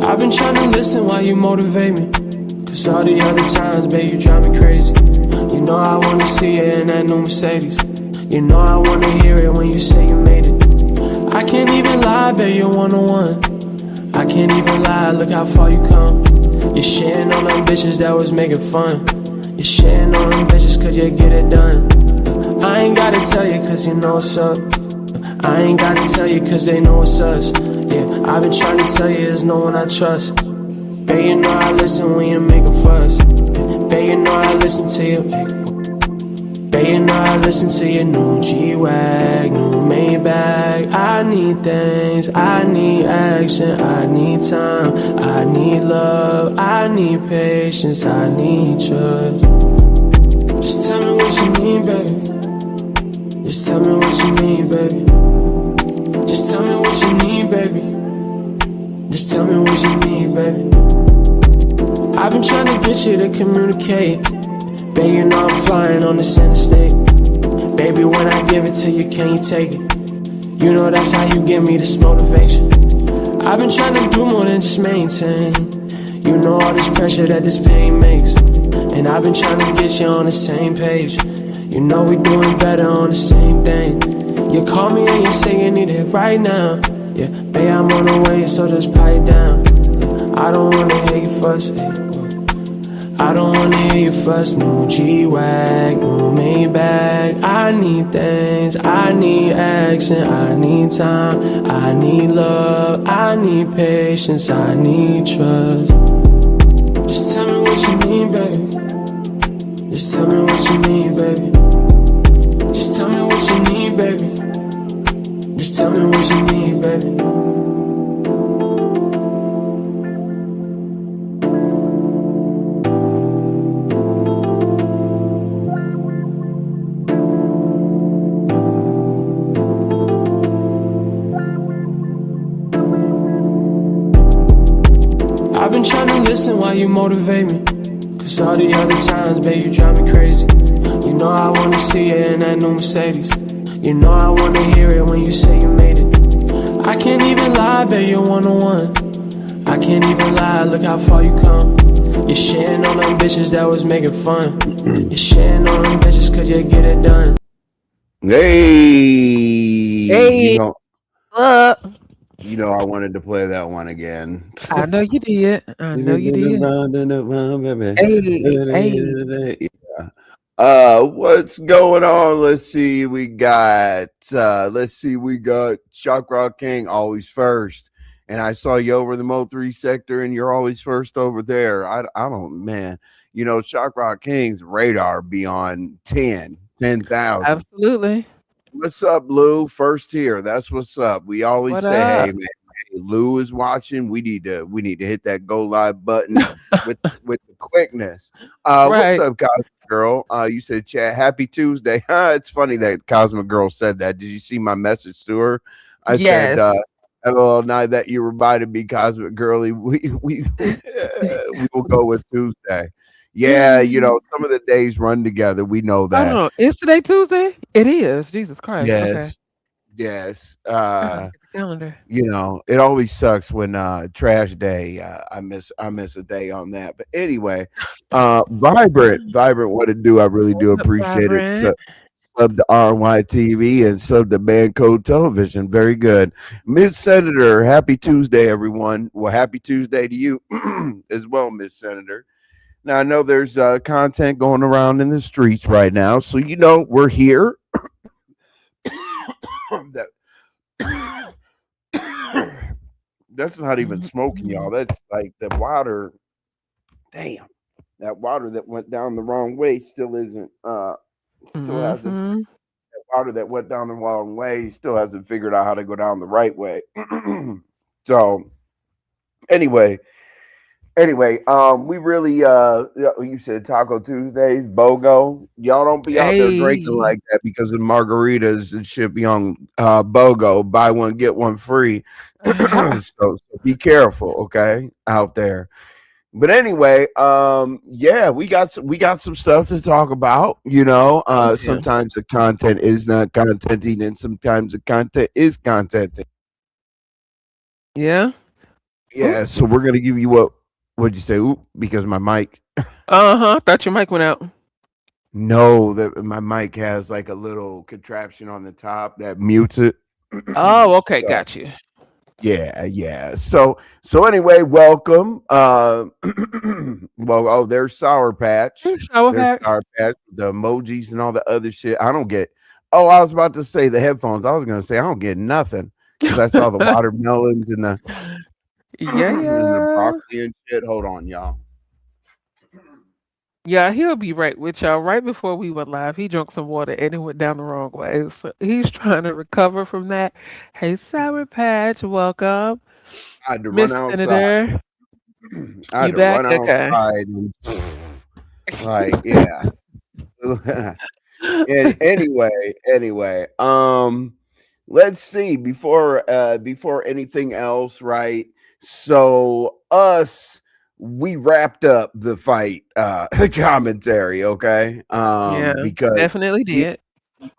I've been trying to listen while you motivate me, cause all the other times, babe, you drive me crazy. You know I wanna see you in that new Mercedes. You know I wanna hear it when you say you made it. I can't even lie, babe, you're one-on-one. I can't even lie, look how far you come. You're shitting on them bitches that was making fun. You're shitting on them bitches cause you get it done. I ain't gotta tell you cause you know what's up. I ain't gotta tell you cause they know it's us. Yeah, I've been trying to tell you there's no one I trust. Babe, you know I listen when you make a fuss. Babe, you know I listen to you. Babe, you know I listen to your new G-Wag, new Maybach. I need things, I need action, I need time, I need love, I need patience, I need trust. Just tell me what you need, baby. Just tell me what you need, baby. Just tell me what you need, baby. Just tell me what you need, baby. I've been trying to get you to communicate. Baby, you know I'm flying on this interstate. Baby, when I give it to you, can you take it? You know that's how you give me this motivation. I've been trying to do more than just maintain. You know all this pressure that this pain makes. And I've been trying to get you on the same page. You know we doing better on the same thing. You call me and you say you need it right now. Yeah, babe, I'm on the way, so just pipe down. Yeah, I don't wanna hear you fuss. I don't wanna hear you fuss. New G-Wag, new Maybach. I need things, I need action, I need time, I need love, I need patience, I need trust. Just tell me what you need, baby. Just tell me what you need, baby. Just tell me what you need, baby. Just tell me what you need, baby. I've been trying to listen while you motivate me, cause all the other times, babe, you drive me crazy. You know I wanna see you in that new Mercedes. You know I wanna hear it when you say you made it. I can't even lie, babe, you're one-on-one. I can't even lie, look how far you come. You're shitting on them bitches that was making fun. You're shitting on them bitches cause you get it done. Hey, Look, you know, I wanted to play that one again. I know you did. I know you did. Hey. Yeah. What's going on? Let's see, we got Shock Rock King always first. And I saw you over the Mo 3 sector and you're always first over there. I don't, man, you know, Shock Rock King's radar beyond 10,000. Absolutely. What's up, Lou? First here. That's what's up. We always What say, hey up? man, hey, Lou is watching. We need to hit that go live button with the quickness. What's Right. up, Cosmic Girl? You said chat. Happy Tuesday. It's funny that Cosmic Girl said that. Did you see my message to her? I said, Yes. hello, now that you reminded me, Cosmic Girlie, we will go with Tuesday. Yeah, you know, some of the days run together. We know Hold that. on. Is today Tuesday? It is. Jesus Christ. Okay. Yes. Yes. I gotta get the calendar. You know, it always sucks when trash day. I miss a day on that. But anyway, vibrant, what it do? I really do What's up, appreciate it. Vibrant? Sub to RYTV and sub to Man Code Television. Very good. Miss Senator, happy Tuesday, everyone. Well, happy Tuesday to you as well, Miss Senator. Now I know there's content going around in the streets right now, so you know we're here. that That's not even smoking, y'all. That's like the water. Damn, that water that went down the wrong way still isn't. Still hasn't. Mm-hmm. That water that went down the wrong way still hasn't figured out how to go down the right way. So anyway, we really you said Taco Tuesdays, BOGO. Y'all don't be out there drinking Hey. like that because of margaritas and shit be on BOGO, buy one get one free. So be careful, okay, out there. But anyway, yeah, we got some stuff to talk about. You know, Oh yeah. sometimes the content is not contenting, and sometimes the content is contenting. Yeah. Oop. Yeah, so we're gonna give you what? What'd you say? Oop, because my mic. Thought your mic went out. No, that my mic has like a little contraption on the top that mutes it. Oh, okay, So got you. yeah, yeah. So anyway, welcome. Well, oh, there's Sour Patch. Shower There's patch. Sour Patch, the emojis and all the other shit. I don't get. Oh, I was about to say the headphones. I was gonna say I don't get nothing because I saw the watermelons and the Yeah, and the yeah. broccoli and shit. Hold on, y'all. Yeah, he'll be right with y'all. Right before we went live, he drank some water and it went down the wrong way. So he's trying to recover from that. Hey, Sour Patch, welcome. I had to run Miss outside. Senator, I had you to back? run Okay. outside and like, yeah. And anyway, let's see before anything else, right? So us we wrapped up the fight commentary, okay? Yeah, Because definitely the did.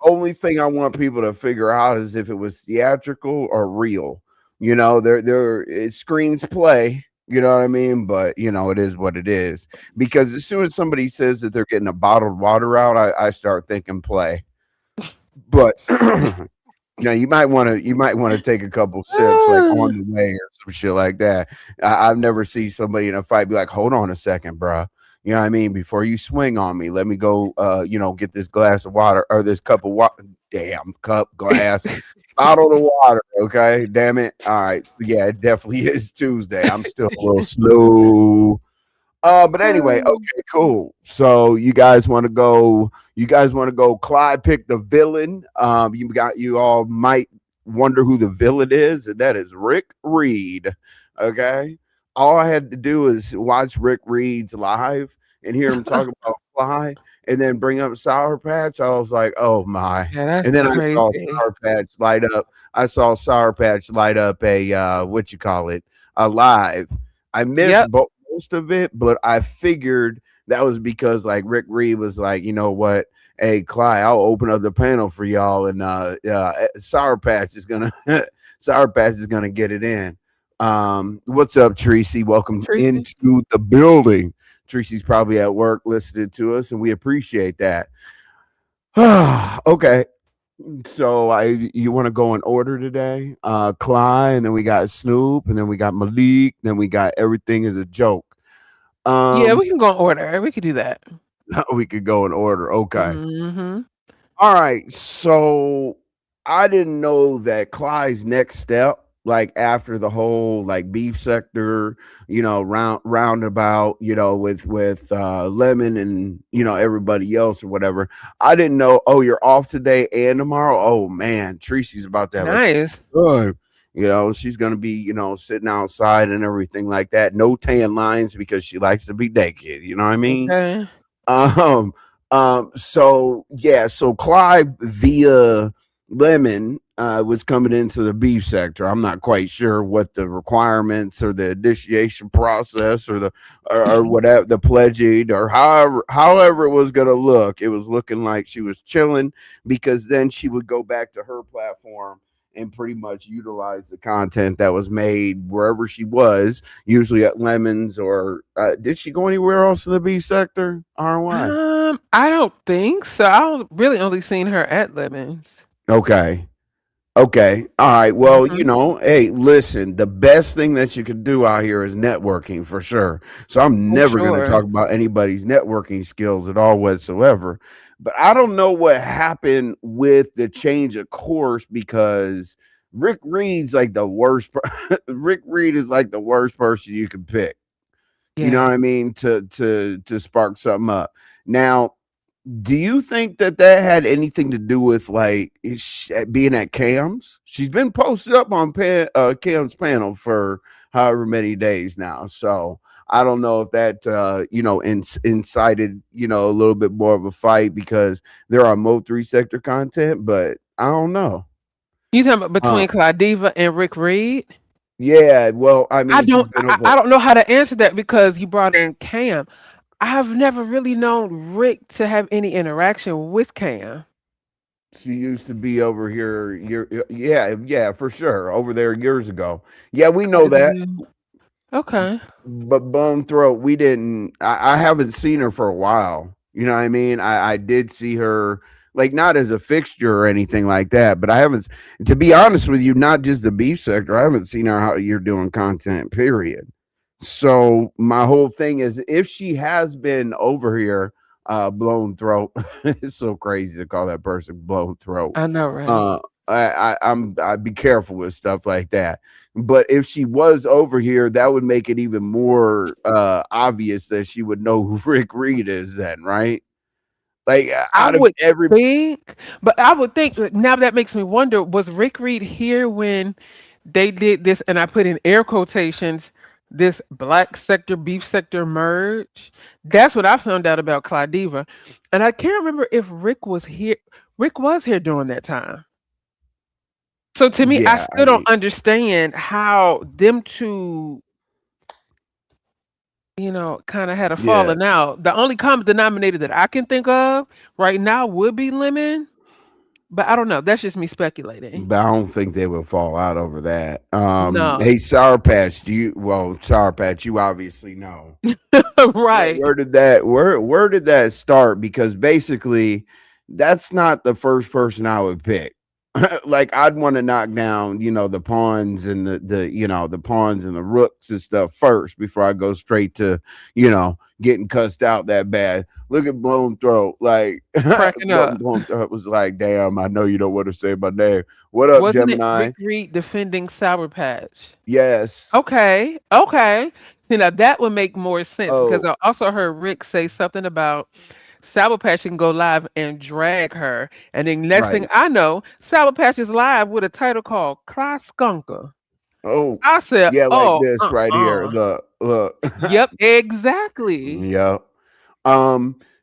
only thing I want people to figure out is if it was theatrical or real. You know, there it screens play, you know what I mean? But you know, it is what it is. Because as soon as somebody says that they're getting a bottled water out, I start thinking play. But you might want to take a couple sips like Ah, on the way or some shit like that. I've never seen somebody in a fight be like, hold on a second, bruh. You know what I mean? Before you swing on me, let me go get this glass of water or this cup of water. Damn, cup, glass, bottle of water. Okay, damn it. All right. Yeah, it definitely is Tuesday. I'm still a little slow. But anyway, okay, cool. So you guys want to go? You guys want to go? Clyde picked the villain. You all might wonder who the villain is, and that is Rick Reed. Okay, all I had to do is watch Rick Reed's live and hear him talk about Fly, and then bring up Sour Patch. I was like, oh my! yeah, that's And then I saw crazy. Sour Patch light up. I saw Sour Patch light up a what you call it, a live. I missed Yep. most of it, but I figured that was because like Rick Reed was like, you know what? Hey, Clyde, I'll open up the panel for y'all, and Sour Patch is gonna Sour Patch is gonna get it in. What's up, Tracy? Welcome Tracy. into the building. Tracy's probably at work listening to us, and we appreciate that. Okay, so you want to go in order today? Clyde, and then we got Snoop, and then we got Malik, then we got everything is a joke. Yeah, Um, we can go in order. We could do that. we could go in order. Okay. Mm-hmm. All right. So I didn't know that Clyde's next step, like after the whole like beef sector, roundabout, with Lemon and everybody else or whatever. I didn't know. Oh, you're off today and tomorrow. Oh man, Tracy's about to have a Nice. time. She's gonna be sitting outside and everything like that. No tan lines because she likes to be naked. You know what I mean? Okay. Um, so yeah, so Clyde via Lemon was coming into the beef sector. I'm not quite sure what the requirements or the initiation process or or whatever the pledging or however it was gonna look. It was looking like she was chilling because then she would go back to her platform and pretty much utilize the content that was made wherever she was, usually at Lemons or did she go anywhere else in the beef sector? RY. I don't think so. Really only seen her at Lemons. Okay. Okay. All right. Well, Mm-hmm. hey, listen, the best thing that you could do out here is networking for sure. So I'm For never going to sure. talk about anybody's networking skills at all whatsoever. But I don't know what happened with the change of course because Rick Reed's like the worst. Rick Reed is like the worst person you could pick. You know Yeah. what I mean? To spark something up. Now, do you think that that had anything to do with like being at Cam's? She's been posted up on Cam's panel for however many days now. So I don't know if that incited a little bit more of a fight because there are Mo 3 sector content, but I don't know. You talking about Uh, between Diva and Rick Reed? yeah, well, I I mean, she's don't. been I, over. I don't know how to answer that because you brought in Cam. I've never really known Rick to have any interaction with Cam. She used to be over here. Yeah, yeah, for sure. Over there years ago. Yeah, we know I that. do. Okay. But Bone Throat, we didn't. I haven't seen her for a while. You know what I mean? I did see her, like, not as a fixture or anything like that, but I haven't. To be honest with you, not just the beef sector. I haven't seen her how you're doing content. Period. So my whole thing is, if she has been over here, blown throat. It's so crazy to call that person blown throat. I know, right? Uh, I'd be careful with stuff like that. But if she was over here, that would make it even more obvious that she would know who Rick Reed is. Then, right? Like I out of would every, think, but I would think now that makes me wonder: was Rick Reed here when they did this? And I put in air quotations this black sector beef sector merge. That's what I found out about Diva, and I can't remember if Rick was here. Rick was here during that time. So to me, I yeah, I still don't mean, understand how them two, kind of had a yeah, falling out. The only common denominator that I can think of right now would be Lemon, but I don't know. That's just me speculating. but I don't think they will fall out over that. No. Hey, Sour Patch, do you? Well, Sour Patch, you obviously know. Right. Where did that start? Because basically, that's not the first person I would pick. Like I'd want to knock down, the pawns and the pawns and the rooks and stuff first before I go straight to, getting cussed out that bad. Look at Blown Throat. Like Cracking up. Blown Throat was like, damn, I know you don't want to say my name. What up, Wasn't it Gemini? Rick Reed defending Sour Patch? Yes. Okay. Okay. See, now that would make more sense because Oh, I also heard Rick say something about Sour Patch can go live and drag her. And then next thing right. I know, Sour Patch is live with a title called Cry Skunker. Oh, I said, yeah, like oh, this right here. Look. Yep, exactly. Yeah.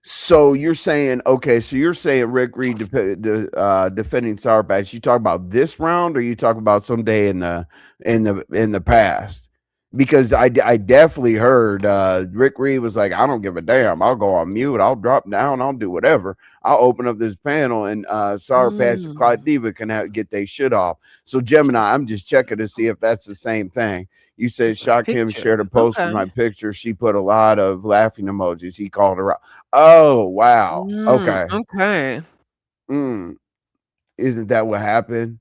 So you're saying, okay, so you're saying Rick Reed defending Sour Patch. You talk about this round, or you talk about someday in the past? Because I definitely heard Rick Reed was like, I don't give a damn. I'll go on mute. I'll drop down. I'll do whatever. I'll open up this panel, and Sour Patch and Mm, Clyde Diva can get their shit off. So Gemini, I'm just checking to see if that's the same thing. You said the Shot Kim picture. shared a post with my Okay. picture. She put a lot of laughing emojis. He called her out. Oh wow. Okay. Okay. Mm, isn't that what happened?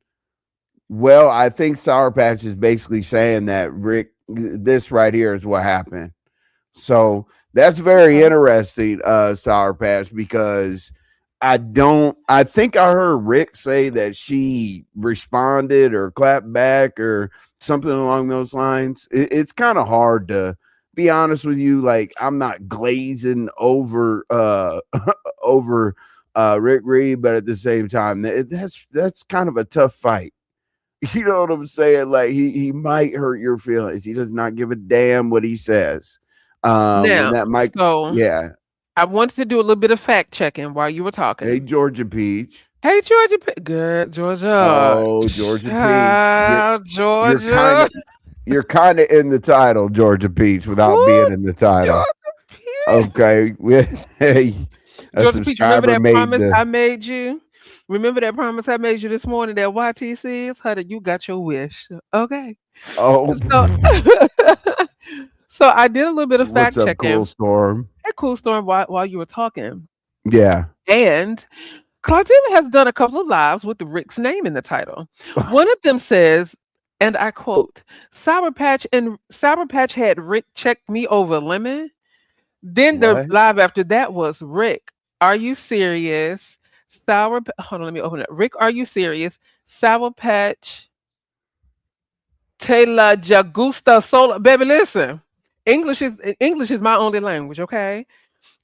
Well, I think Sour Patch is basically saying that Rick, this right here is what happened. So that's very Okay. interesting, Sour Patch, because I think I heard Rick say that she responded or clapped back or something along those lines. It's kind of hard to be honest with you. Like, I'm not glazing over, over, Rick Reed, but at the same time, that's kind of a tough fight. You know what I'm saying? Like he might hurt your feelings. He does not give a damn what he says. And Now, that might, so yeah. I wanted to do a little bit of fact checking while you were Hey, talking. Georgia Peach. Hey, Georgia. Good, Georgia. Oh, Georgia Peach. Child, You're kind Georgia. of you're kind of in the title, Georgia Peach, without Woo, being in the title. Georgia Peach. Okay, hey, a Georgia Peach, remember subscriber that made promise the. I made you? Remember that promise I made you this morning that YTC is? Honey, you got your wish. Okay. Oh, So, so I did a little bit of what's fact up, Cool checking. Storm? Hey, cool storm while you were talking. Yeah. And Claudine has done a couple of lives with Rick's name in the title. One of them says, and I quote, Sour Patch had Rick check me over lemon. Then the What? live after that was Rick, are you serious? Hold on, let me open it. Rick, are you serious? Sour Patch Taylor Jagusta Sola. Baby, listen. English is my only language, okay?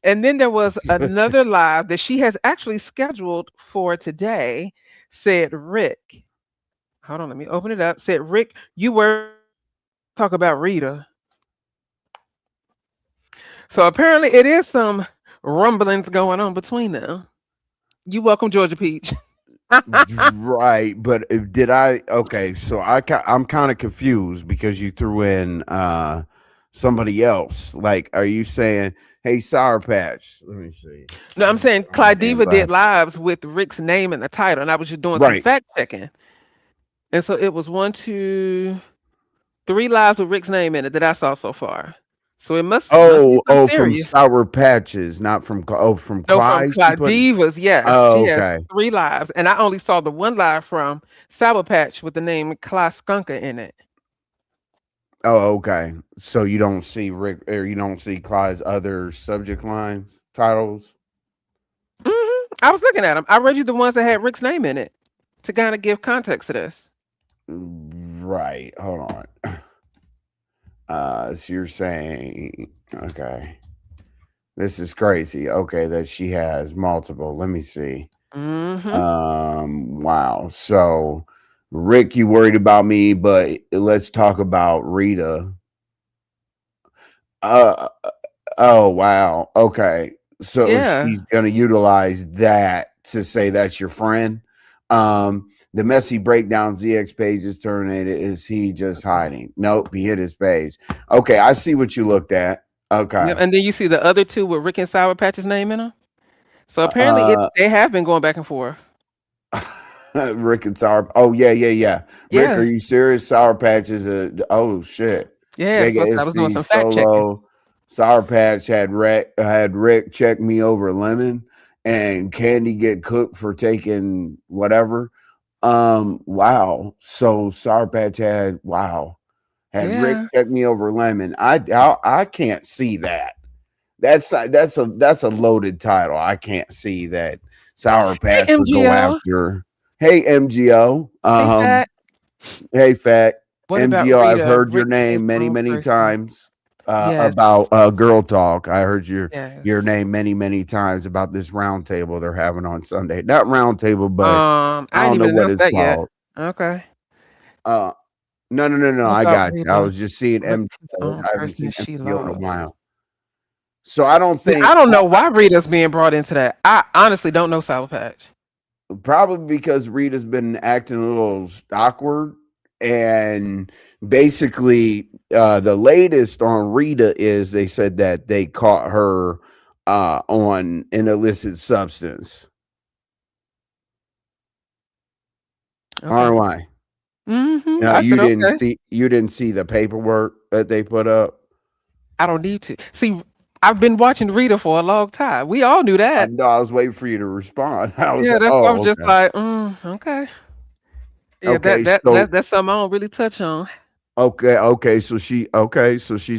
And then there was another live that she has actually scheduled for today. Said Rick. Hold on, let me open it up. Said Rick, you were talk about Rita. So apparently it is some rumblings going on between them. You welcome, Georgia Peach. Right, but did I? Okay, so I'm kind of confused because you threw in somebody else. Like, are you saying, "Hey, Sour Patch"? Let me see. No, I'm saying I'm Clyde being Diva did left. lives with Rick's name in the title, and I was just doing some Right. fact checking. And so it was one, two, 3 lives with Rick's name in it that I saw so far. So it must be Oh, something from serious. Sour Patches, not from from No, from Clyde. She put. Divas, yes. Oh, She has okay. 3 lives, and I only saw the 1 live from Sour Patch with the name Cly Skunker in it. Oh, okay. So you don't see Rick, or you don't see Clyde's other subject lines titles. I was looking at them. I read you the ones that had Rick's name in it to kind of give context to this. Right. Hold on. So you're saying, okay, this is crazy. Okay, that she has multiple. Let me see. Mhm. Wow. So, Rick, you worried about me, but let's talk about Rita. Uh, oh, wow. Okay. So Yeah. she's gonna utilize that to say that's your friend. The messy breakdown ZX page is terminated. Is he just hiding? Nope, he hit his page. Okay, I see what you looked at. Yep, Okay. and then you see the other 2 with Rick and Sour Patch's name in them. So apparently Uh they have been going back and forth. Rick and Sour. Oh yeah, yeah, yeah. Rick, are Yeah. you serious? Sour Patch is a. Oh shit. Yeah, Vega so I was doing SD some fact checking. Solo. Sour Patch had Rick check me over lemon, and Candy get cooked for taking whatever. Wow. So Sour Patch had Rick Yeah. check me over lemon. I can't see that. That's a loaded title. I can't see that Sour Hey, Patch would go MGL. after. Hey MGO. Hey, Fat. Hey Fat. What about MGO, I've Rita? heard your Rick's name his many, own many person. times Yes. about Girl Talk. I heard Yes. your name many, many times about this round table they're having on Sunday. Not round table, but I I ain't don't know even what announced it's that yet. called. Okay. Uh no, no, no, no. What I about got you. I Rita? was just seeing Rick's his MGO. own I haven't person seen and she MGO in a lost. while. So I don't Yeah, think I don't know why Rita's being brought into that. I honestly don't know Sour Patch. probably because Rita's been acting a little awkward, and basically the latest on Rita is they said that they caught her on an illicit substance. Okay. RY. No, I said okay. you didn't see the paperwork that they put up. I don't need to. See, I've been watching Rita for a long time. We all knew I that. know, I was waiting for you to respond. I was Yeah, like, that's why I was oh, just okay. like, okay. Yeah, Okay, that's something I don't really touch on. so she's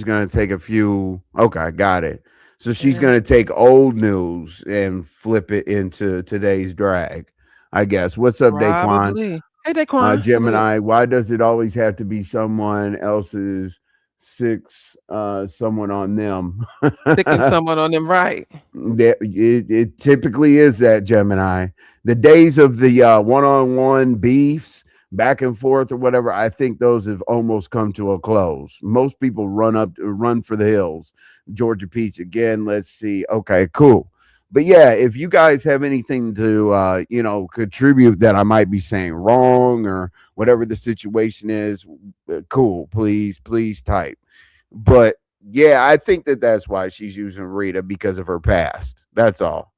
gonna take a few. Okay, got it. So she's Yeah, gonna take old news and flip it into today's drag, I guess. What's up, Daquan? probably. Hey, Daquan, salute. Gemini, why does it always have to be someone else's someone on them? Sticking someone on them right. It typically is that, Gemini. The days of the one-on-one beefs back and forth or whatever, I think those have almost come to a close. Most people run for the hills. Georgia Peach again. Let's see. Okay, cool. But yeah, if you guys have anything to contribute that I might be saying wrong or whatever the situation is, cool. Please type. But yeah, I think that that's why she's using Rita, because of her past. That's all.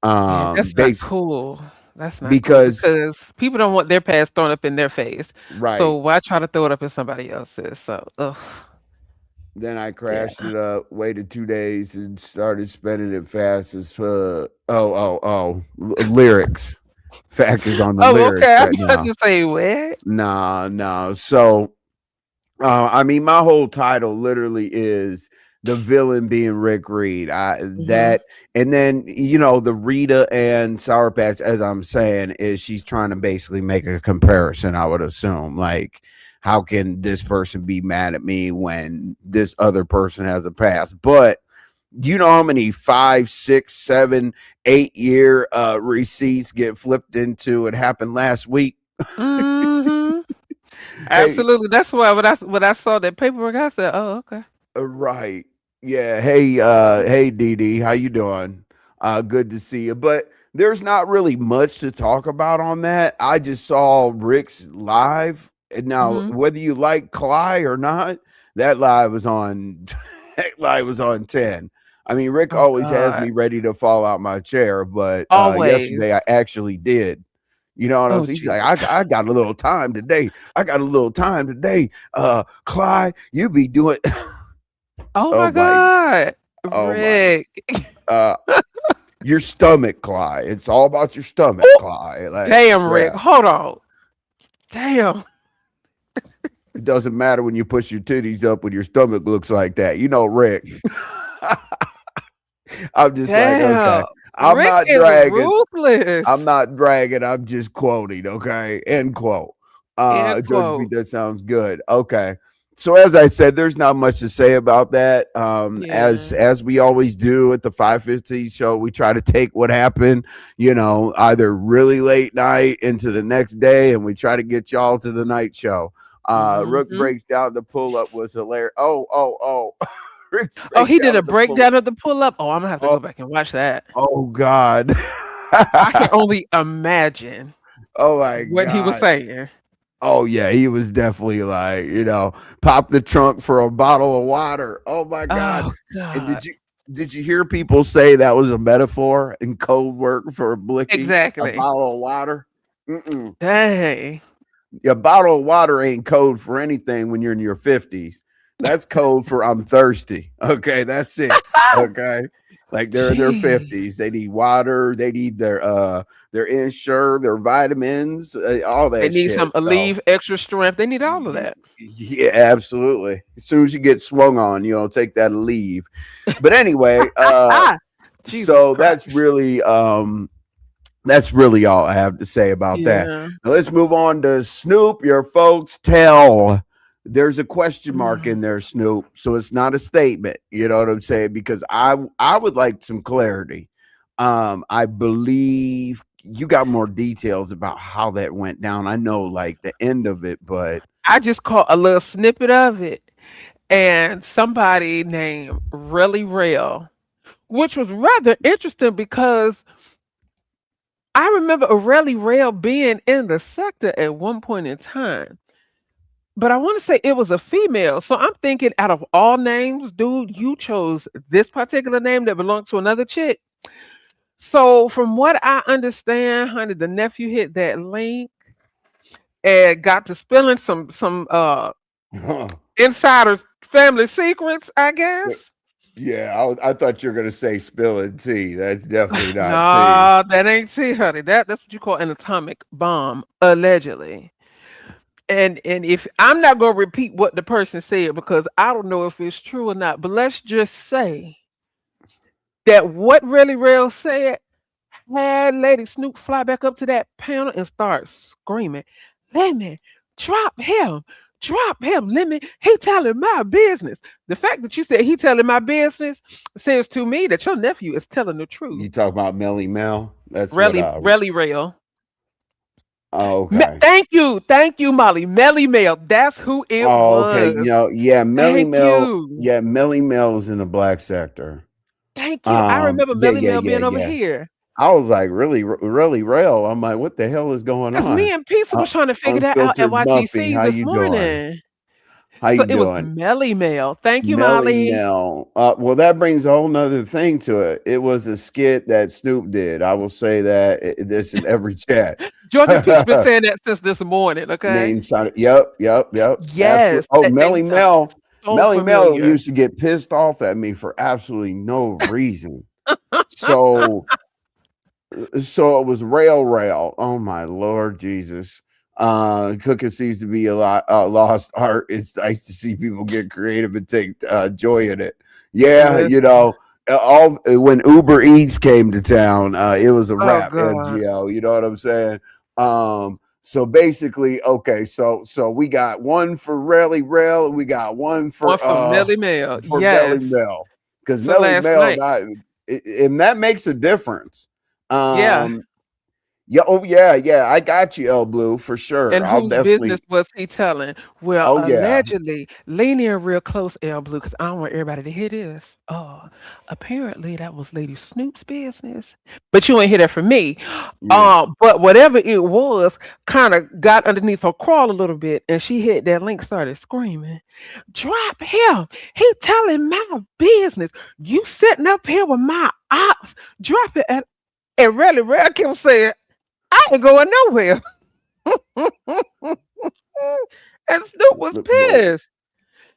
Yeah, that's not Base cool. That's not cool because because people don't want their past thrown up in their face. So right. why try to throw it up in somebody else's? So, ugh, Then I crashed yeah. it up, waited 2 days, and started spending it fast as lyrics. Fact is on the Oh, lyrics okay. I'm right about now. to say what? Nah, nah. So I mean, my whole title literally is the villain being Rick Reed. Mhm. And then the Rita and Sour Patch, as I'm saying, is she's trying to basically make a comparison. I would assume, like, how can this person be mad at me when this other person has a past? But you know how many 5, 6, 7, 8 year receipts get flipped into it happened last week? Mhm. Hey, Absolutely. That's why when I saw that paperwork, I said, "Oh, okay." Right. Yeah. Hey, Dee Dee, how you doing? Good to see you. But there's not really much to talk about on that. I just saw Rick's live. And now, Mhm. whether you like Cly or not, that live was on that live was on 10. I mean, Rick Oh always has God. me ready to fall out my chair, but Always. yesterday I actually did. You know what I'm Oh saying? He's like, Jesus. I got a little time today. I got a little time today. Clyde, you be doing Oh oh my my God. oh my Rick. uh your stomach, Clyde. It's all about your stomach, Oh, Clyde. Like, damn, Rick. yeah. Hold on. Damn. It doesn't matter when you push your titties up when your stomach looks like that. You know, Rick. I'm just like, okay. Damn. I'm Rick not is dragging. ruthless. I'm not dragging. I'm just quoting. Okay. End quote. End Judge Beat, quote. that sounds good. Okay. So as I said, there's not much to say about that. Yeah. As we always do at the 5:15 show, we try to take what happened, either really late night into the next day, and we try to get y'all to the night show. Rook Hmm. breaks down the pull up was hilarious. Oh. Rick's Oh, he did breakdown a of the pull up. breakdown of the pull up. Oh, I'm gonna have to Oh, go back and watch that. oh God. I can only imagine Oh my what he was God. saying. Oh yeah, he was definitely like, pop the trunk for a bottle of water. Oh my God. Oh And God. did you hear people say that was a metaphor in code work for blicking a Exactly. bottle of water? Mm-mm. Dang. A bottle of water ain't code for anything when you're in your 50s. That's code for I'm thirsty. Okay, that's it. Okay. Like they're in their Gee. 50s. They need water, they need their insure, their vitamins, all They that need some shit. So Aleve extra strength. They need all of that. yeah, absolutely. As soon as you get swung on, take that leave. But anyway, Jesus so Christ. that's really all I have to say about that. Yeah. Now let's move on to Snoop. Your folks tell. There's a question mark Mm. in there, Snoop. So it's not a statement. You know what I'm saying? Because I would like some clarity. I believe you got more details about how that went down. I know like the end of it, but I just caught a little snippet of it, and somebody named Relly Rail, which was rather interesting because I remember Aurelie Rail being in the sector at one point in time. But I want to say it was a female. So I'm thinking out of all names, dude, you chose this particular name that belonged to another chick. So from what I understand, honey, the nephew hit that link and got to spilling some insider family secrets, I guess. yeah, I thought you were gonna say spilling tea. That's definitely not tea. Nah, that ain't tea, honey. That's what you call an atomic bomb, allegedly. And if I'm not gonna repeat what the person said because I don't know if it's true or not, but let's just say that what really real said had Lady Snoop fly back up to that panel and start screaming, Lemon, drop him, drop him, Lemon. He telling my business. The fact that you said he telling my business says to me that your nephew is telling the truth. You talk about Melly Mel. That's what. Really, really real. Oh, okay. Thank you, Molly. Melly Mel. That's who it Oh, okay. was. Yeah, Melly Thank Mel. you. Yeah, Melly Mel is in the black sector. Thank you. I remember Yeah, Melly yeah, Mel yeah, being over yeah. here. I was like, really, really real. I'm like, what the hell is going Because me on? and Pizza Uh, was trying to figure that out at Unfiltered Muffy, YTC's how this you doing? morning. How So you it was doing? Melly Mel. Thank you, Melly Molly. Mel. Well, that brings a whole nother thing to it. It was a skit that Snoop did. I will say that this in every chat. Georgia Peach been saying that since this morning, okay? Name sounded. Yep. Absolutely. Yes, Oh, that name Melly sounds Mel. so Melly Mel familiar. used to get pissed off at me for absolutely no reason. So it was rail. Oh my Lord Jesus. Cooking seems to be a lot lost art. It's nice to see people get creative and take joy in it. Yeah, Listen. all when Uber Eats came to town, it was a Oh wrap. God. MGO, you know what I'm saying? So basically, okay, so we got one for Rally Rail, and we got one One for Melly Mel. for Melly Yes. Mel because So Melly last Mel night. not, and that makes a difference. Yeah. Um, yeah, oh yeah, I got you, El Blue, for sure. And I'll whose business definitely. was he telling? Well, Oh yeah, allegedly, lean in real close, L Blue, because I don't want everybody to hear this. Apparently that was Lady Snoop's business. But you ain't hear that from me. yeah. But whatever it was, kind of got underneath her crawl a little bit, and she hit that link, started screaming, Drop him. He telling my business. You sitting up here with my ops. Drop it. And really, Rare kept saying, I ain't going nowhere. And Snoop was Well, pissed.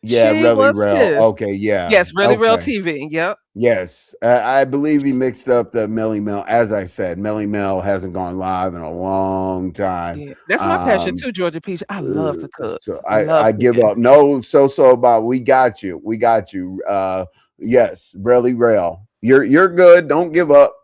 yeah, She really was real. pissed. Okay, yeah. Yes, really real Okay. TV. Yep. Yes. I believe he mixed up the Millie Mel. As I said, Millie Mel hasn't gone live in a long time. Yeah. That's my passion Um, too, Georgia Peach. I love to cook. so Love I give cooking. up. No, so Bob. We got you. We got you. Yes, really real. You're good. Don't give up.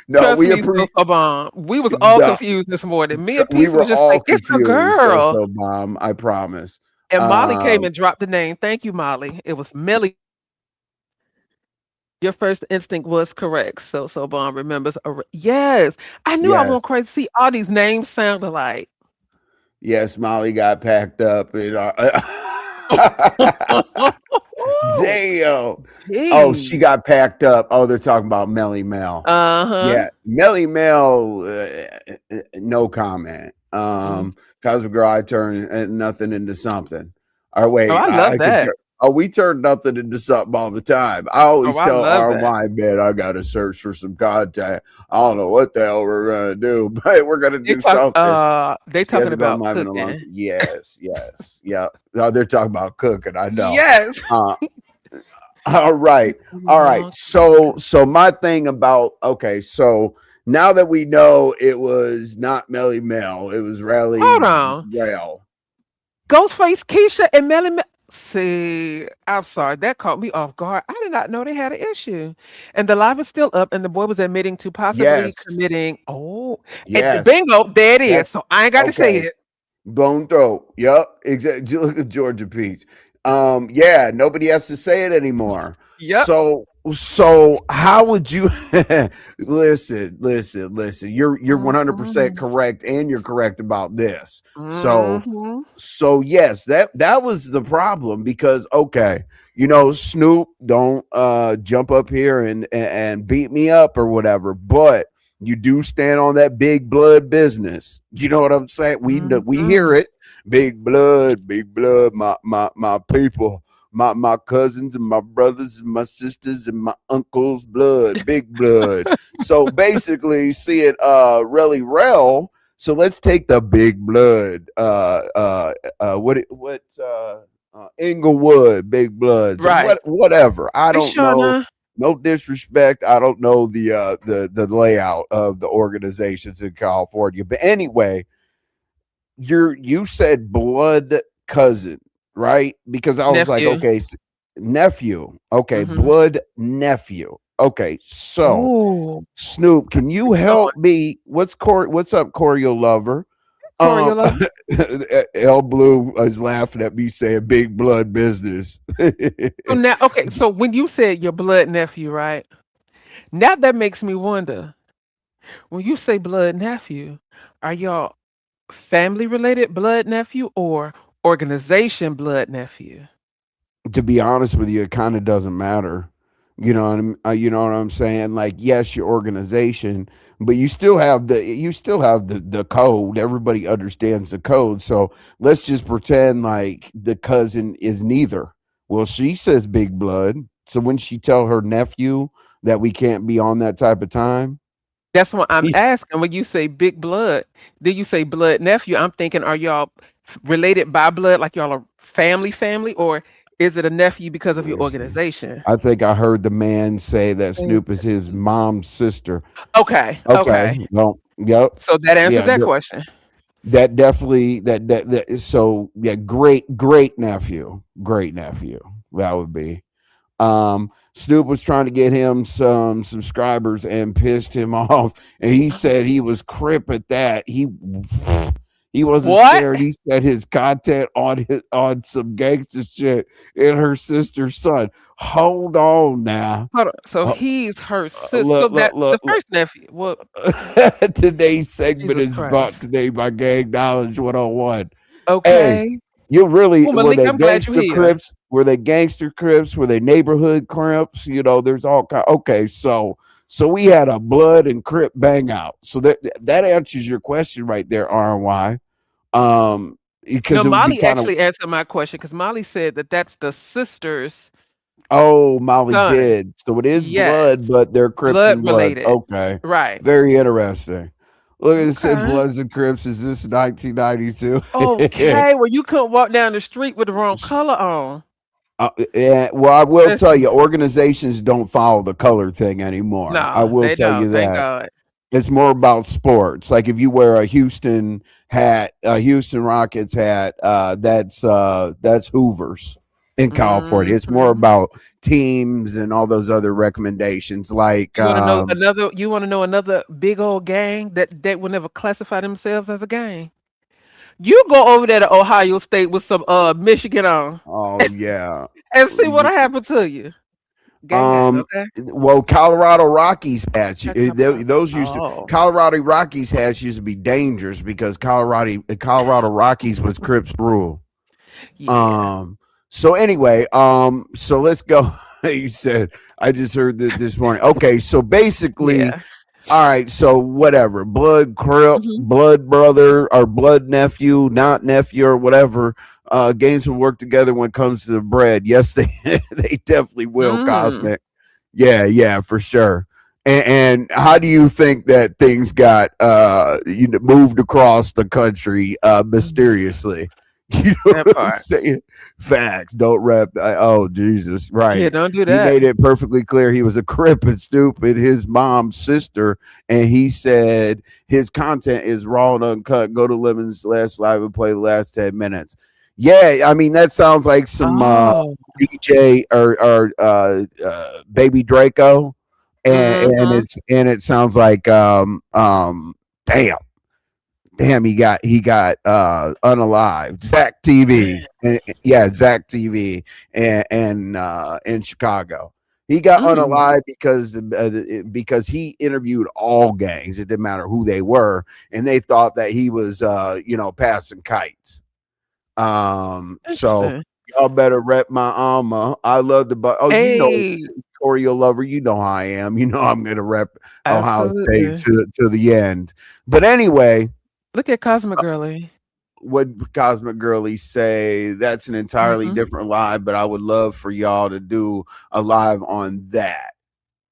No, Trust we me, appreciate. so bomb. We was all No, confused this morning. Me and we Peace were was just all like, it's a confused. girl. So bomb. I promise. And Molly came Um, and dropped the name. Thank you, Molly. It was Millie. Your first instinct was correct. So bomb remembers. Yes. I knew I yes, went crazy. See, all these names sound alike. yes. Molly got packed up. Damn. Oh, she Jeez. got packed up. Oh, they're talking about Melly Mel. Uh-huh. Yeah, Melly Mel. No comment. Mm. Cosmic Girl, I turn nothing into something. Or Oh, wait, I love I could that. turn. Oh, we turn nothing into something all the time. I Oh, always I tell love that. RY, man, I got to search for some content. I don't know what the hell we're gonna do, but we're gonna do something. They She talking hasn't gone about live in a long cooking. time. Yes, yes, yeah. No, they're talking about cooking. I know. Yes. Uh, all right. All right. Long So my thing about okay, so now that we know it was not Melly Mel, it was Hold Rally on. Rail. Ghostface Keisha and Melly See, I'm sorry, that caught me off guard. I did not know they had an issue. And the live is still up, and the boy was admitting to possibly Yes. committing. Oh, and Yes. bingo, there it is. That's So I ain't got to say okay. it. Bone throat. Yep. Exactly. Look at Georgia Peach. Yeah, nobody has to say it anymore. Yep. So how would you listen. You're 100% Mm-hmm. correct, and you're correct about this. Mm-hmm. So yes, that was the problem because okay, Snoop don't jump up here and beat me up or whatever, but you do stand on that big blood business. You know what I'm saying? We hear Mm-hmm. it. Big blood, my people, my cousins and my brothers and my sisters and my uncles' blood, big blood. So basically, see it really rel. So let's take the big blood. Inglewood, big bloods, or Right. whatever. I Hey, don't know. Shauna. No disrespect. I don't know the layout of the organizations in California. But anyway, you said blood cousin, right? Because I was like, Nephew. okay, nephew. Okay, Mm-hmm. blood nephew. Okay, so Oh, Snoop, can you keep going. help me? What's up, Choreo Lover? Corey, Um, you love. L Blue is laughing at me saying big blood business. So now, okay. So when you said your blood nephew, right? Now that makes me wonder. When you say blood nephew, are y'all family related blood nephew or organization blood nephew? To be honest with you, it kind of doesn't matter. You know what I'm saying? Like, yes, your organization, but you still have the code. Everybody understands the code. So let's just pretend like the cousin is neither. Well, she says big blood. So when she tell her nephew that we can't be on that type of time, That's what I'm asking. When you say big blood, did you say blood nephew? I'm thinking, are y'all related by blood, like y'all are family, or is it a nephew because of your let's see. organization? I think I heard the man say that Snoop is his mom's sister. Okay, Okay. okay. Well, yep. So that answers Yeah, that question. that definitely that so yeah, great nephew. Great nephew. That would be. Snoop was trying to get him some subscribers and pissed him off. And he said he was crip at that. He wasn't What? scared. He said his content on some gangster shit and her sister's son. Hold on now. Hold on. So Uh, he's her sis. So look, that look, the look, look. first nephew. Well, Today's segment Jesus is Christ. brought today by Gang Knowledge 101. Hey, Okay. you really Well, were Malik, they I'm glad you're gangster here. crips? Were they gangster crips? Were they neighborhood crips? There's all kind. Okay, so we had a blood and crip bang out. So that answers your question right there, RY. No, Because it would be Molly kind of actually answered my question because Molly said that that's the sister's oh, Molly son. did. So it is Yes, blood, but they're crips blood and bloods. related. Okay, Right. very interesting. Look at it said Okay. Bloods and Crips. Is this 1992? Okay. Well, you couldn't walk down the street with the wrong color on. Yeah, well, I will tell you, Listen. organizations don't follow the color thing anymore. I No, will they tell don't. you Thank that. God. It's more about sports. Like if you wear a Houston hat, a Houston Rockets hat, that's Hoover's in California. It's more Hmm. about teams and all those other recommendations. Like You want to know another big old gang that will never classify themselves as a gang? You go over there to Ohio State with some Michigan on oh yeah. and see what'll happen to you. Gang, Um, okay? well, Colorado Rockies hats. Checking up on. Those used to Oh, Colorado Rockies hats used to be dangerous because Colorado Rockies was Crips rule. yeah. Um. So anyway, so let's go. You said I just heard that this morning. Okay, so basically, Yeah. all right. So whatever, blood crip, Hmm. blood brother, or blood nephew, not nephew, or whatever. Games will work together when it comes to the bread. Yes, they they definitely will. Mm. Cosmic. Yeah, yeah, for sure. And how do you think that things got moved across the country Mm. mysteriously? You know That what I'm part. saying? Facts. Don't rap. Oh Jesus! Yeah, Right. don't do He that. made it perfectly clear he was a crip and stupid. His mom's sister, and he said his content is raw and uncut. Go to Lemon's last live and play the last 10 minutes. Yeah, I mean that sounds like some Oh. DJ or Baby Draco, and Mm-hmm. it sounds like damn he got unalive Zach TV, yeah, Zach TV, and in Chicago. He got Mm. unalive because he interviewed all gangs. It didn't matter who they were, and they thought that he was passing kites. So Interesting. y'all better rep my alma. I love the oh, Hey, Oreo lover. You know how I am. You know I'm gonna rep Ohio State absolutely. to the end. But anyway, Look at Cosmic Girly. what Cosmic Girlie say? That's an entirely Hmm. different live. But I would love for y'all to do a live on that.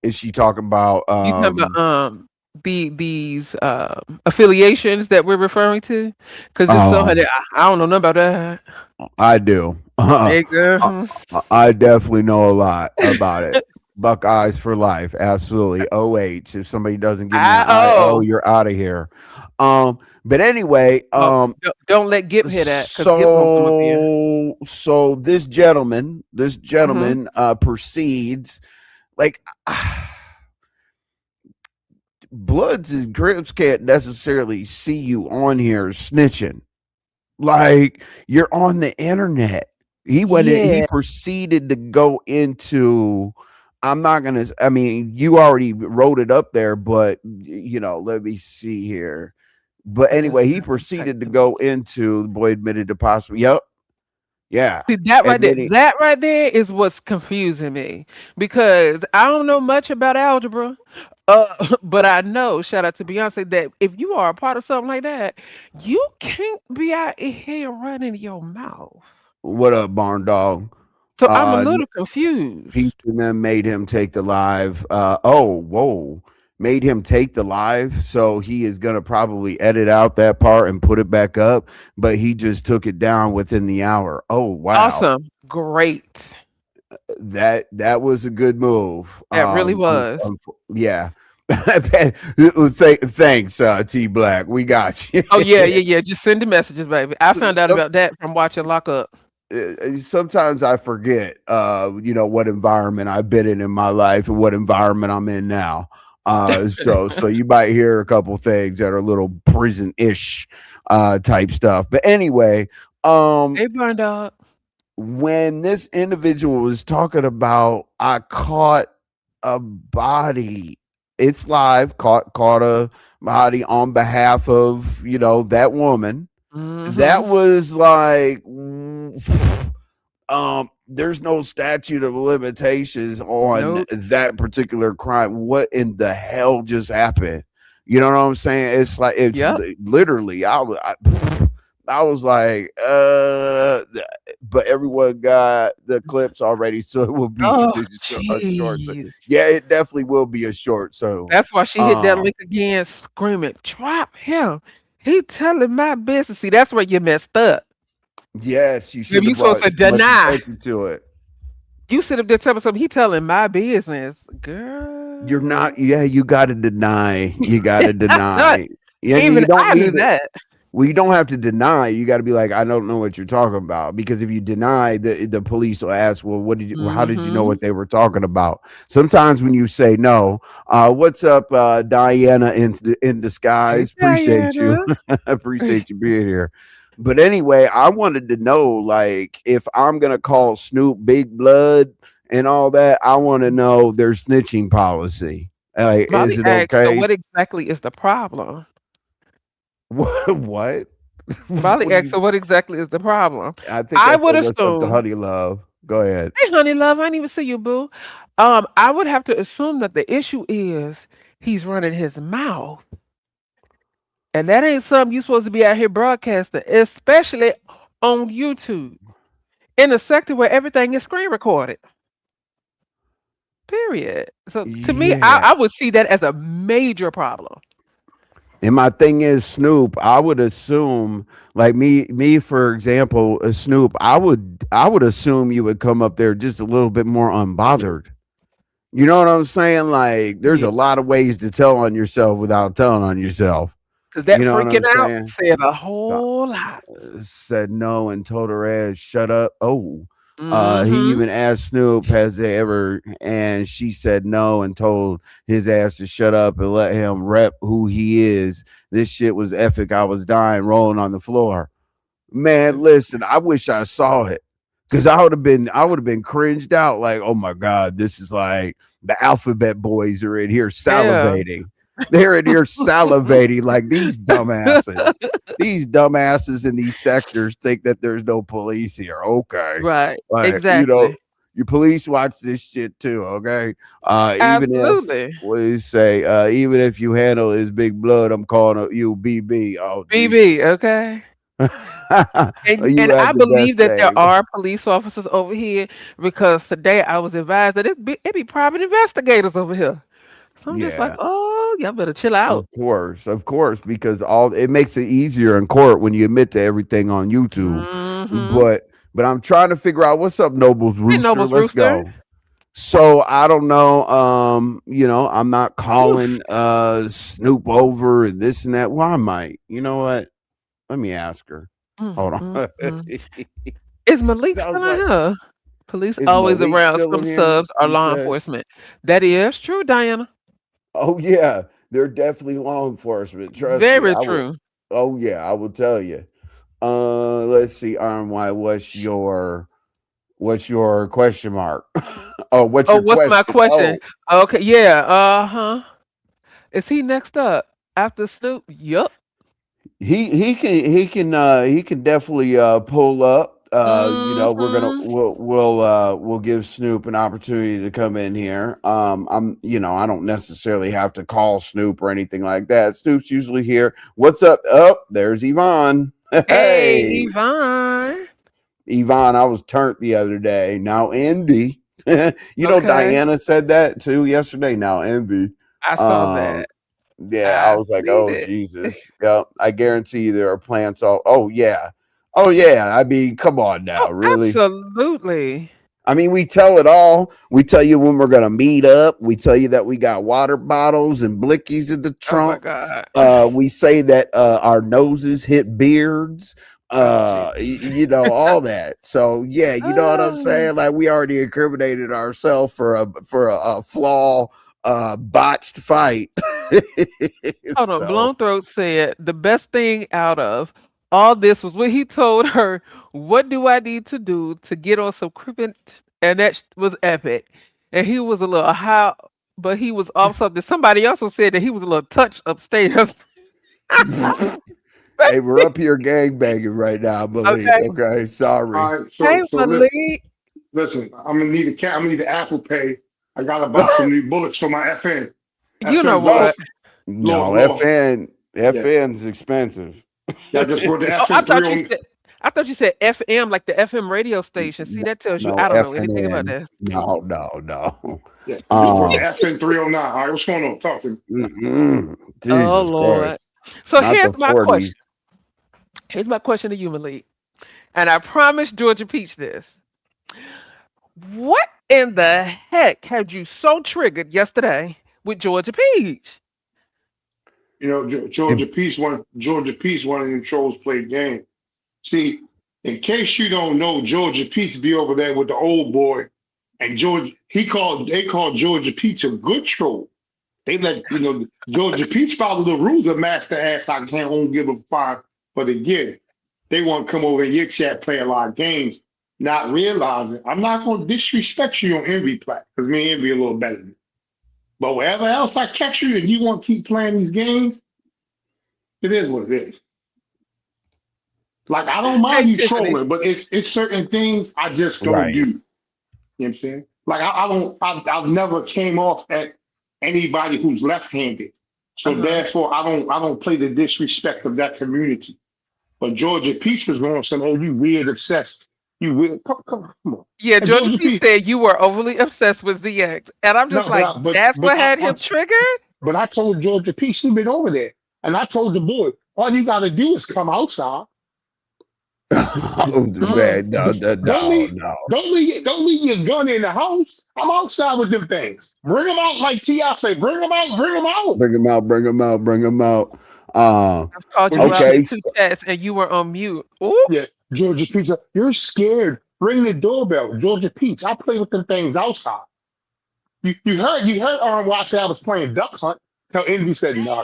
Is she talking about You talking about these affiliations that we're referring to? Because if so, oh honey, I don't know nothing about that. I do. I definitely know a lot about it. Buckeyes for life, absolutely. OH. If somebody doesn't give me an IO, IO. you're out of here. But anyway, Oh, don't let Gip hear that because Gip gonna come up here. so this Hmm. gentleman proceeds like Bloods and Crips can't necessarily see you on here snitching. Like you're on the internet. He Yeah. proceeded to go into I'm not gonna I mean, you already wrote it up there, but let me see here. But anyway, he Listen, check proceeded to the go message. into the boy admitted to possibly yep, yeah. See Admitting that right there is what's confusing me because I don't know much about algebra, but I know, shout out to Beyonce, that if you are a part of something like that, you can't be out here running your mouth. what up, barn dog? So I'm a Uh little confused. Houston then made him take the live. Oh, whoa. Made him take the live. So he is going to probably edit out that part and put it back up. But he just took it down within the hour. Oh, wow. Awesome, great. That was a good move. That really was. Yeah. Thanks, T Black. We got you. Oh yeah, yeah, yeah. Just send the messages, baby. I found out about that from watching Lock Up. Sometimes I forget, what environment I've been in my life and what environment I'm in now. So you might hear a couple things that are a little prison ish, type stuff. But anyway, Hey, Burn Dog. when this individual was talking about, I caught a body. It's live. Caught a body on behalf of that woman. Mm-hmm. That was like there's no statute of limitations on Nope. that particular crime. What in the hell just happened? You know what I'm saying? It's like it's Yep. literally I was like, but everyone got the clips already, so it will be Oh, a short. So, jeez. yeah, it definitely will be a short. So, That's why she hit that um, link again, screaming, "Drop him! He telling my business." See, that's where you messed up. yes, you should Maybe have you supposed brought to much deny. attention to it. You sit up there telling something. He telling my business, girl. Yeah, you got to deny. You got to deny. And Even you don't I knew need to. that. Well, you don't have to deny. You got to be like, I don't know what you're talking about. Because if you deny, the police will ask, well, what did you? How did you know Mm-hmm. what they were talking about? Sometimes when you say no, what's up, Diana in Hey, disguise? Appreciate you. Diana. Appreciate you being here. But anyway, I wanted to know, like, if I'm gonna call Snoop Big Blood and all that, I want to know their snitching policy. Like, is Molly it asked, "So okay? what exactly is the problem?" What? Molly What do asked, you? "So what exactly is the problem?" I think I that's would the what's up to assume. Honey Love. Go ahead. Hey, honey, love, I didn't even see you, boo. I would have to assume that the issue is he's running his mouth, and that ain't something you're supposed to be out here broadcasting, especially on YouTube in a sector where everything is screen recorded. Period. So to me, Yeah. I would see that as a major problem. And my thing is Snoop, I would assume like me for example, Snoop, I would assume you would come up there just a little bit more unbothered. You know what I'm saying? Like there's Yeah, a lot of ways to tell on yourself without telling on yourself. because that You know what freaking I'm out saying? said a whole lot. Said no and told her ass shut up. Oh, he Mm-hmm. even asked Snoop has they ever, and she said no and told his ass to shut up and let him rep who he is. This shit was epic. I was dying rolling on the floor. Man, listen, I wish I saw it because I would have been cringed out like, oh my god, this is like the alphabet boys are in here Yeah. salivating. They're in here salivating like these dumbasses. These dumbasses in these sectors think that there's no police here. Okay. Right. Like, Exactly. your police watch this shit too, okay? Even if Absolutely. what do you say? Even if you handle his big blood, I'm calling you BB. Oh BB, Jesus. okay. And You I have the believe best that there name. are police officers over here because today I was advised that it be private investigators over here. So I'm just like, Yeah, oh, y'all better chill out. of course, because all it makes it easier in court when you admit to everything on YouTube. Mm-hmm. But I'm trying to figure out what's up, Nobles Hey, Rooster. Nobles Let's Rooster. go. So I don't know. I'm not Oof. calling Snoop over and this and that. Well, I might. You know what? Let me ask her. Mm, Hold mm, on. mm. Is Malik still Sounds on like here? Police is always Malik around still in some here? subs or You law said? enforcement. That is true, Diana. Oh yeah, they're definitely law enforcement. Trust me, Very I will. true. Oh yeah, I will tell you. Let's see, RMY. What's your question mark? Oh, what's Oh, your what's my question? question? Oh, Okay, yeah. Uh-huh. Is he next up after Snoop? Yup. he can definitely pull up. We're gonna Mm-hmm. we'll give Snoop an opportunity to come in here. I don't necessarily have to call Snoop or anything like that. Snoop's usually here. What's up? Up there's Yvonne. Hey, Hey, Yvonne. Yvonne, I was turned the other day. Now envy. Okay, Diana said that too yesterday. Now envy. I saw Um, that. yeah, I I was like, seen oh it. Jesus. Yeah, I guarantee you there are plants all. Oh yeah, oh yeah. I mean, come on Oh, now, really. absolutely. I mean, we tell it all. We tell you when we're gonna meet up. We tell you that we got water bottles and blickies in the Oh my trunk. God. We say that our noses hit beards. Oh, gee. All that. So yeah, you know what I'm Oh. saying. Like we already incriminated ourselves for a flaw, botched fight. Hold on. So Blown Throat said the best thing out of all this was when he told her, "What do I need to do to get on some crippin?" And that was epic. And he was a little high, but he was off something. Somebody also said that he was a little touch upstairs. hey, we're up here gang banging right now, Malik. Okay. Okay, sorry. All right, Hey, so Malik. listen. I'm gonna need I'm gonna need the Apple Pay. I gotta buy some new bullets for my FN. You know FN what? bullets. No, Lord, Lord. Yeah. FN's expensive. Y'all just brought the Oh, FM 309. I thought you said FM, like the FM radio station. See, that tells you No, I don't know F and anything about N. that. No, no, no. Yeah, you just brought the Uh, FN 309. All right, what's going on? Talk to me. Oh Jesus Christ. Lord. So Not here's the my 40s. question. Here's my question to you, Malik. And I promised Georgia Peach this. What in the heck had you so triggered yesterday with Georgia Peach? You know, It- Georgia Peace, one of them trolls played game. See, in case you don't know, Georgia Peach be over there with the old boy, and they called Georgia Peach a good troll. They let Georgia Peach follow the rules of Master Ass. I can't own give a fuck, but again, they want to come over in your chat, play a lot of games, not realizing I'm not going to disrespect you on Envy plat because me and Envy a little better than you. But wherever else I catch you and you want to keep playing these games, it is what it is. Like I don't Hey mind you Tiffany. trolling, but it's certain things I just don't do. right. You know what I'm saying? Like I've never came off at anybody who's left-handed. So Uh-huh. therefore I don't play the disrespect of that community. But Georgia Peach was going some, oh, you weird obsessed. You weird come on. Yeah, And Georgia Georgia Peach Peach, said you were overly obsessed with ZX. And I'm just no, like, that's what had him triggered? but I told Georgia Peach she been over there. And I told the boy, all you gotta do is come outside. Oh, Mm. man, no, no, Don't no, leave, no. don't leave your gun in the house. I'm outside with them things. Bring them out like T.I. say. Bring them out. Bring them out. Bring them out, bring them out, bring them out. I've called When you you out in Okay. 2 chats and you were on mute. Ooh. yeah, Georgia Peach, you're scared. Ring the doorbell, Georgia Peach. I play with them things outside. You heard why I said I was playing duck hunt. Tell Envy said no,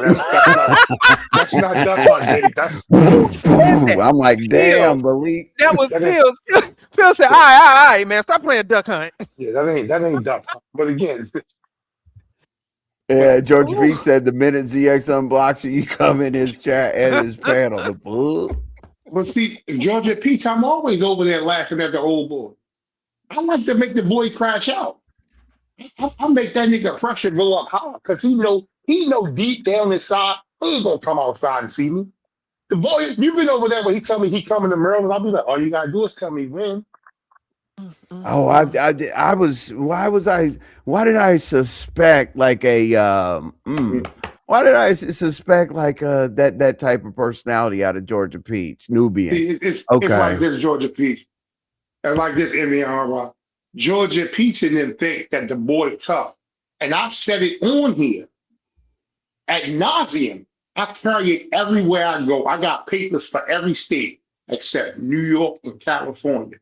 that's not duck hunt, Dave. Who said that? I'm like, Phil. damn, Malik. That was That ain't Phil. Phil said, all yeah, right, all right, man, stop playing duck hunt. yeah, that ain't duck hunt. But again, but Yeah, George Ooh. P said the minute ZX unblocks you, you come in his chat and his panel. The fool. but see, Georgia Peach, I'm always over there laughing at the old boy. I like to make the boy crash out. I make that nigga pressure go up high because he know deep down inside he ain't gonna come outside and see me. The boy, you've been over there when he tell me he coming to Maryland. I'll be like, all you gotta do is tell me when. Oh, I was. Why did I suspect like a? Why did I suspect like that type of personality out of Georgia Peach, Nubian? See, it's like Okay. this Georgia Peach. And like this MBR. Georgia Peach and them think that the boy tough. And I've said it on here at nauseum. I carry it everywhere I go. I got papers for every state except New York and California.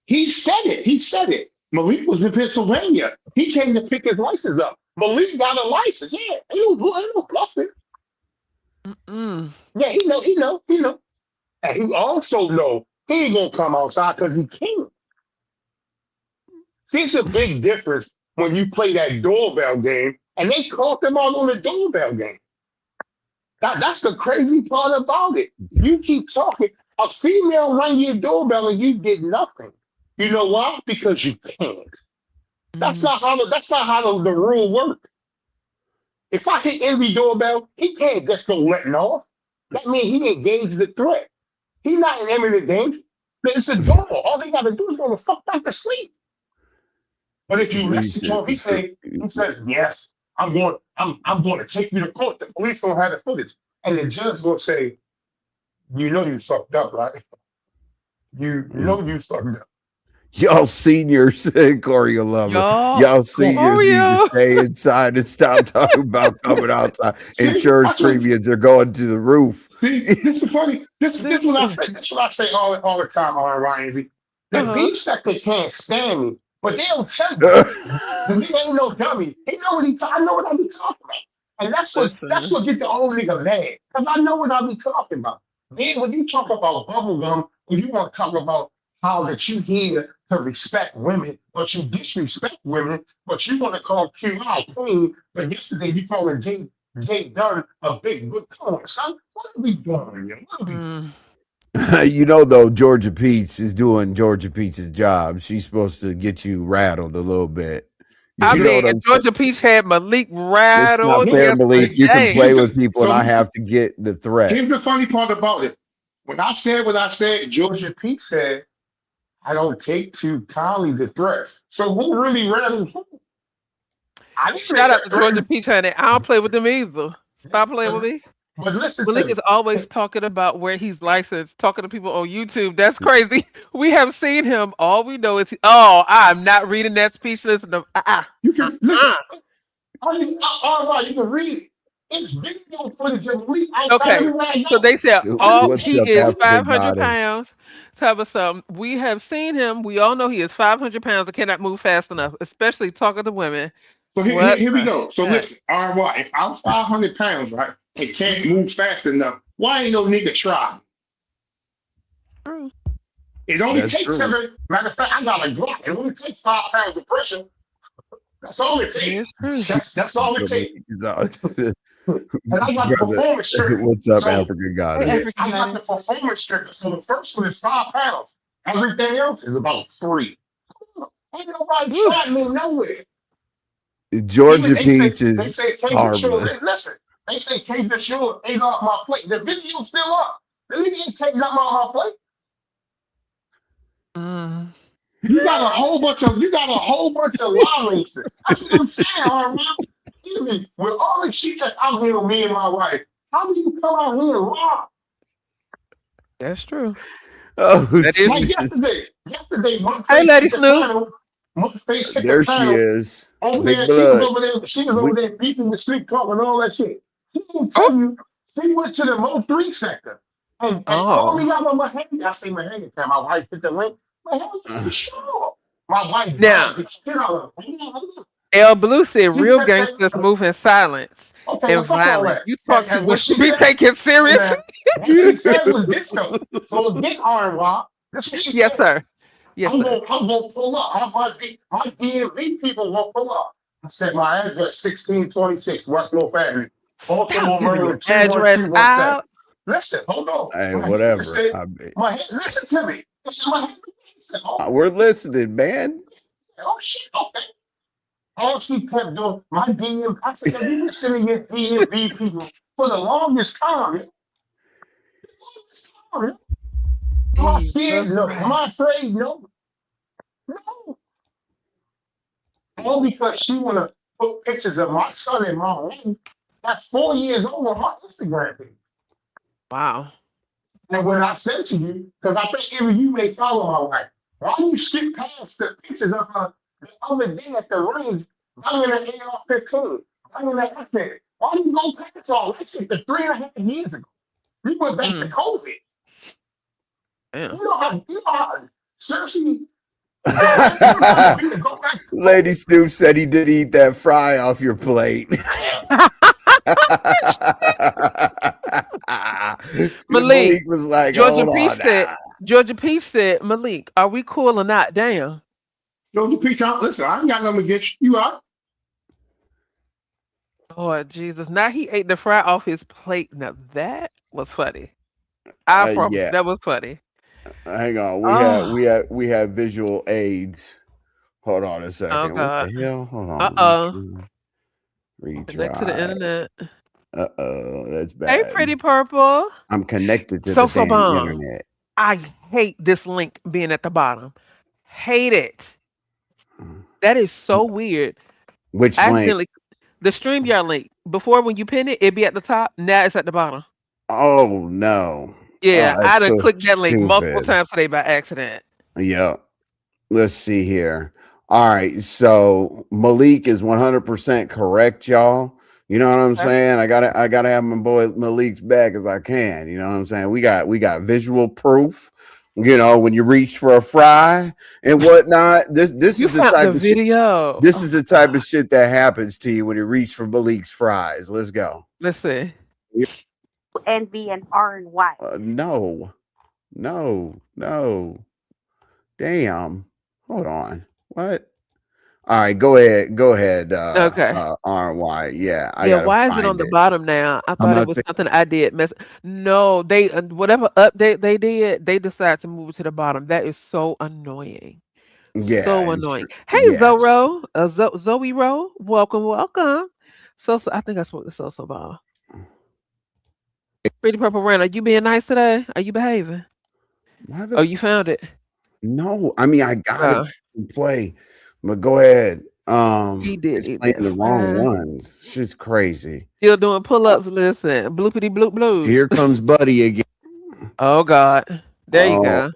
He said it. He said it. Malik was in Pennsylvania. He came to pick his license up. Malik got a license. Yeah, ain't no bluffing. Mm. Yeah, he know. And he also know he ain't gonna come outside because he can't. See, it's a big difference when you play that doorbell game, and they caught them all on the doorbell game. That's the crazy part about it. You keep talking. A female rang your doorbell and you did nothing. You know why? Because you can't. That's Mm. not how the rule works. If I hit every doorbell, he can't just go letting off. That means he engaged the threat. He's not in imminent danger. It's a door. All they gotta do is go the fuck back to sleep. But if you He listen to him, he says, yes, I'm going to take you to court. The police don't have the footage. And the judge will say, you know you fucked up, right? You know you fucked up. Y'all seniors, Corey will love her. Y'all, Y'all seniors need to Oreo. stay inside and stop talking about coming outside. See, Insurance that's what, premiums are going to the roof. see, this is funny. This what I Listen. say. That's what I say all the time on Ryan Z. The Uh-huh. beef sector can't stand me, but they don't tell you. The nigga ain't no dummy. He know what I know what I be talking about. And that's Listen. what get the old nigga mad. Because I know what I be talking about. Then when you talk about bubblegum, when you want to talk about how that you here to respect women, but you disrespect women, but you want to call Q out queen, but yesterday you calling Jay Dunn a big good corner. Son, what are we doing here? What are we Mm. You know, though, Georgia Peach is doing Georgia Peach's job. She's supposed to get you rattled a little bit. I You know what mean, and I'm saying? Georgia Peach had Malik right It's not on No, fair, Malik. You can yesterday. play here's the with people, and so I listen. have to get the Here's the threats. funny part about it. When I said what I said, Georgia Pete said, I don't take too kindly to threats. So who really rattled who? I didn't Shout make out a to threat. Georgia Peach, honey. I don't play with them either. Stop playing with But, me. but listen to Malik is me. always talking about where he's licensed, talking to people on YouTube. That's crazy. We have seen him. All we know is, oh, I'm not reading that speech. Listen to, You can listen. All right, you can read it. It's video footage of me outside Okay. everywhere I So go. they said, I oh, What's he up, is African 500 goddess? pounds. Type of something. We have seen him. We all know he is 500 pounds and cannot move fast enough, especially talking to women. So What here we the go. So heck? listen, RY, if I'm 500 pounds, right, and can't move fast enough, why ain't no nigga try? True. It only That's takes true. 7. Matter of fact, I got a Glock. It only takes 5 pounds of pressure. That's all it It takes. is true. That's all it takes. Malik is all- And I got the brother. performance stripping. What's up, So African Hey, goddess? yeah, African I got honey. the performance stripping. So the first one is 5 pounds. Everything else is about 3. Ain't nobody Woo. trying me nowhere. Even Georgia Peach they is say Kay Shore, harmless. listen, they say Kay Shore ate off my plate. The video's still up. The nigga ain't taking nothing off my plate. Mm. You got a whole bunch of lie racing. That's what I'm saying, all right? Excuse me, with all the shit that's out here with me and my wife, how do you come out here and lie? That's true. Oh That is. Like Jesus! yesterday, my Hey, face Lady hit the Snoop. panel. My face hit the There she panel is, over Big there. She was Blood. over there. She was We over there beefing with Snoop, talking all that shit. She didn't Oh, tell you. She went to the Mo 3 sector and called oh. me out on my hand. I say, my hand. My wife hit the link. My hand, I said, sure. My wife Now, dragged the shit out of her. Hold on. El Blue said She real kept saying, gangsters move in silence okay, and well, fuck all violence. that. You talk too And what much she to be said, taken seriously. man, what she said was this though. So again, RY, that's what she Yes, said. sir. Yes, sir. I'm gonna pull up. My DMV people will pull up. I said my address 1626 West North Avenue, Stop Baltimore, giving your Maryland address 21217. out. Listen, hold on. hey, My husband whatever. said, listen to me. Listen, my husband said, We're listening, man. oh shit, okay. All she kept doing, my DMV, I said, yo, you been sending your DMV people for the longest time. The longest time. Am I Jesus scared? No. Am Christ. I afraid? No. No. All because she wanna put pictures of my son and my wife that's 4 years old on my Instagram page. Wow. And when I said to you, because I think even you may follow my wife, why do you skip past the pictures of her the other day at the range banging an AR-15, banging an F-8? Why do you go past all that shit the 3.5 years ago? We went back to Mm, COVID. damn. You know how seriously, the last time for me to go back to Lady COVID, Snoop said he did eat that fry off your plate. Malik, Malik was like, Georgia "Hold Peach on, said, now." Georgia Peach said, Malik, are we cool or not? Damn. Georgia Peach, listen, I ain't got nothing against you. Out. Oh, Jesus. Now he ate the fry off his plate. Now that was funny. I promise Yeah. that was funny. Hang on. Oh, We have visual aids. Hold on a oh second. What God. the hell? Hold on. Uh-oh. Connect to the Retry. internet. That's Hey, bad. pretty purple. I'm connected to the So damn bomb. internet. I hate this link being at the bottom. Hate it. That is so weird. Which link? Accidentally, the StreamYard link. Before when you pin it, it'd be at the top. Now it's at the bottom. Oh no. Yeah, Oh, I that's done so clicked that link multiple stupid. times today by accident. Yeah. Let's see here. All right. So Malik is 100% correct, y'all. You know what I'm Okay. saying? I gotta have my boy Malik's back if I can. You know what I'm saying? We got visual proof. You know, when you reach for a fry and whatnot. This You is the found the type of shit. video. This Oh is my the type God. of shit that happens to you when you reach for Malik's fries. Let's go. Let's see. Envy and R and Y. No, no. Damn. Hold on. What? All right, go ahead, Okay. RY. Yeah, I Yeah, gotta why is it on find the it. bottom now? I I'm thought it not was saying something I did. No, they whatever update they did, they decided to move it to the bottom. That is so annoying. Yeah, So it's annoying. true. Hey, Yes. Zoro, Zoe Ro, welcome, welcome. So, I think I spoke to So Ball. Pretty Purple Rain, are you being nice today? Are you behaving? Why the Oh, you found it. no? I mean, I got it Oh, in play, but go ahead. he did It's eat playing that the wrong fry. ones. Shit's crazy. Still doing pull-ups. Listen, bloopity bloop bloop. Here comes Buddy again. Oh God, there you Oh, go.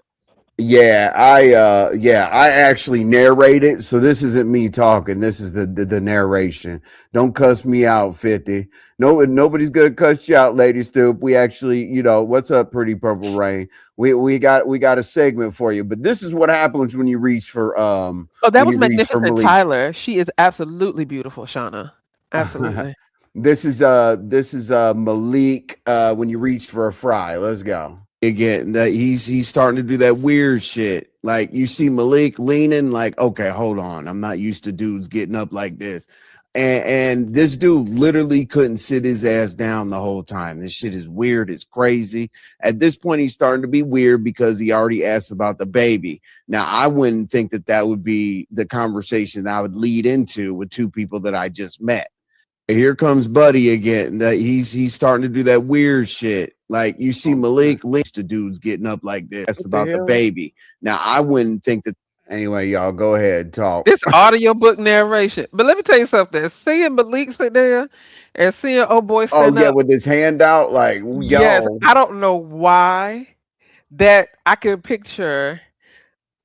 I actually narrate it, so this isn't me talking. This is the narration. Don't cuss me out, 50. No, nobody's gonna cuss you out, Lady Stoop. We actually, what's up, Pretty Purple Rain? We got a segment for you. But this is what happens Oh, that when was you reach for magnificent, Malik. Tyler. She is absolutely beautiful, Shauna. Absolutely. This is Malik when you reached for a fry. Let's go. Again, that he's starting to do that weird shit. Like you see Malik leaning, like, okay, hold on. I'm not used to dudes getting up like this. And this dude literally couldn't sit his ass down the whole time. This shit is weird. It's crazy. At this point, he's starting to be weird because he already asked about the baby. Now, I wouldn't think that would be the conversation I would lead into with two people that I just met. Here comes Buddy again. He's starting to do that weird shit. Like you see Malik links to dudes getting up like this. That's about the baby. Now I wouldn't think that. Anyway, y'all go ahead talk. This audiobook narration. But let me tell you something. Seeing Malik sit there and seeing old boy Oh stand yeah, up. with his hand out, like Yes, yo. I don't know why that I could picture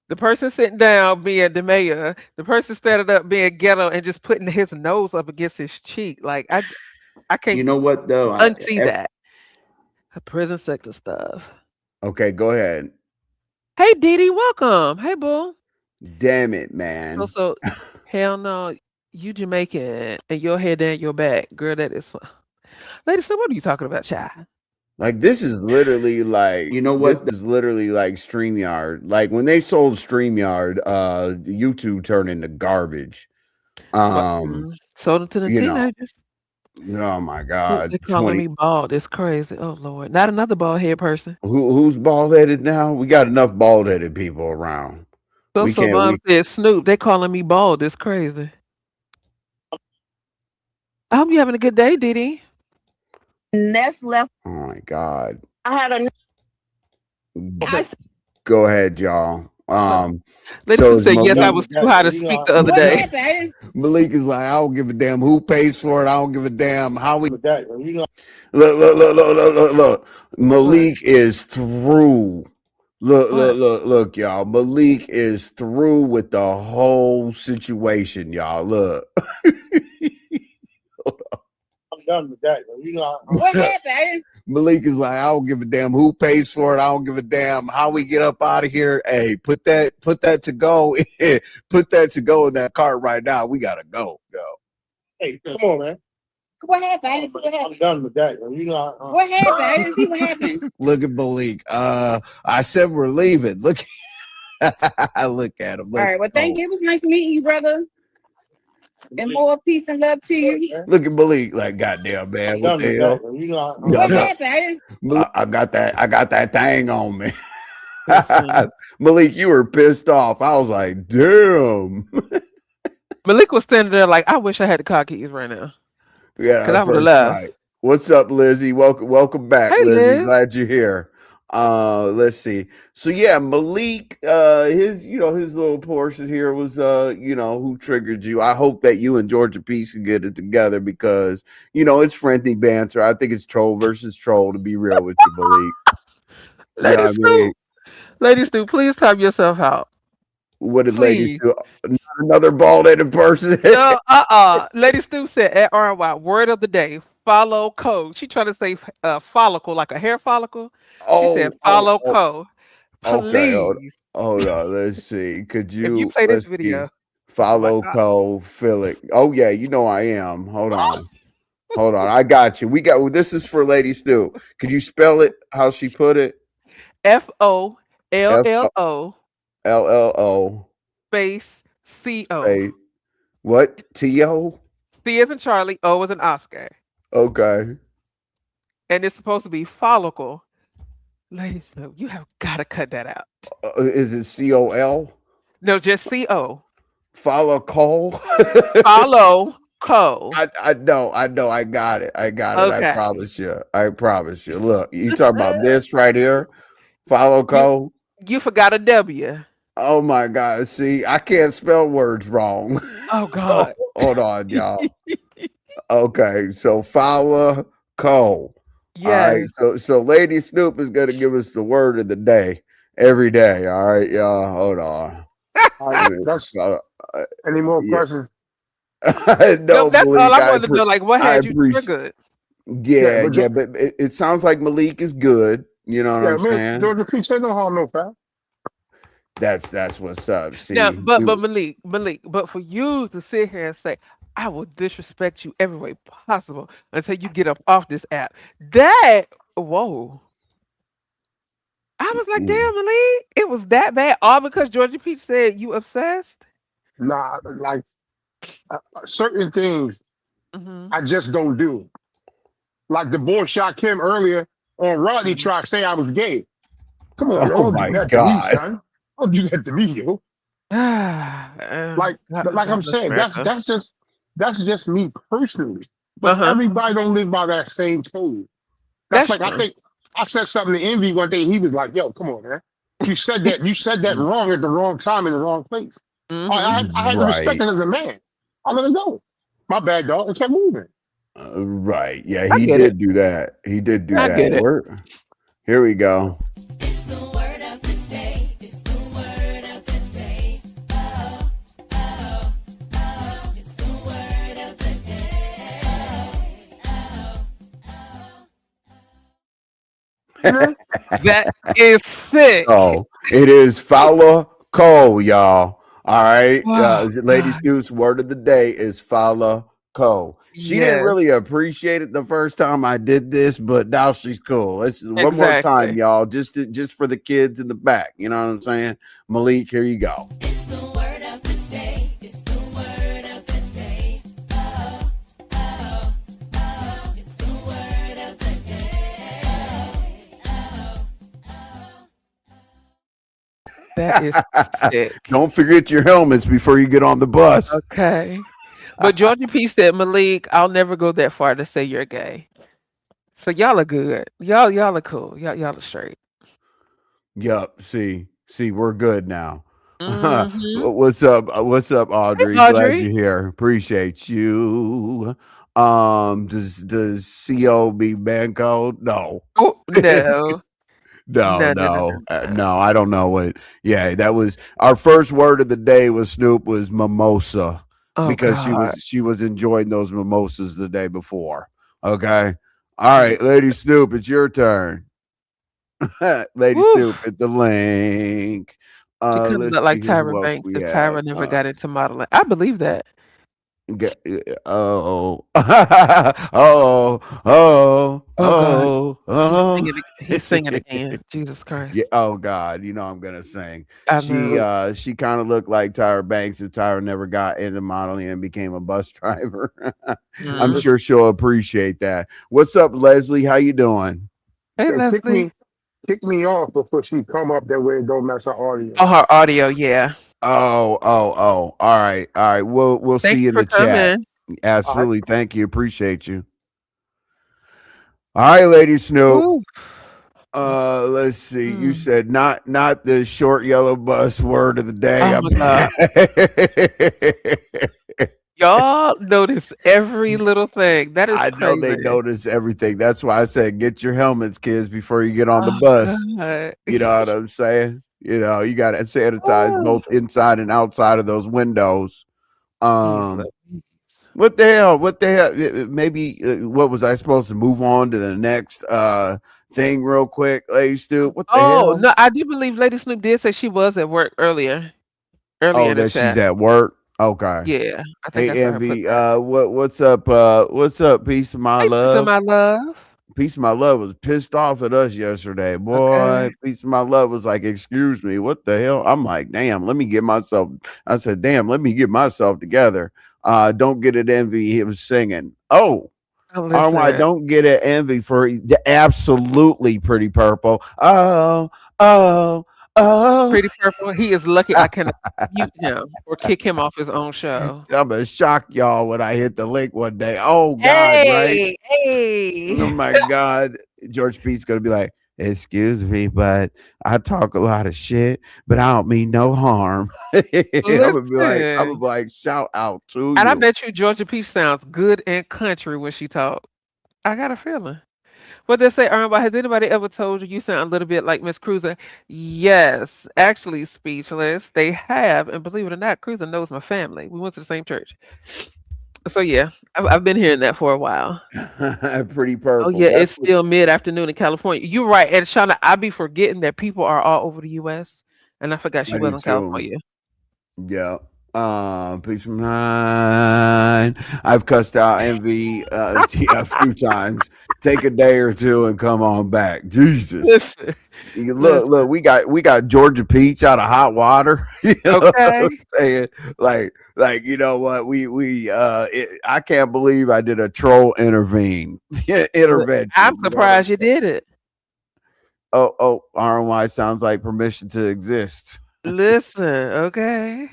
the person sitting down being the mayor, the person standing up being ghetto, and just putting his nose up against his cheek. Like I You can't know what though? unsee that. Prison sector stuff. Okay, go ahead. Hey Dee Dee, welcome. Hey boo. Damn it, So man. so hell no, you Jamaican and your head down your back. Girl, that is lady, so what are you talking about, child? Like this is literally like StreamYard. Like when they sold StreamYard, YouTube turned into garbage. But Um, sold them to the you know, teenagers. oh my Who God, they calling 20. me bald. It's crazy. Oh Lord. Not another bald head person. Who's bald headed now? We got enough bald headed people around. We So can't. mom We said Snoop, they calling me bald. It's crazy. I hope you having a good day, Didi. Next left. oh my God. I had a. Go ahead, y'all. So Lady So Sue is said, yes, I Malik. was too high to speak the other day. Malik is like, I don't give a damn who pays for it. I don't give a damn how we. Look. What? Malik is through. What? Look, y'all. Malik is through with the whole situation, y'all. Look. Done with that. What happened? Malik is like, I don't give a damn who pays for it. I don't give a damn how we get up out of here. Hey, put that to go. Put that to go in that cart right now. We gotta go. Hey, come on, man. What happened? I didn't see what happened. I'm done with that. What happened? I didn't see what happened. Look at Malik. I said we're leaving. Look, look at him. All right. Well, thank you. It was nice meeting you, brother. And more peace and love to you. Look at Malik. Like, goddamn, man. What the hell? What happened? I got that. I got that thing on me. Listen, Malik, you were pissed off. I was like, damn. Malik was standing there like, I wish I had the car keys right now. Yeah, Because our I would have first left. fight. What's up, Lizzie? Welcome back, Hey Lizzie. Liz. Glad you're here. Let's see. So yeah, Malik, his little portion here was who triggered you. I hope that you and Georgia Peace can get it together because it's friendly banter. I think it's troll versus troll, to be real with you, Malik. You know what Lady I mean? Stu. Lady Stu, please time yourself out. What did ladies Please. do? Not another bald-headed person. No, Lady Stu said at RY, word of the day, follow code. She trying to say follicle, like a hair follicle. She said follow Oh, code. okay. Please. Hold on. Let's see. If you play this Let's see. video, oh my Follow God. Co. Philip. Oh yeah, I am. Hold on. I got you. This is for Lady Stu. Could you spell it how she put it? F FOLLO L L O space CO. space what? T O? C is in Charlie, O is in Oscar. Okay. And it's supposed to be follicle. Lady Stu, you have got to cut that out. Is it COL? No, just CO. Follow Cole. Follow Co. I know, I got it. I got it. I Okay. promise you. I promise you. Look, you talk about this right here. Follow you Cole. you forgot a W. Oh my God. See, I can't spell words wrong. Oh Oh, God. hold on, y'all. Okay, so follow Cole. All right. Yes. So Lady Snoop is gonna give us the word of the day every day. All right, y'all. Hold on. All right, Let me, that's uh, any more yeah. questions? No, Nope, that's all Malik. I wanted to know. Like, what I had you appreciate. triggered? Yeah, Yeah, but yeah, but it sounds like Malik is good. You know what yeah, I'm man, saying? Georgia Peach ain't no harm, no foul. That's what's up. Now, See, but Malik, but for you to sit here and say, I will disrespect you every way possible until you get up off this app. That whoa. I was like, mm, damn, Malik, it was that bad. All because Georgia Peach said you obsessed? Nah, like certain things Mm-hmm. I just don't do. Like the boy shot Kim earlier on Rodney tried to say I was gay. Come on, oh don't do my that to me, God. son. Don't do that to me, yo. Like I'm God bless saying, America. that's just me personally. But Uh-huh. everybody don't live by that same code. That's That's like I true. think I said something to Envy one day. He was like, "Yo, come on, man. You said that wrong at the wrong time in the wrong place." Mm-hmm. I had to respect Right. it as a man. I let it go. My bad, dog. I kept moving. Right. Yeah, I he get it. did do that. He did do I that. get it. Here we go. It's the word of the day. It's the word of the day. Oh, oh, oh. It's the word of the day. Oh, That is sick. So it is Fowler Cole, y'all. All right. Oh Lady God. Stu's word of the day is Fowler Cole. She didn't Yes, really appreciate it the first time I did this, but now she's cool. Let's one more time, exactly. y'all, just for the kids in the back. You know what I'm saying? Malik, here you go. it's the word of the day. It's the word of the day. Oh, oh, oh. It's the word of the day. Oh, oh. That is sick. Don't forget your helmets before you get on the bus. Okay. But Georgia P said, Malik, I'll never go that far to say you're gay. So y'all are good. Y'all are cool. Y'all are straight. Yup. See, we're good now. Mm-hmm. What's up? What's up, Hey, Audrey? Glad Audrey. you're here. Appreciate you. Does CO be man code? No. Oh no. No, No, no, no, no, no, no. no. I don't know what. Yeah, that was our first word of the day. Was Snoop was mimosa Oh because God. she was enjoying those mimosas the day before. Okay, all right, Lady Snoop, it's your turn. Lady Woo. Snoop, hit the link. She kind of Let's looked see like here. Tyra Who else Banks we if have? Tyra never got into modeling. I believe that. Oh, oh, oh, Oh God. oh, oh. He's singing again. Jesus Christ. Yeah. Oh God, you know I'm gonna sing. I know. She kind of looked like Tyra Banks if Tyra never got into modeling and became a bus driver. I'm Mm. sure she'll appreciate that. What's up, Leslie? How you doing? Hey Yo, Leslie. kick me off before she come up that way it don't mess her audio. Oh, her audio, yeah. Oh. All right, all right. We'll see Thank you you in for the chat. coming. All right. Absolutely. Thank you. Appreciate you. All right, Lady Snoop. Ooh. Let's see. You Mm. said not the short yellow bus word of the day. Oh my God. Y'all notice every little thing. That is I know they crazy. notice everything. That's why I said get your helmets, kids, before you get on the Oh bus. God. You know what I'm saying? You got to sanitize Oh, both inside and outside of those windows. geez, Um, what the hell? What the hell? Maybe what was I supposed to move on to the next thing real quick, Lady Stu? What the oh hell? no, I do believe Lady Snoop did say she was at work earlier Oh, in the that she's chat. at work. Okay. Yeah, I think I Hey saw her put Envy, that. what's up? What's up? Peace of my Hey, peace of love. my love. Piece of my love was pissed off at us yesterday. Boy, Okay. piece of my love was like, excuse me, what the hell? I'm like, damn, let me get myself. I said, damn, let me get myself together. Don't get it envy. He was singing. Oh, Oh, I listen. don't get it envy for the absolutely pretty purple. Oh, oh, Oh, Pretty Purple. He is lucky I cannot mute him or kick him off his own show. I'm gonna shock y'all when I hit the link one day. Oh God, right? Hey, Oh hey. my God, George Pete's gonna be like, "Excuse me, but I talk a lot of shit, but I don't mean no harm." I'm gonna Listen. be like, shout out to And I you. bet you Georgia Peach sounds good and country when she talk. I got a feeling. What they say, Ernba, has anybody ever told you you sound a little bit like Miss Cruiser? Yes, actually, Speechless. They have, and believe it or not, Cruiser knows my family. We went to the same church. So yeah, I've been hearing that for a while. Pretty Oh purple. yeah, That's it's what. still mid-afternoon in California. You're right, and Shauna, I be forgetting that people are all over the U.S. and I forgot she I was do in too. California. Yeah. Peace of mind. I've cussed out Envy a few times. Take a day or two and come on back. Jesus. Listen, Look, listen. we got Georgia Peach out of hot water. You know what I'm Okay, saying? You know what? I can't believe I did a troll I'm intervention. You know what I'm surprised you saying? did it. RNY sounds like permission to exist. Listen, okay.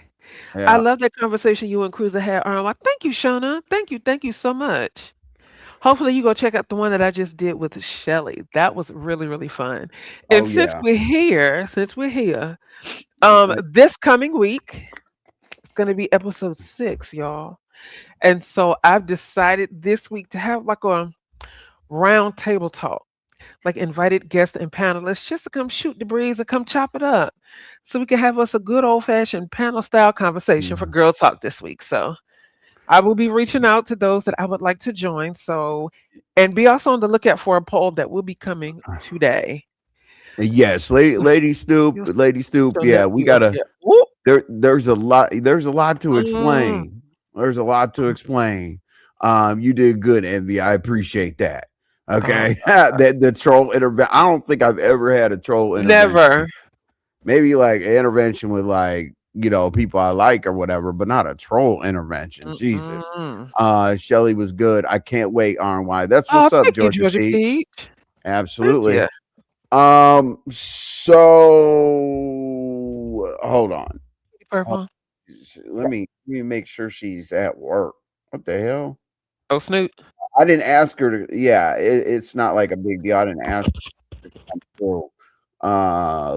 I Yeah. love that conversation you and Cruiser had, Arnold. Thank you, Shauna. Thank you so much. Hopefully you go check out the one that I just did with Shelly. That was really, really fun. And Oh yeah. since we're here, Okay. this coming week it's gonna be episode 6, y'all. And so I've decided this week to have like a round table talk, like invited guests and panelists just to come shoot the breeze and come chop it up. So we can have us a good old fashioned panel style conversation for Mhm. Girl Talk this week. So I will be reaching out to those that I would like to join. So, and be also on the lookout for a poll that will be coming today. Yes, You'll Lady Stoop. show that Yeah, to we you. gotta. Yeah. Whoop. There's a lot to Mm. explain. There's a lot to explain. You did good, Envy. I appreciate that. Oh, Okay, that the troll intervention. I don't think I've ever had a troll never. intervention. Maybe like an intervention with like people I like or whatever, but not a troll intervention. Jesus. Mm-mm. Shelly was good. I can't wait. RY. That's Oh, what's up, thank you, Georgia Georgia Peach. Peach. Thank Absolutely. you. So hold on. Hold- Purple. let me make sure she's at work. What the hell? Oh, Snoop. I didn't ask her to. Yeah, it's not like a big deal. I didn't ask her to come through.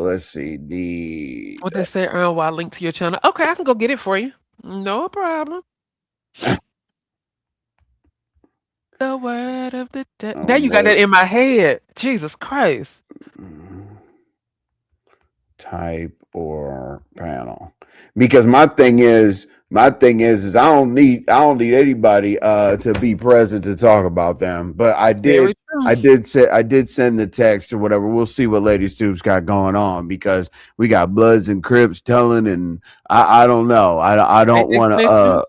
Let's see. What they say, while link to your channel. Okay, I can go get it for you. No problem. The word of the day. Oh Now you got Lord. that in my head. Jesus Christ. Type or panel, because my thing is I don't need anybody to be present to talk about them, but Very true. I did send the text or whatever. We'll see what Lady Stoops got going on, because we got Bloods and Crips telling, and I don't know. I Ain't don't they want to snitching?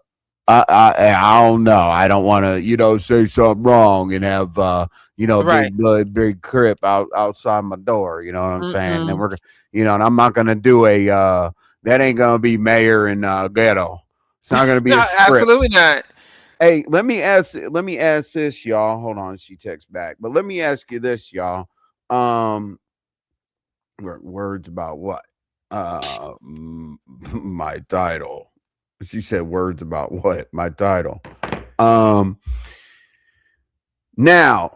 I don't know. I don't want to, say something wrong and have, Right. big blood, big crip outside my door. You know what I'm saying? Then Mm-mm. and I'm not gonna do that ain't gonna be mayor in ghetto. It's not gonna be No, a script. absolutely not. Hey, let me ask this, y'all. Hold on, she texts back, but let me ask you this, y'all. Um, words about what? My title. She said words about what? My title. Um, now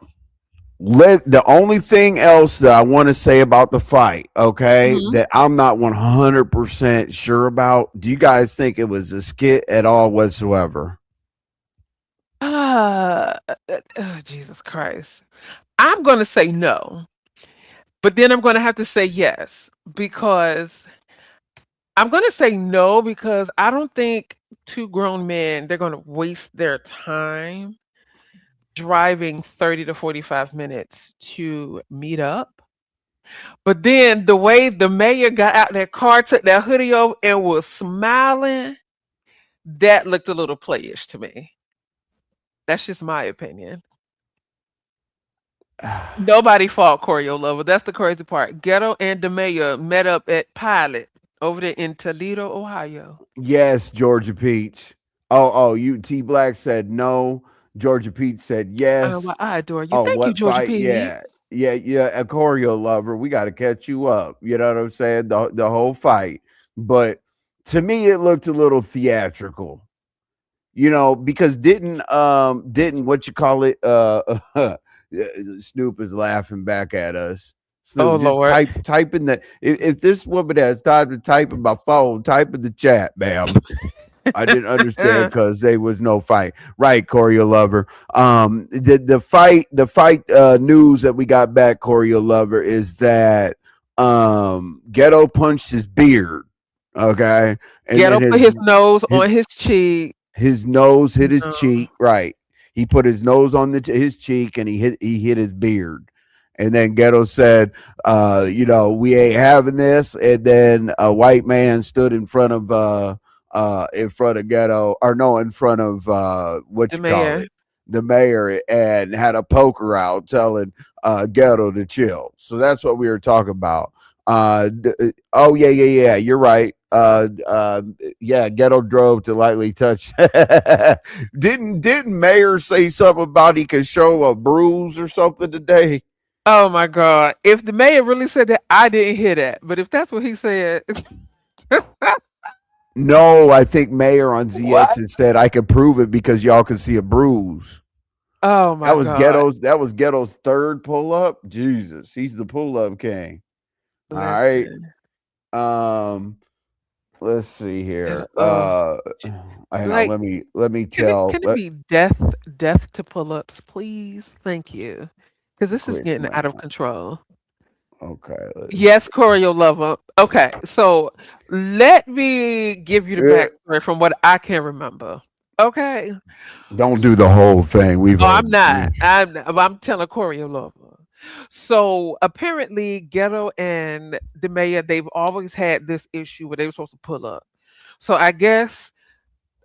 the only thing else that I want to say about the fight, okay, Hmm. that I'm not 100% sure about. Do you guys think it was a skit at all whatsoever? Oh, Jesus Christ. I'm going to say no, but then I'm going to have to say yes because I'm going to say no because I don't think two grown men they're going to waste their time driving 30 to 45 minutes to meet up. But then the way the mayor got out that car, took that hoodie off, and was smiling, that looked a little playish to me. That's just my opinion. Nobody fought Choreo Lover. That's the crazy part. Ghetto and the mayor met up at Pilot over there in Toledo, Ohio. Yes, Georgia Peach. Oh, you T Black said no. Georgia Peach said Well, yes. I adore you. Oh, Thank you, what Georgia fight? Pete. Yeah. yeah, a choreo lover. We got to catch you up. You know what I'm saying? The whole fight, but to me, it looked a little theatrical. You know, because didn't what you call it? Snoop is laughing back at us. Oh Snoop, just Lord. type in the if this woman has time to type in my phone, type in the chat, ma'am. I didn't understand because there was no fight. Right, Choreo Lover. The fight news that we got back, Choreo Lover, is that Ghetto punched his beard. Okay. And then Ghetto put his nose on his his cheek. his nose hit his Um, cheek. Right. He put his nose on his cheek and he hit his beard. And then Ghetto said, we ain't having this. And then a white man stood in front of Ghetto, or no, in front of what the you call mayor. it, the mayor, and had a poker out telling Ghetto to chill. So that's what we were talking about. Oh yeah. You're right. Yeah, Ghetto drove to lightly touch. Didn't Mayor say something about he could show a bruise or something today? Oh my God. If the mayor really said that, I didn't hear that. But if that's what he said, No, I think Mayor on what? ZX said I could prove it because y'all can see a bruise. Oh That my was God. Ghetto's third pull up. Jesus, he's the pull up king. All right. Listen. Um, let's see And, here. j- Hang on. like, Let me can it tell. can it be death to pull-ups, please? Thank you. Because this is Quick getting out of math. control. Okay, let's Yes, choreo lover. Okay, so let me give you the see. backstory from what I can remember. Okay. Don't do the whole thing. Oh, I'm not. I'm telling choreo lover. So apparently, Ghetto and the mayor, they've always had this issue where they were supposed to pull up. So I guess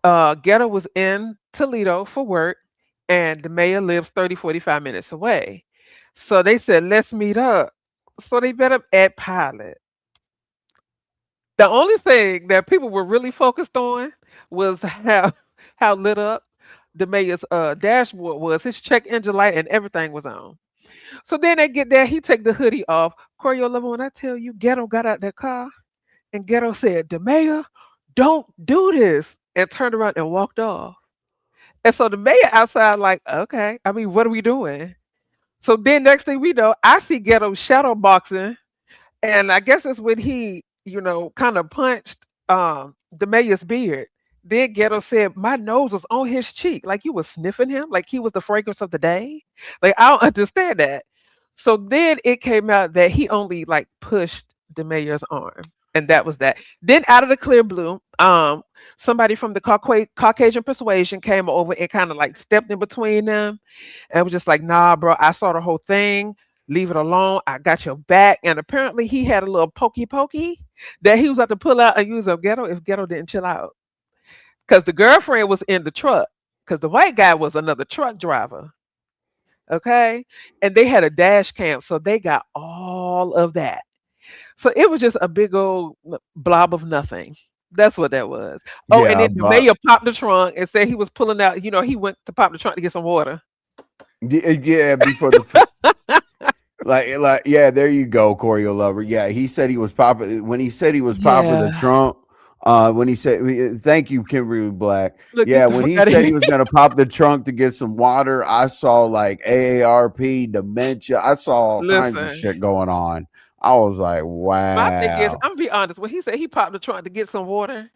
Ghetto was in Toledo for work, and the mayor lives 30, 45 minutes away. So they said, let's meet up. So they met up at Pilot. The only thing that people were really focused on was how lit up the mayor's dashboard was. His check engine light and everything was on. So then they get there, he take the hoodie off. Corey Level, when I tell you, Ghetto got out that car and Ghetto said, the mayor, don't do this, and turned around and walked off. And so the mayor outside, like, okay, I mean, what are we doing? So then next thing we know, I see Ghetto shadow boxing, and I guess it's when he, kind of punched the mayor's beard. Then Ghetto said, my nose was on his cheek, like you was sniffing him, like he was the fragrance of the day. Like I don't understand that. So then it came out that he only like pushed the mayor's arm. And that was that. Then out of the clear blue, somebody from the Caucasian persuasion came over and kind of like stepped in between them and was just like, nah, bro, I saw the whole thing. Leave it alone. I got your back. And apparently he had a little pokey that he was about to pull out and use on Ghetto if Ghetto didn't chill out. Because the girlfriend was in the truck. Because the white guy was another truck driver. Okay. And they had a dash cam. So they got all of that. So it was just a big old blob of nothing. That's what that was. Oh, and Yeah, then the but mayor popped the trunk and said he was pulling out, he went to pop the trunk to get some water. yeah, before like yeah, there you go, Choreo Lover. Yeah, he said he was popping when he said he was popping the Yeah. trunk. When he said, "Thank you, Kimberly Black." Look, Yeah, get the when fuck he out of said he here. was gonna pop the trunk to get some water, I saw like AARP, dementia. I saw all kinds of Listen. shit going on. I was like, My thing is, "Wow." I'm gonna be honest. When he said he popped the trunk to get some water,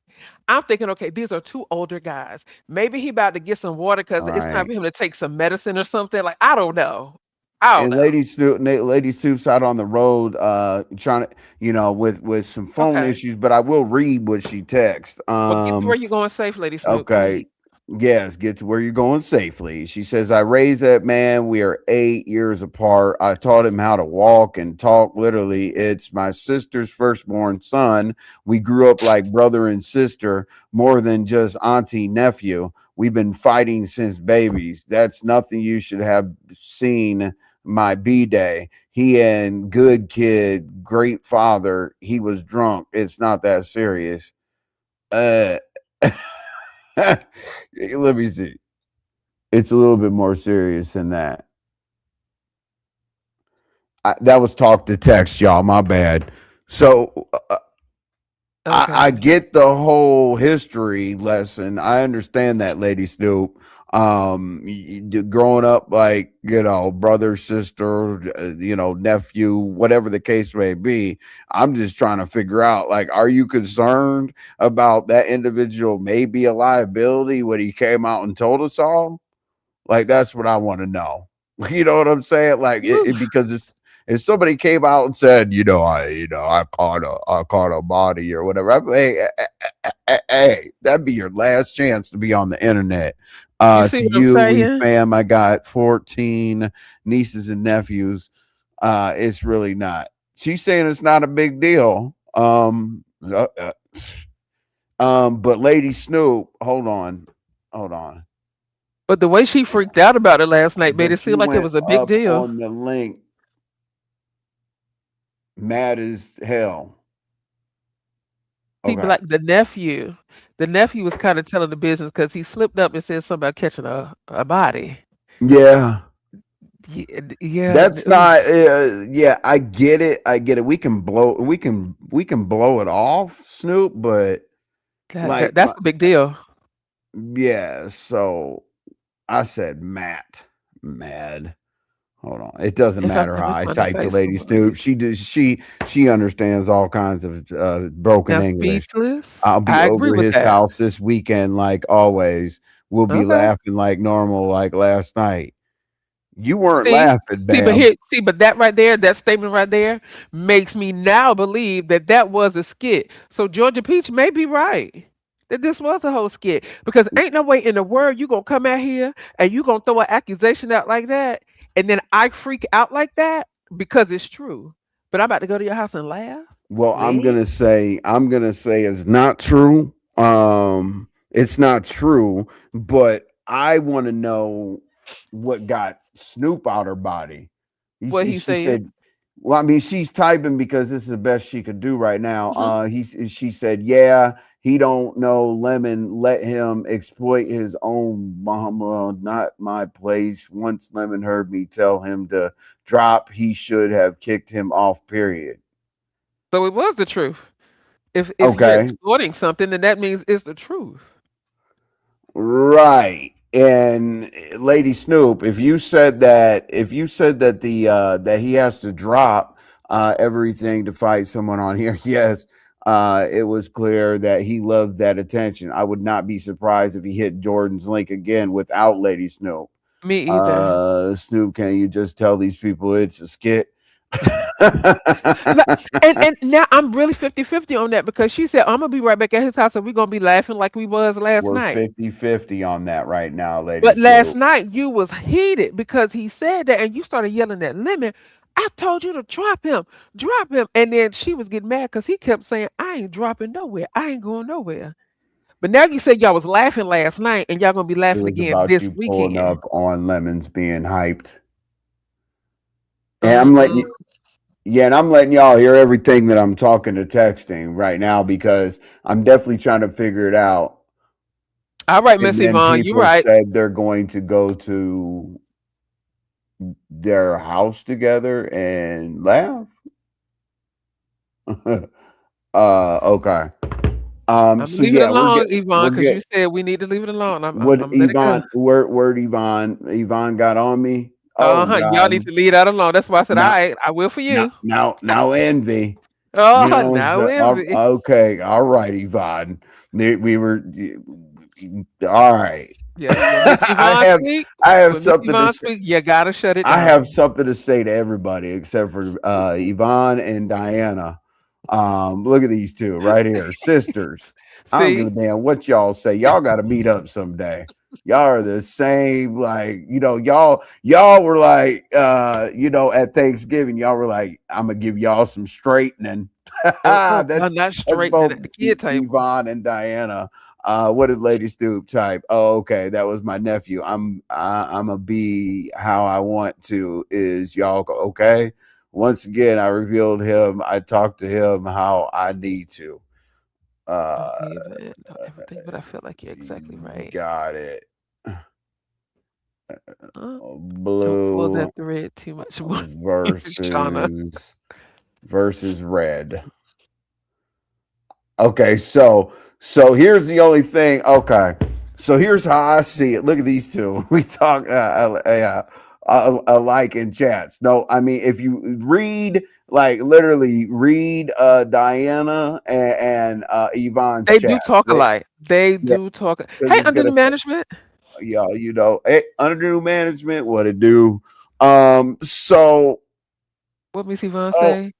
I'm thinking, okay, these are two older guys. Maybe he about to get some water because All it's time right. for him to take some medicine or something. Like I don't know. I don't And know. Lady Soup's out on the road, trying to, with some phone Okay. issues. But I will read what she texts. Well, get to where you're going safe, Lady Snoop, Okay. please. Yes, get to where you're going safely. She says, I raised that man. We are 8 years apart. I taught him how to walk and talk. Literally, it's my sister's firstborn son. We grew up like brother and sister, more than just auntie, nephew. We've been fighting since babies. That's nothing you should have seen my B day. He and good kid, great father. He was drunk. It's not that serious. Uh, Let me see. It's a little bit more serious than that. that was talk to text, y'all. My bad. So I Okay. get the whole history lesson. I understand that, Lady Snoop. Growing up, like, brother, sister, nephew, whatever the case may be. I'm just trying to figure out, like, are you concerned about that individual may be a liability when he came out and told us all? Like, that's what I want to know. You know what I'm saying? Like, Woo. because it's if somebody came out and said, I caught a body or whatever, hey, that'd be your last chance to be on the internet. You see To what I'm you, we saying? fam, I got 14 nieces and nephews. It's really not. She's saying it's not a big deal. But Lady Snoop, hold on. But the way she freaked out about it last night made it But seem you like it went was a big up deal. on the link, mad as hell. He be Okay. like the nephew. The nephew was kind of telling the business because he slipped up and said something about catching a body. Yeah. Yeah, yeah. That's not yeah, I get it. I get it. We can blow it off, Snoop, but like That's a big deal. yeah, so I said mad. Hold on. It doesn't If I matter let how me I find the type to Lady Facebook. Snoop. She understands all kinds of broken Now English. speechless. I'll be I agree over with his that. house this weekend, like always. We'll be Okay. laughing like normal, like last night. You weren't See, laughing, ma'am. but that right there, that statement right there, makes me now believe that that was a skit. So Georgia Peach may be right that this was a whole skit because ain't no way in the world you gonna come out here and you gonna throw an accusation out like that, and then I freak out like that because it's true. But I'm about to go to your house and laugh. Well, Really? I'm gonna say it's not true. It's not true, but I want to know what got Snoop out her body. What he She said? said, well, I mean, she's typing because this is the best she could do right now. Hmm. She said, yeah, he don't know Lemon let him exploit his own mama, not my place. Once Lemon heard me tell him to drop, he should have kicked him off, period. So it was the truth. If you're Okay. exploiting something, then that means it's the truth. Right. And Lady Snoop, if you said that the that he has to drop everything to fight someone on here, yes, it was clear that he loved that attention. I would not be surprised if he hit Jordan's link again without Lady Snoop. Me either. Snoop, can you just tell these people it's a skit? Like, and now I'm really 50-50 on that because she said, I'm gonna be right back at his house and we're gonna be laughing like we was last We're night. 50-50 on that right now, Lady But last Snoop. night you was heated because he said that and you started yelling at Lemon. I told you to drop him, drop him. And then she was getting mad because he kept saying, I ain't dropping nowhere. I ain't going nowhere. But now you said y'all was laughing last night and y'all gonna be It laughing was again about this you pulling weekend. up on Lemons being hyped. And I'm letting Mm-mm. you, yeah, and I'm letting y'all hear everything that I'm talking to texting right now because I'm definitely trying to figure it out. All right, And Miss then Yvonne, you people right. said they're going to go to their house together and laugh. Okay. I'm gonna So leave it yeah, alone, Yvonne, we're because get you said we need to leave it alone. what I'm let it go. Yvonne word Yvonne got on me. Oh Uh-huh. Y'all need God. to leave that alone. That's why I said, all Now right, I will for you. now envy. You Oh, know, now envy. okay, all right, Yvonne. We were all right. Yeah, when Miss I Yvonne have speak, I have when Miss something to Yvonne say. speak, you gotta shut it I have down. something to say to everybody except for Yvonne and Diana. Look at these two right here, sisters. I don't give a See? damn what y'all say. Y'all got to meet up someday. Y'all are the same, like y'all were like, at Thanksgiving, y'all were like, I'm gonna give y'all some straightening. I'm that's not that's straightening both at the kid table. Yvonne and Diana. What did Lady Stoop type? Oh, okay, that was my nephew. I'm a be how I want to. Is y'all okay? Once again, I revealed him. I talked to him how I need to. Don't Uh, even don't ever think, but I feel like you're exactly right. got it. Uh, don't Blue. pull pull Blue that thread too much more. Shauna. versus Red. Okay, so here's the only thing. Okay, so here's how I see it. Look at these two. We talk alike in chats. No, I mean if you read like literally read Diana and Yvonne's They do chats, talk alike. They yeah, do talk. because Hey, it's under gonna the management. y'all, hey, under new management, what it do? So What Miss Yvonne oh, say?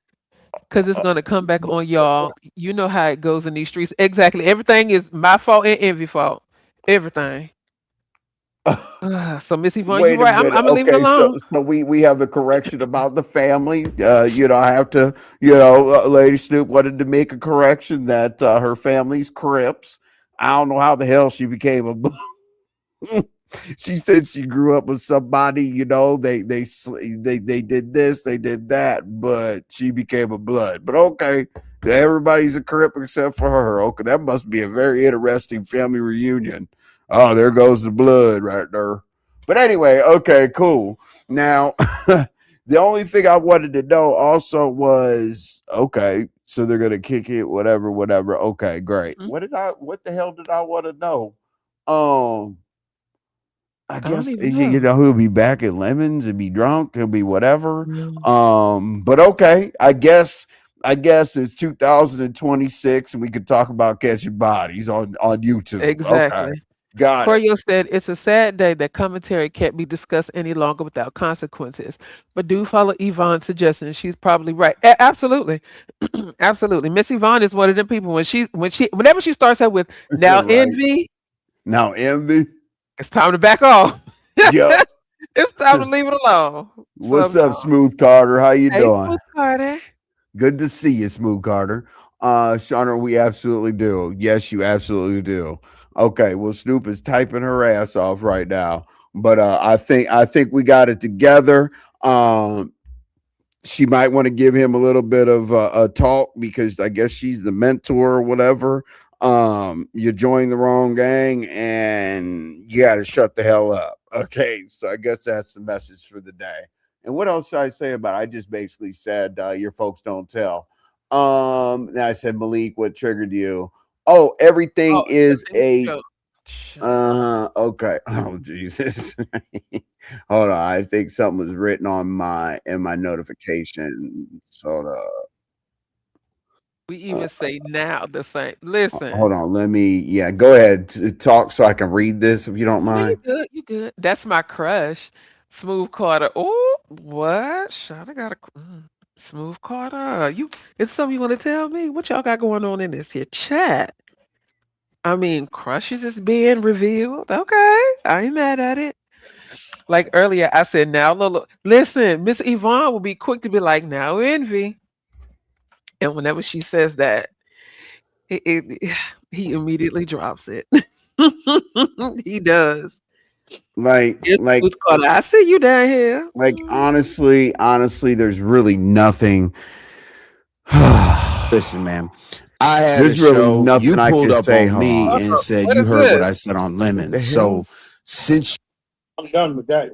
Because it's uh, gonna come back on y'all. You know how it goes in these streets. Exactly. Everything is my fault and envy fault. Everything. So Miss Yvonne, you're wait a right. I'm minute. gonna leave it Okay, so alone. we have a correction about the family. I have to, Lady Snoop wanted to make a correction that her family's Crips. I don't know how the hell she became a. She said she grew up with somebody. They did this, they did that, but she became a Blood. But okay, everybody's a Crip except for her. Okay, that must be a very interesting family reunion. Oh, there goes the Blood right there. But anyway, okay, cool. Now, the only thing I wanted to know also was okay, so they're gonna kick it, whatever, whatever. Okay, great. Mhm. What the hell did I want to know? Um, I I don't guess even know. he'll be back at Lemons and be drunk. He'll be whatever. Mm, But okay, I guess it's 2026, and we could talk about catching bodies on YouTube. Okay, exactly. got it. Corio said it's a sad day that commentary can't be discussed any longer without consequences. But do follow Yvonne's suggestion. She's probably right. Absolutely. Absolutely. Miss Yvonne is one of them people whenever she starts out with now Right envy, now, envy. it's time to back off. Yep. It's time to leave it alone. So What's no. up, Smooth Carter? How you Hey, doing? Smooth Carter. Good to see you, Smooth Carter. Shauna, we absolutely do. Yes, you absolutely do. Okay, well, Snoop is typing her ass off right now, but I think we got it together. Um, she might want to give him a little bit of a talk because I guess she's the mentor or whatever. You joined the wrong gang and you got to shut the hell up. Okay, so I guess that's the message for the day. And what else should I say about it? I just basically said your folks don't tell. Then I said, Malik, what triggered you? Oh, everything Oh, is everything's a a joke. Shut up. okay. Oh Jesus. Hold on. I think something was written on my in my notification. Hold on. We Uh, even say now the same. Listen. hold on. Let me go ahead talk so I can read this if you don't No, you mind. good. You good. That's my crush. Smooth Carter. Oh, what? Shawty got Smooth Carter. It's something you want to tell me? What y'all got going on in this here chat? I mean, crushes is being revealed. Okay. I ain't mad at it. Like earlier, I said, now, Lola, listen, Miss Yvonne will be quick to be like, now, envy. And whenever she says that, he immediately drops it. He does. Like Yes, like Smooth Carter. I see you down here. honestly, there's really nothing. Listen, man, I had a There's really show. You nothing I pulled can up say. on Hold me on. and said What you is heard what this? I said on What the lemons. So hell? since I'm done with that.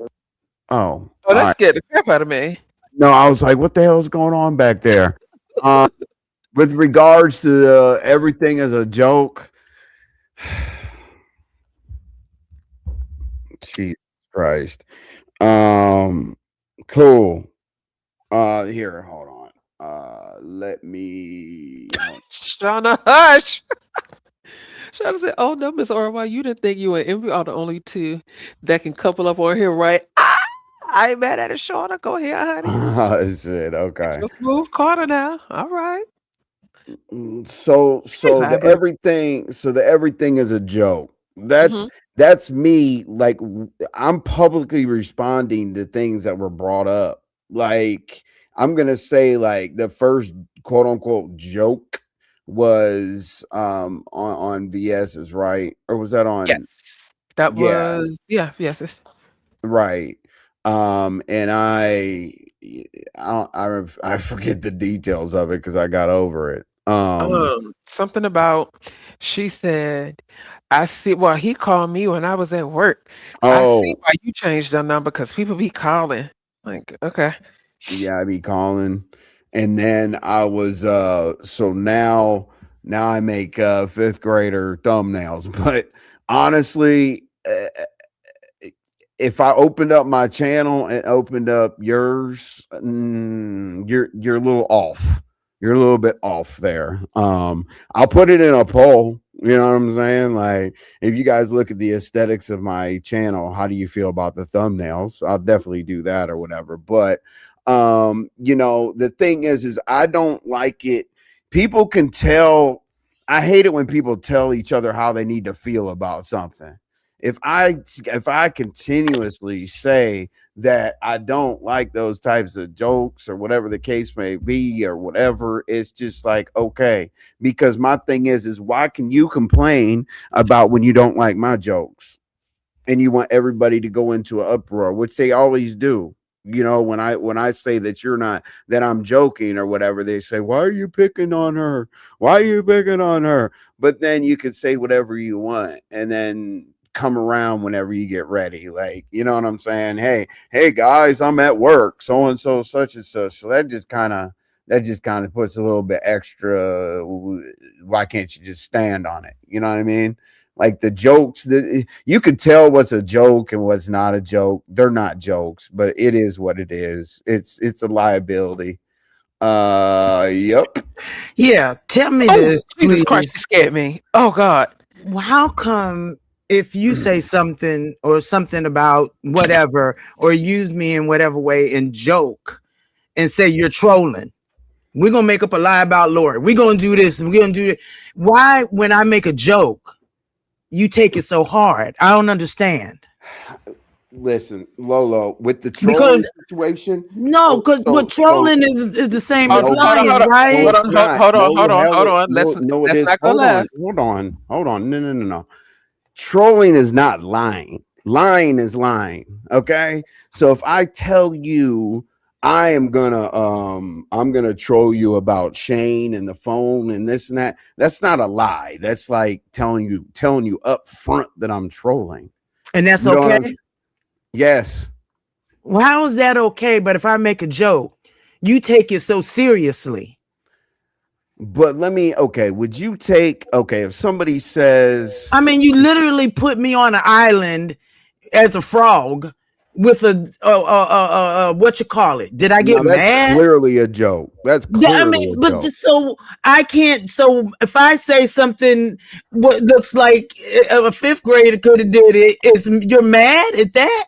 Oh, all Oh, that right. scared the crap out of me. No, I was like, what the hell is going on back there? Um, with regards to everything as a joke, Jesus Christ. Um, cool. Here, hold on. Let me. Hold Shauna, hush. Shauna said, "Oh no, Miss Orwell, you didn't think you and Envy are the only two that can couple up on here, right?" I ain't mad at it, Shauna. Go ahead, honey. Shit. Get Okay. your smooth Carter now. All right. So She the vibrate. everything is a joke. Mm-hmm. That's me. Like I'm publicly responding to things that were brought up. Like I'm gonna say like the first quote unquote joke was on VS's, right, or was that Yes. on? That Yeah, was yeah, yes. right. And I forget the details of it because I got over it. Something about she said, I see well, he called me when I was at work. I see Oh, why you changed your number because people be calling. Like, okay. Yeah, I be calling. And then I was so now I make fifth grader thumbnails. But honestly, if I opened up my channel and opened up yours, you're a little off. You're a little bit off there. I'll put it in a poll. You know what I'm saying? Like, if you guys look at the aesthetics of my channel, how do you feel about the thumbnails? I'll definitely do that or whatever. But the thing is I don't like it. People can tell. I hate it when people tell each other how they need to feel about something. If I continuously say that I don't like those types of jokes or whatever the case may be or whatever, it's just like, okay, because my thing is why can you complain about when you don't like my jokes and you want everybody to go into an uproar, which they always do. When I say that I'm joking or whatever, they say, why are you picking on her? Why are you picking on her? But then you could say whatever you want and then come around whenever you get ready. Like, you know what I'm saying? Hey guys, I'm at work, so and so, such and such. So that just kind of puts a little bit extra. Why can't you just stand on it? You know what I mean? Like the jokes, you could tell what's a joke and what's not a joke. They're not jokes, but it is what it is. It's a liability. Yep. Yeah, tell me Oh, this, Jesus please. Christ, you scared me. Oh God. How come if you say something or something about whatever, or use me in whatever way and joke and say you're trolling, we're gonna make up a lie about Lori. We're gonna do this, we're gonna do it. Why, when I make a joke, you take it so hard? I don't understand. Listen, Lolo, with the trolling situation. No, because what trolling is the same as lying, right? Hold on. Let's not go left. Hold on. No. Trolling is not lying. Lying is lying. Okay. So if I tell you I'm gonna troll you about Shane and the phone and this and that, that's not a lie. That's like telling you up front that I'm trolling. And that's okay. Yes. Well, how is that okay? But if I make a joke, you take it so seriously. But would you take, if somebody says, I mean, you literally put me on an island as a frog with what you call it? Did I get mad? Clearly a joke. That's clearly a joke. So I can't. So if I say something what looks like a fifth grader could have did it, you're mad at that?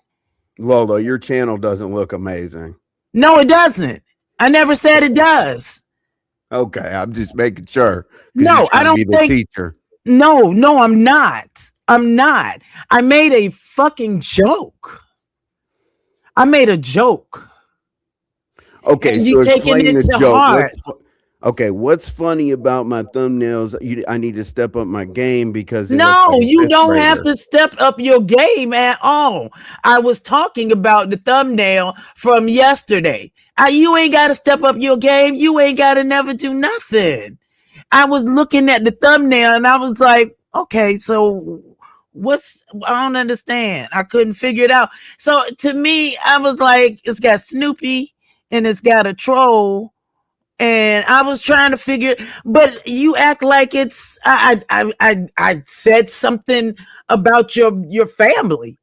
Lolo, your channel doesn't look amazing. No, it doesn't. I never said it does. Okay, I'm just making sure. No, I don't think. Teacher. No, I'm not. I made a fucking joke. I made a joke. Okay, so explain the joke. Okay, what's funny about my thumbnails? I need to step up my game because you don't have to step up your game at all. I was talking about the thumbnail from yesterday. You ain't got to step up your game. You ain't got to never do nothing. I was looking at the thumbnail and I was like, okay, so I don't understand. I couldn't figure it out. So to me, I was like, it's got Snoopy and it's got a troll. And I was trying to figure, but you act like it's. I said something about your family,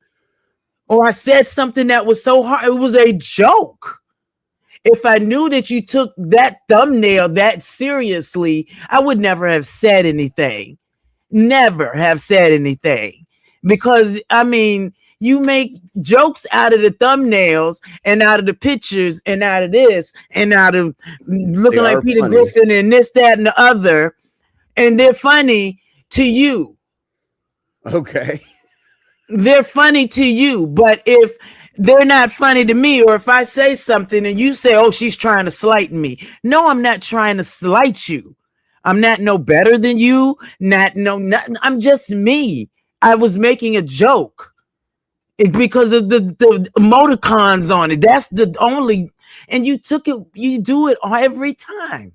or I said something that was so hard. It was a joke. If I knew that you took that thumbnail that seriously, I would never have said anything. Never have said anything, because I mean, you make jokes out of the thumbnails and out of the pictures and out of this and out of looking like Peter Griffin and this, that, and the other. And they're funny to you. Okay. They're funny to you. But if they're not funny to me, or if I say something and you say, oh, she's trying to slight me. No, I'm not trying to slight you. I'm not no better than you. Nothing. I'm just me. I was making a joke. Because of the emoticons on it. That's the only, and you took it, you do it every time.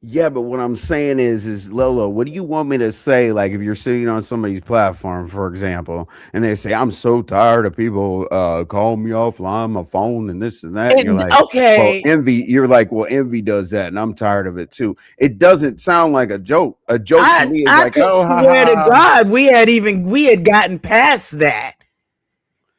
Yeah, but what I'm saying is Lolo, what do you want me to say? Like, if you're sitting on somebody's platform, for example, and they say, "I'm so tired of people calling me offline my phone and this and that," and you're like, "Well, Okay, envy." You're like, "Well, envy does that, and I'm tired of it too." It doesn't sound like a joke. A joke to me is I like, could "Oh, ha swear ha to ha." God we had gotten past that.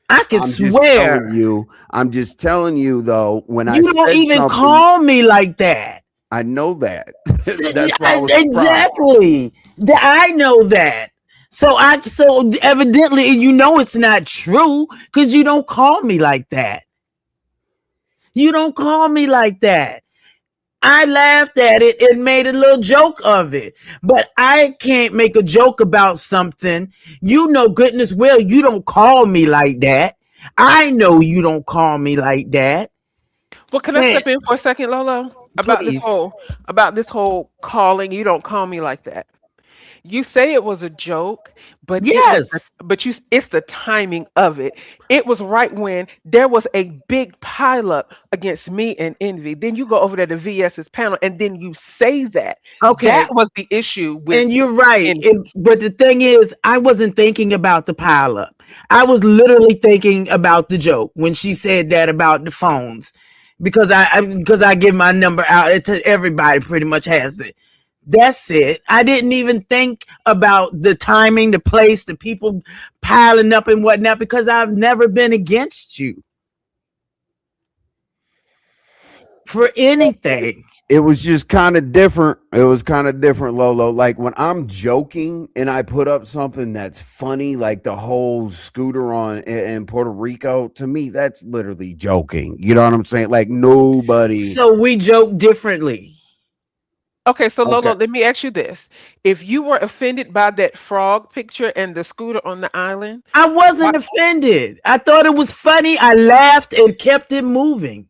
I could I'm just telling swear. you. I'm just telling you though. When I You don't said even something, call me like that. I know that. That's why I was surprised. Exactly. I know that. So evidently you know it's not true because you don't call me like that. You don't call me like that. I laughed at it and made a little joke of it. But I can't make a joke about something. You know goodness well you don't call me like that. I know you don't call me like that. Well, can I And step in for a second, Lolo? please. About this whole calling, you don't call me like that. You say it was a joke, but Yes. it's the timing of it. It was right when there was a big pileup against me and Envy. Then you go over there to VS's panel and then you say that. That Okay. was the issue with And you're right. Envy. But the thing is, I wasn't thinking about the pileup. I was literally thinking about the joke when she said that about the phones, because because I give my number out to everybody. Pretty much has it. That's it. I didn't even think about the timing, the place, the people piling up and whatnot because I've never been against you for anything. It was just kind of different. It was kind of different, Lolo. Like when I'm joking and I put up something that's funny, like the whole scooter in Puerto Rico, to me, that's literally joking. You know what I'm saying? Like nobody. So we joke differently. Okay, so Okay. Lolo, let me ask you this. If you were offended by that frog picture and the scooter on the island, I why, wasn't offended. I thought it was funny. I laughed and kept it moving.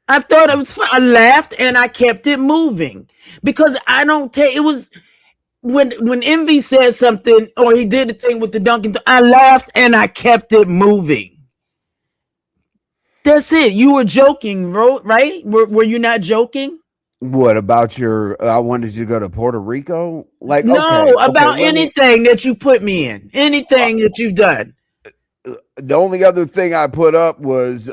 I thought it was fun. I laughed and I kept it moving because I don't take it was when Envy said something or he did the thing with the Dunkin'. I laughed and I kept it moving. That's it. You were joking, right? Were you not joking? What about your? I wanted you to go to Puerto Rico. Like, No, okay. about Let me. anything that you put me in, anything that you've done. The only other thing I put up was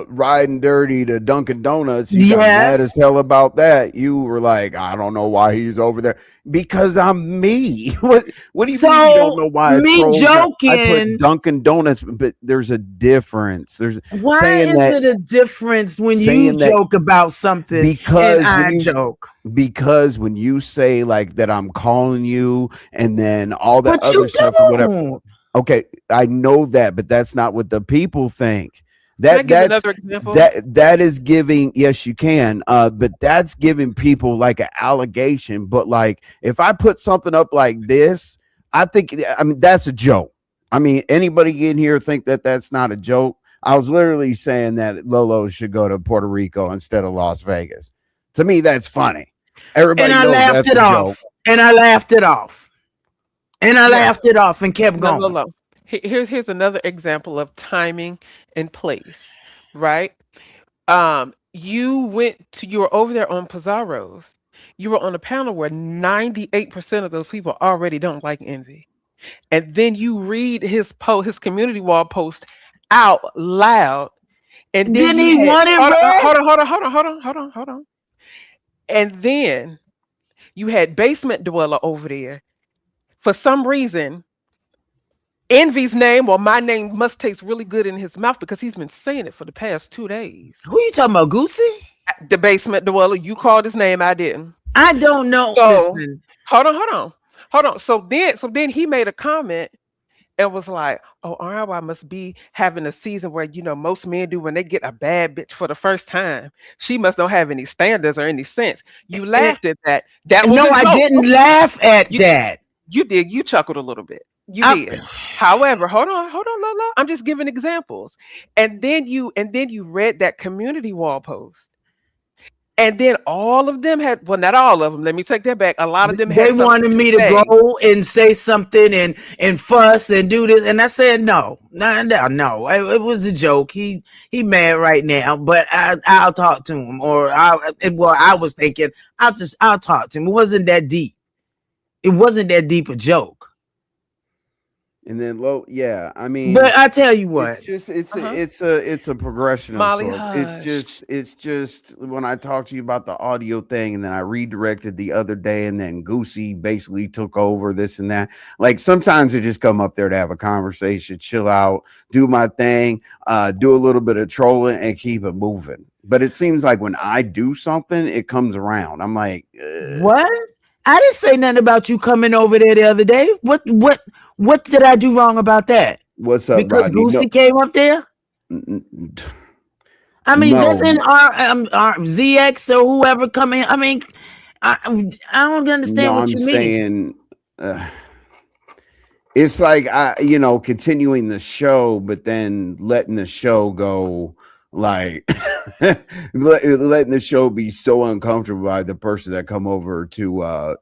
riding dirty to Dunkin' Donuts. You got mad as Yes. hell about that. You were like, I don't know why he's over there. Because I'm me. What do you mean you don't So know why a me troll's not? I put joking. Dunkin' Donuts, but there's a difference. There's Why saying is that it a difference when you saying that joke about something and because when I you joke? because when you say like that I'm calling you and then all that But other you stuff or whatever. don't. Okay, I know that, but that's not what the people think. can I That give that's another example? that is giving. Yes, you can. But that's giving people like an allegation. But like, if I put something up like this, I think. I mean, that's a joke. I mean, anybody in here think that that's not a joke? I was literally saying that Lolo should go to Puerto Rico instead of Las Vegas. To me, that's funny. And Everybody I knows laughed that's it a joke. off. And I laughed it off. And I No, laughed it off and kept no, going. Lolo. Here's another example of timing and place, right? You were over there on Pizarro's. You were on a panel where 98% of those people already don't like Envy. And then you read his community wall post out loud, and then Didn't you he had want it read? hold on. And then you had Basement Dweller over there. For some reason, Envy's name or my name must taste really good in his mouth because he's been saying it for the past 2 days. Who you talking about, Goosey? The Basement Dweller, you called his name, I didn't. I don't know. So Listen, hold on. So then he made a comment and was like, "Oh, RY must be having a season where most men do when they get a bad bitch for the first time. She must don't have any standards or any sense." You and, laughed at that. That was no, a I joke. didn't laugh at You that. you did. You chuckled a little bit. You I, did. However, hold on, Lola. I'm just giving examples. And then you read that community wall post. And then all of them had, well, not all of them. Let me take that back. A lot of them They had something wanted to me to say. go and say something and fuss and do this, and I said no. It was a joke. He mad right now, but I'll talk to him. Or I was thinking I'll talk to him. It wasn't that deep. It wasn't that deep a joke. And then yeah, I mean, But I tell you what, it's just Uh-huh. it's a progression of Molly, sorts. It's just when I talked to you about the audio thing, and then I redirected the other day, and then Goosey basically took over this and that. Like sometimes I just come up there to have a conversation, chill out, do my thing, do a little bit of trolling, and keep it moving. But it seems like when I do something, it comes around. I'm like, what? I didn't say nothing about you coming over there the other day. What did I do wrong about that? what's up, Because Rodney? Goosey came up there? I mean, No. doesn't our ZX or whoever come in? I mean, I don't understand what I'm you mean. saying it's like continuing the show, but then letting the show go, like letting the show be so uncomfortable by the person that come over to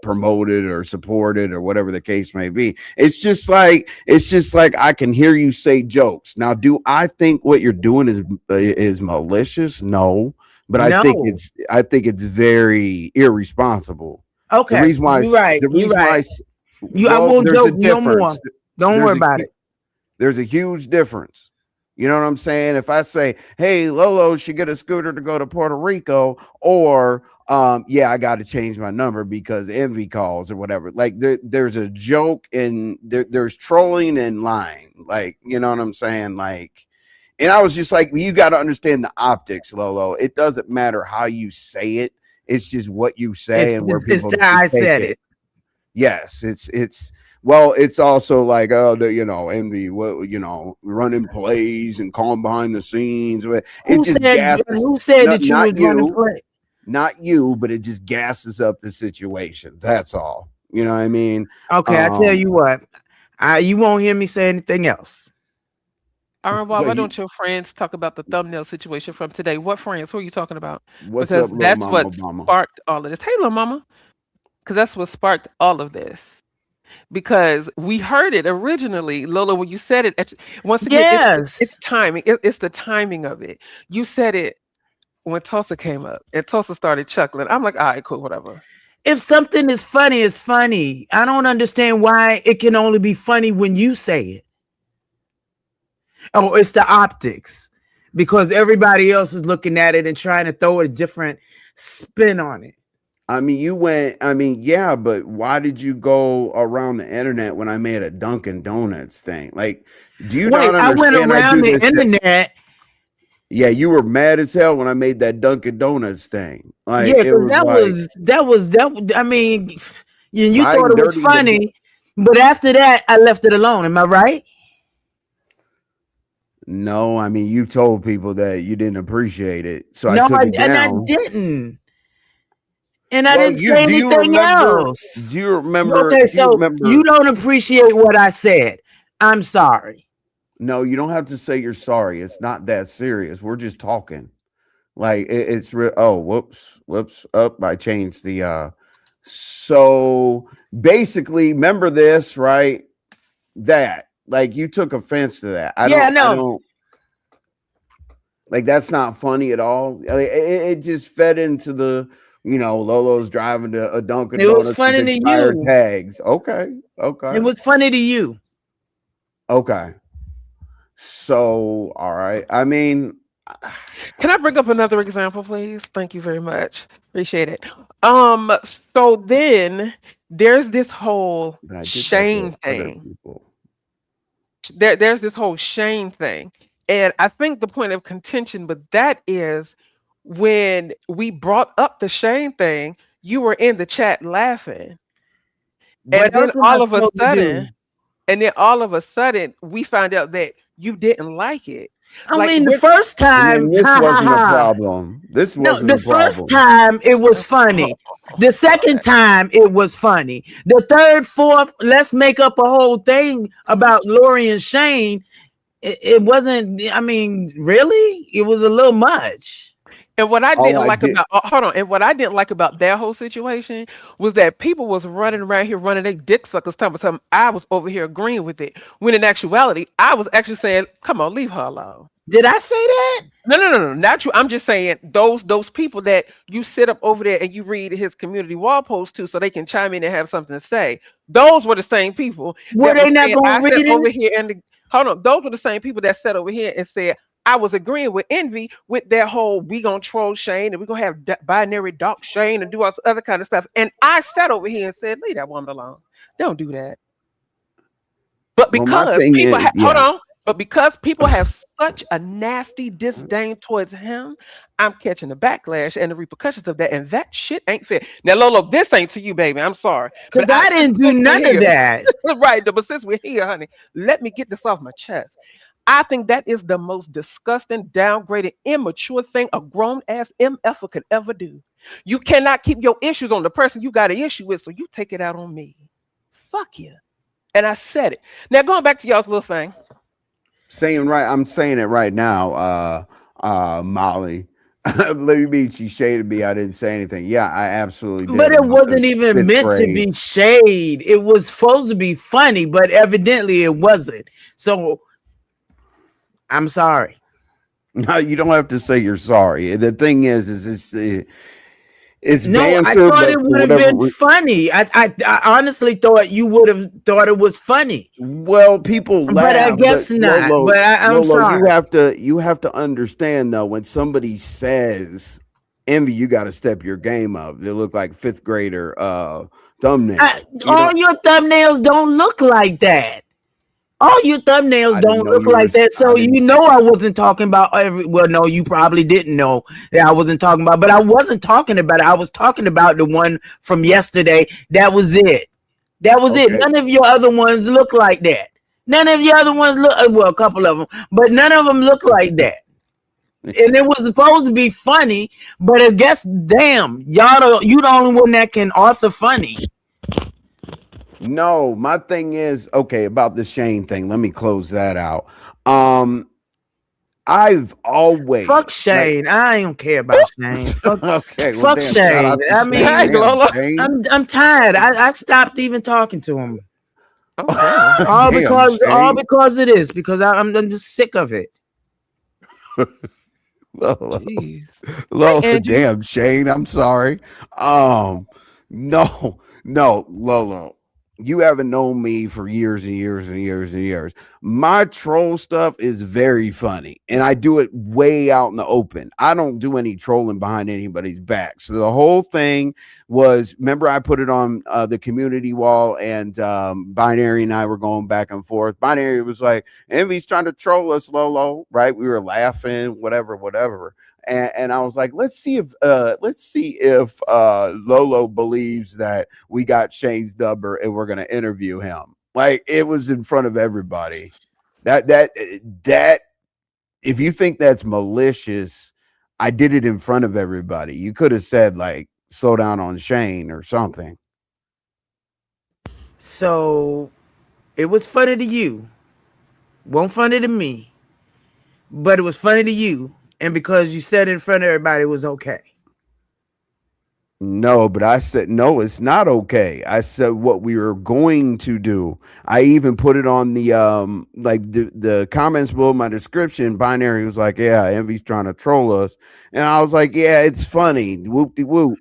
promote it or support it or whatever the case may be. It's just like I can hear you say jokes. Now, do I think what you're doing is malicious? No. But No. I think it's very irresponsible. Okay, The reason why you're right. the reason why I won't there's a joke no more. difference. Don't worry about it. There's a huge difference. You know what I'm saying? If I say, "Hey, Lolo should get a scooter to go to Puerto Rico," or yeah, I got to change my number because Envy calls or whatever. Like there's a joke and there's trolling and lying. Like, you know what I'm saying? Like, and I was just like, you got to understand the optics, Lolo. It doesn't matter how you say it. It's just what you say and where people. It's how I said it. Yes, it's. Well, it's also like, Envy, running plays and calling behind the scenes. It Who just said gasses. that you was running play? Not you, but it just gasses up the situation. That's all. You know what I mean? Okay, I tell you what, you won't hear me say anything else. Why don't your friends talk about the thumbnail situation from today? What friends? Who are you talking about? What's Because up, little that's mama what Obama? sparked all of this. Hey, little mama. Because that's what sparked all of this. Because we heard it originally, Lola, when you said it. Once again, Yes. it's timing. It's the timing of it. You said it when Tulsa came up, and Tulsa started chuckling. I'm like, all right, cool, whatever. If something is funny, it's funny. I don't understand why it can only be funny when you say it. Oh, it's the optics. Because everybody else is looking at it and trying to throw a different spin on it. Yeah, but why did you go around the internet when I made a Dunkin' Donuts thing? Like, do you not understand? I went around the internet. Yeah, you were mad as hell when I made that Dunkin' Donuts thing. Like, Yeah, it was that was. I mean, you Right, thought it was dirty, funny, but after that, I left it alone. Am I right? No, I mean, you told people that you didn't appreciate it, so No, I took it down. and I didn't. And I didn't say anything else. Do you remember? Okay, so you don't appreciate what I said. I'm sorry. No, you don't have to say you're sorry. It's not that serious. We're just talking. Like it's real. Oh, whoops. Up. I changed the. So basically, remember this, right? That like you took offense to that. I don't. Like that's not funny at all. It just fed into the. Lolo's driving to a Dunkin' Donuts. It was funny to you. Tags. Okay. It was funny to you. Okay. So, all right. I mean, can I bring up another example, please? Thank you very much. Appreciate it. So then there's this whole shame thing. There's this whole shame thing. And I think the point of contention with that is when we brought up the shame thing, you were in the chat laughing. And then all of a sudden, we found out that you didn't like it. I mean, the first time, this wasn't a problem. This wasn't a problem. The first time, it was funny. The second time, it was funny. The third, fourth, let's make up a whole thing about Lori and Shane. It wasn't, I mean, really? It was a little much. And what I All didn't I like did. about hold on, and what I didn't like about that whole situation was that people was running around here running their dick suckers talking about something. I was over here agreeing with it. When in actuality, I was actually saying, "Come on, leave her alone." Did I say that? No, not you. I'm just saying those people that you sit up over there and you read his community wall post to, so they can chime in and have something to say. Those were the same people Were that they was not saying, gonna "I read sat over it? here and hold on." Those were the same people that sat over here and said, "I was agreeing with Envy with their whole we gonna troll Shane and we gonna have binary dark Shane and do all this other kind of stuff." And I sat over here and said, "Leave that woman alone. Don't do that." But Well, my because thing people is, hold yeah. on, but because people have such a nasty disdain towards him, I'm catching the backlash and the repercussions of that, and that shit ain't fair. Now, Lolo, this ain't to you, baby. I'm sorry, Because I didn't do since we're none of here, that. right? But since we're here, honey, let me get this off my chest. I think that is the most disgusting, downgraded, immature thing a grown ass MF could ever do. You cannot keep your issues on the person you got an issue with, so you take it out on me. Fuck you. And I said it. Now going back to y'all's little thing. Saying right, I'm saying it right now, Molly. Let me she shaded me. I didn't say anything. Yeah, I absolutely But did it about the wasn't even fifth meant to grade. be shade. It was supposed to be funny, but evidently it wasn't. So I'm sorry. No, you don't have to say you're sorry. The thing is it's No, I banter, thought but it for would have whatever been funny. I honestly thought you would have thought it was funny, well, people but I laugh, but guess not. But I'm Lolo, sorry. you have to understand though when somebody says envy, you got to step your game up. They look like fifth grader thumbnail. You All don't. your thumbnails don't look like that. All your thumbnails I didn't don't know look you were. like that. I So didn't. you know I wasn't talking about every. Well, no, you probably didn't know that I wasn't talking about. But I wasn't talking about it. I was talking about the one from yesterday. That was it. That was it. Okay. None of your other ones look like that. None of your other ones look. Well, a couple of them, but none of them look like that. And it was supposed to be funny, but I guess, damn, you the only one that can author funny. No, my thing is okay about the Shane thing. Let me close that out. Um, I've Fuck always like Shane. I don't care about Shane. okay, well Fuck damn, shout Shane. out to I Shane. Dang, mean, Damn, Lola. Shane. I'm tired. I stopped even talking to him. Oh damn. Damn, All Shane. because of this. Because I'm just sick of it. Lola, Jeez. Hey Lola, Angie. damn, Shane. I'm sorry. Um, no, Lola. You haven't known me for years and years and years and years. My troll stuff is very funny, and I do it way out in the open. I don't do any trolling behind anybody's back. So the whole thing was, remember, I put it on the community wall, and Binary and I were going back and forth. Binary was like, Envy's trying to troll us, Lolo, right? We were laughing, whatever. And I was like, let's see if Lolo believes that we got Shane's number and we're gonna interview him. Like it was in front of everybody. That if you think that's malicious, I did it in front of everybody. You could have said like slow down on Shane or something. So it was funny to you. Won't funny to me. But it was funny to you. And because you said it in front of everybody, it was okay. No, but I said no, it's not okay. I said what we were going to do. I even put it on the like the comments below my description. Binary was like, "Yeah, Envy's trying to troll us," and I was like, "Yeah, it's funny." Whoop de whoop.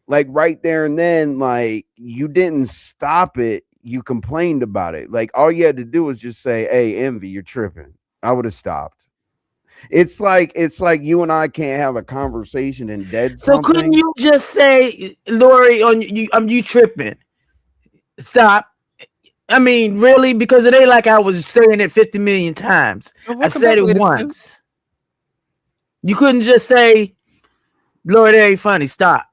Like right there and then, like you didn't stop it. You complained about it. Like all you had to do was just say, "Hey, Envy, you're tripping." I would have stopped. It's like you and I can't have a conversation and dead So couldn't something. you just say, Lori, on you, you tripping? Stop. I mean, really? Because it ain't like I was saying it 50 million times. Well, I welcome said back, it Lady Snoop. once. You couldn't just say, Lord, that ain't funny. Stop.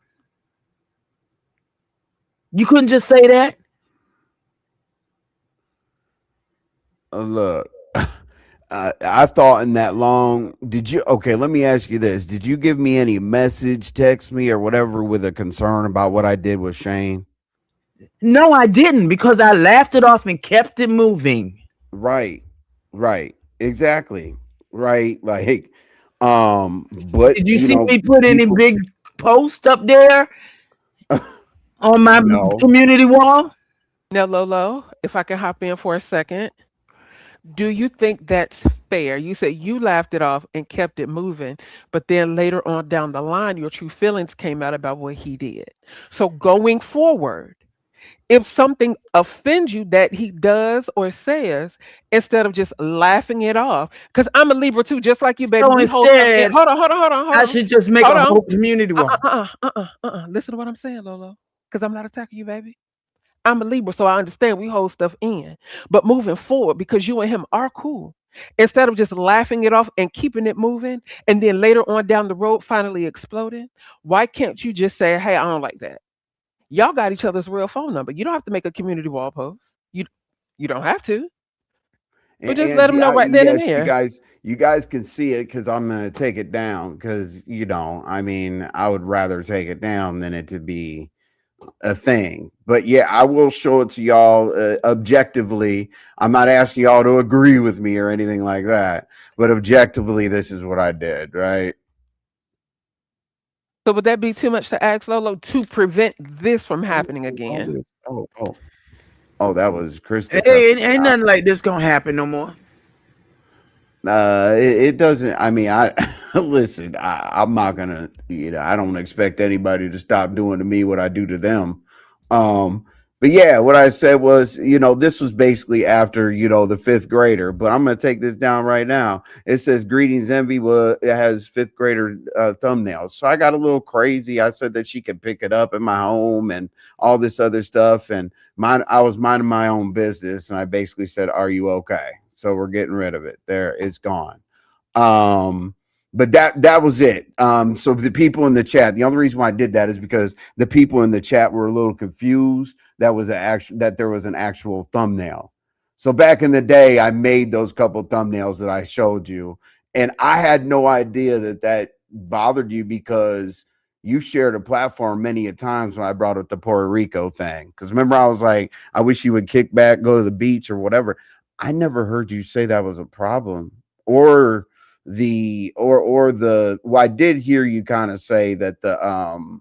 You couldn't just say that. Look, I thought in that long. Did you? Okay, let me ask you this: did you give me any message, text me, or whatever with a concern about what I did with Shane? No, I didn't because I laughed it off and kept it moving. Right, right, exactly, right. Like, But Did you see me put any people, big post up there on my no. community wall? Now, Lolo, if I can hop in for a second, do you think that's fair? You said you laughed it off and kept it moving, but then later on down the line, your true feelings came out about what he did. So going forward, if something offends you that he does or says, instead of just laughing it off, because I'm a Libra too, just like you, baby. So We hold stuff in. instead, Hold on, hold on, hold on, hold I on, should just make hold a on. whole community wall. Listen to what I'm saying, Lolo, because I'm not attacking you, baby. I'm a Libra, so I understand we hold stuff in. But moving forward, because you and him are cool, instead of just laughing it off and keeping it moving, and then later on down the road finally exploding, why can't you just say, "Hey, I don't like that." Y'all got each other's real phone number. You don't have to make a community wall post. You don't have to, but And just let them Angie, know right then and yes, there. you guys can see it because I'm gonna take it down because I mean, I would rather take it down than it to be a thing. But yeah, I will show it to y'all objectively. I'm not asking y'all to agree with me or anything like that, but objectively, this is what I did, right? So would that be too much to ask, Lolo, to prevent this from happening All again? this. Oh, that was Krista Hey, cussing me ain't out. nothing like this gonna happen no more. It doesn't. I mean, I listen. I'm not gonna. I don't expect anybody to stop doing to me what I do to them. Um, but yeah, what I said was, this was basically after the fifth grader. But I'm gonna take this down right now. It says greetings, envy. It has fifth grader thumbnails. So I got a little crazy. I said that she could pick it up in my home and all this other stuff. And I was minding my own business, and I basically said, "Are you okay?" So we're getting rid of it. There, it's gone. Um, but that was it. So the people in the chat, the only reason why I did that is because the people in the chat were a little confused that there was an actual thumbnail. So back in the day, I made those couple thumbnails that I showed you, and I had no idea that bothered you because you shared a platform many a times when I brought up the Puerto Rico thing. Because remember, I was like, I wish you would kick back, go to the beach or whatever. I never heard you say that was a problem or well, I did hear you kind of say that the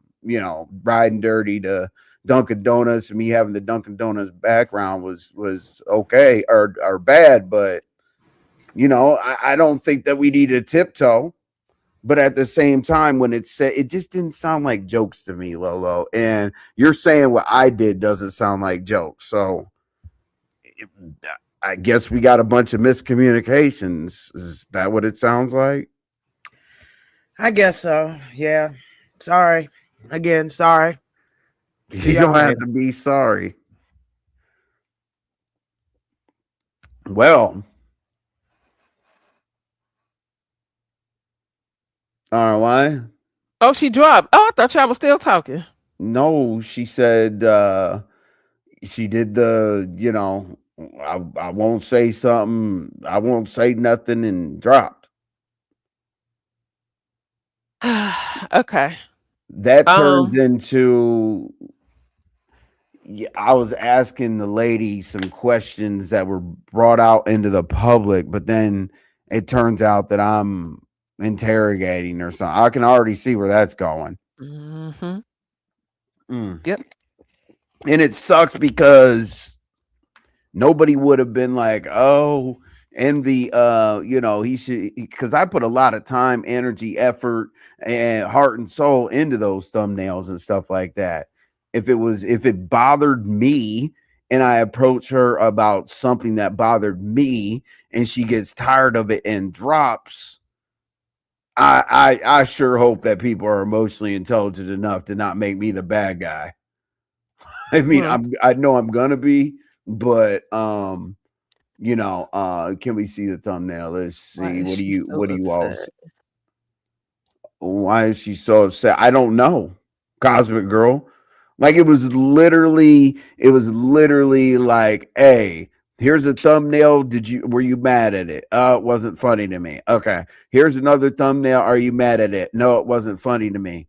riding dirty to Dunkin' Donuts and me having the Dunkin' Donuts background was okay or bad, but I don't think that we need to tiptoe. But at the same time, when it said, it just didn't sound like jokes to me, Lolo. And you're saying what I did doesn't sound like jokes. So I guess we got a bunch of miscommunications. Is that what it sounds like? I guess so. Yeah. Sorry. Again, sorry. You don't have to be sorry. Well, why? Oh, she dropped. Oh, I thought y'all was still talking. No, she said she did I won't say something, I won't say nothing and dropped. Okay. That turns into I was asking the lady some questions that were brought out into the public, but then it turns out that I'm interrogating or something. I can already see where that's going. Mm-hmm. Yep. And it sucks because nobody would have been like, oh, envy, he should, because I put a lot of time, energy, effort, and heart and soul into those thumbnails and stuff like that. If it bothered me and I approach her about something that bothered me and she gets tired of it and drops, I sure hope that people are emotionally intelligent enough to not make me the bad guy. I mean, I know I'm gonna be, but can we see the thumbnail? Let's see. What do you all? Why is she so upset? I don't know. Cosmic Girl. Like it was literally like, hey, here's a thumbnail. Were you mad at it? It wasn't funny to me. Okay. Here's another thumbnail. Are you mad at it? No, it wasn't funny to me.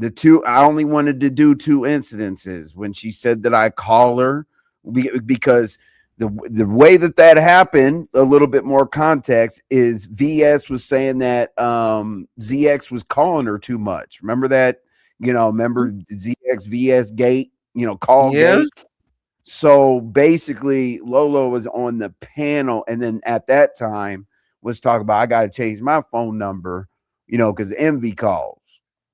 I only wanted to do two incidences when she said that I call her because The way that happened, a little bit more context, is VS was saying that ZX was calling her too much. Remember that? Remember ZX VS gate, call Yeah. gate. So basically, Lolo was on the panel, and then at that time was talking about, I got to change my phone number, because Envy calls.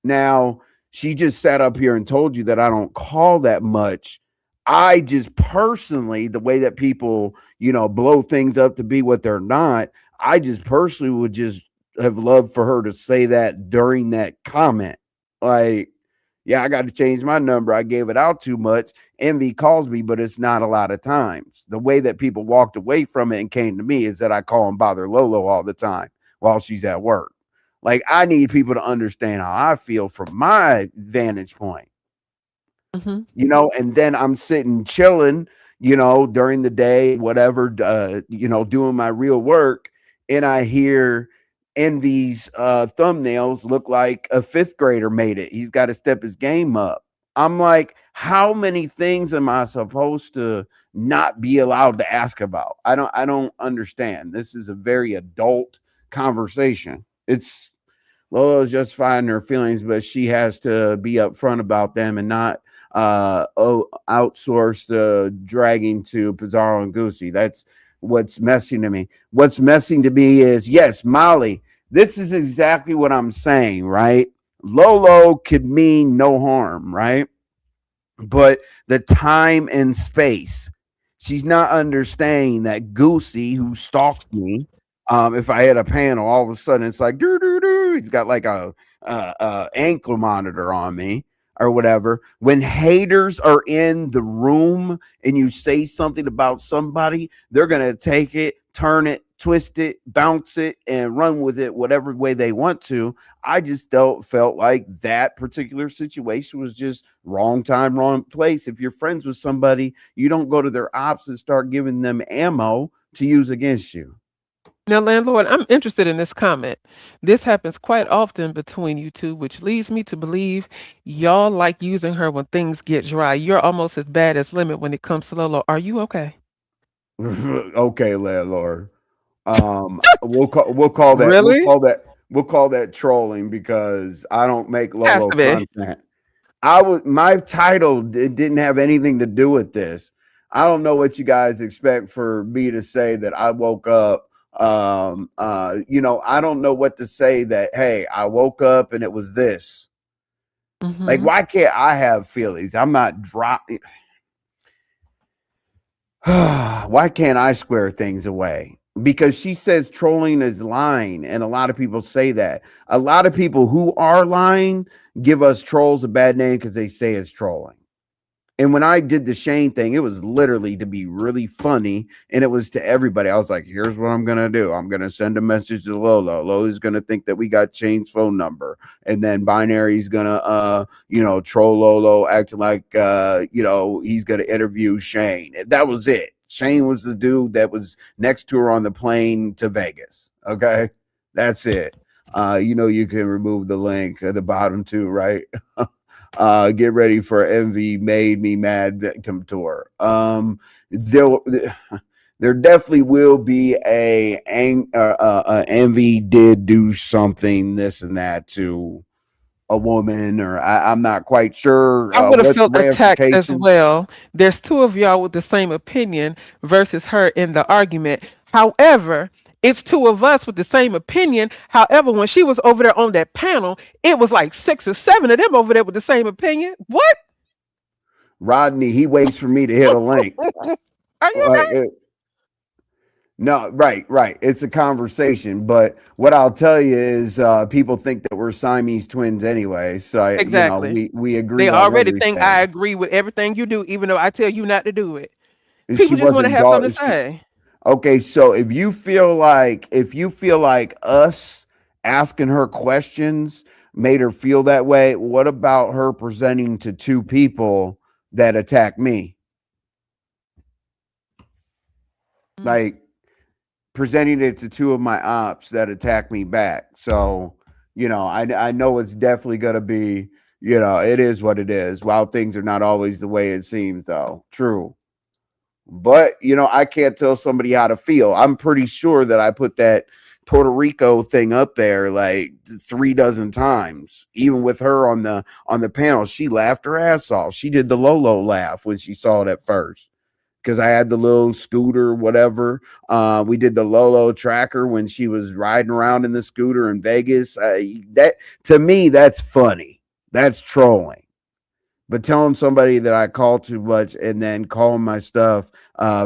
Now, she just sat up here and told you that I don't call that much. I just personally, the way that people, blow things up to be what they're not, I just personally would just have loved for her to say that during that comment. Like, yeah, I got to change my number. I gave it out too much. Envy calls me, but it's not a lot of times. The way that people walked away from it and came to me is that I call and bother Lolo all the time while she's at work. Like, I need people to understand how I feel from my vantage point. And then I'm sitting chilling, during the day, whatever, doing my real work. And I hear Envy's thumbnails look like a fifth grader made it. He's got to step his game up. I'm like, how many things am I supposed to not be allowed to ask about? I don't understand. This is a very adult conversation. It's Lolo's just finding her feelings, but she has to be upfront about them and not outsource the dragging to Pizarro and Goosey. That's what's messing to me. What's messing to me is, yes, Molly, this is exactly what I'm saying, right? Lolo could mean no harm, right? But the time and space, she's not understanding that Goosey, who stalks me, if I had a panel, all of a sudden it's like, doo, doo, doo. He's got like a ankle monitor on me or whatever. When haters are in the room and you say something about somebody, they're going to take it, turn it, twist it, bounce it, and run with it whatever way they want to. I just felt like that particular situation was just wrong time, wrong place. If you're friends with somebody, you don't go to their ops and start giving them ammo to use against you. Now, landlord, I'm interested in this comment. This happens quite often between you two, which leads me to believe y'all like using her when things get dry. You're almost as bad as Limit when it comes to Lolo. Are you okay? Okay, landlord. We'll call Really? that trolling because I don't make Has Lolo to be. content. My title didn't have anything to do with this. I don't know what you guys expect for me to say that I woke up. I don't know what to say that, hey, I woke up and it was this. Like, why can't I have feelings? I'm not dropping. Why can't I square things away? Because she says trolling is lying, and a lot of people say that. A lot of people who are lying give us trolls a bad name because they say it's trolling. And when I did the Shane thing, it was literally to be really funny, and it was to everybody. I was like, here's what I'm gonna do. I'm gonna send a message to Lolo. Lolo's gonna think that we got Shane's phone number, and then Binary's gonna troll Lolo, acting like he's gonna interview Shane. That was it. Shane was the dude that was next to her on the plane to Vegas. Okay, that's it. You can remove the link at the bottom too, right? Get ready for Envy Made Me Mad Victim Tour. There definitely will be a Envy did do something, this and that to a woman, or I'm not quite sure I would have what the felt attacked as ramifications. well. There's two of y'all with the same opinion versus her in the argument. However, it's two of us with the same opinion. However, when she was over there on that panel, it was like 6 or 7 of them over there with the same opinion. What? Rodney, he waits for me to hit a link. Are you Like, no, right. It's a conversation, but what I'll tell you is, people think that we're Siamese twins anyway. So exactly? we They agree on already think I everything. agree with everything you do, even though I tell you not to do it. She People just want to wasn't have something dog. to say. Okay, so if you feel like us asking her questions made her feel that way, what about her presenting to two people that attack me? Mm. Like, presenting it to two of my ops that attack me back. So, I know it's definitely going to be, it is what it is. While things are not always the way it seems, though. True. But I can't tell somebody how to feel. I'm pretty sure that I put that Puerto Rico thing up there like 3 dozen times. Even with her on the panel, she laughed her ass off. She did the Lolo laugh when she saw it at first. Because I had the little scooter, whatever. We did the Lolo tracker when she was riding around in the scooter in Vegas. That to me, that's funny. That's trolling. But telling somebody that I call too much and then calling my stuff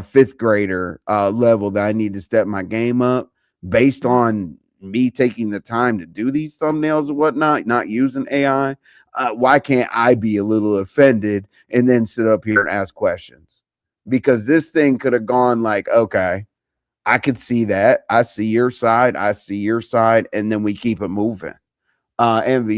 fifth grader level that I need to step my game up based on me taking the time to do these thumbnails and whatnot, not using AI, why can't I be a little offended and then sit up here and ask questions? Because this thing could have gone like, okay, I could see that. I see your side. I see your side. And then we keep it moving. Envy,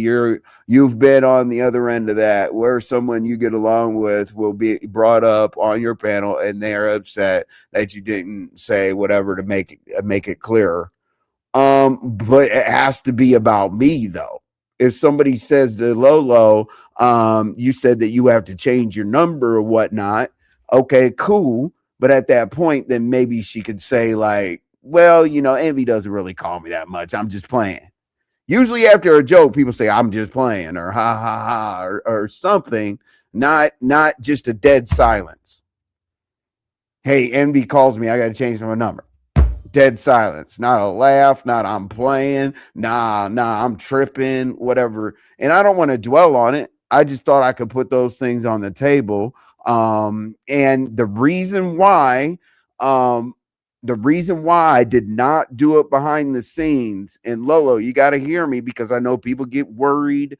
you've been on the other end of that, where someone you get along with will be brought up on your panel, and they're upset that you didn't say whatever to make it clearer. But it has to be about me though. If somebody says to Lolo, you said that you have to change your number or whatnot. Okay, cool. But at that point, then maybe she could say like, well, Envy doesn't really call me that much. I'm just playing. Usually after a joke, people say, I'm just playing or ha ha ha or something, not just a dead silence. Hey, Envy calls me, I got to change my number. Dead silence, not a laugh, not I'm playing, nah, I'm tripping, whatever. And I don't want to dwell on it. I just thought I could put those things on the table. And the reason why I did not do it behind the scenes, and Lolo, you got to hear me because I know people get worried,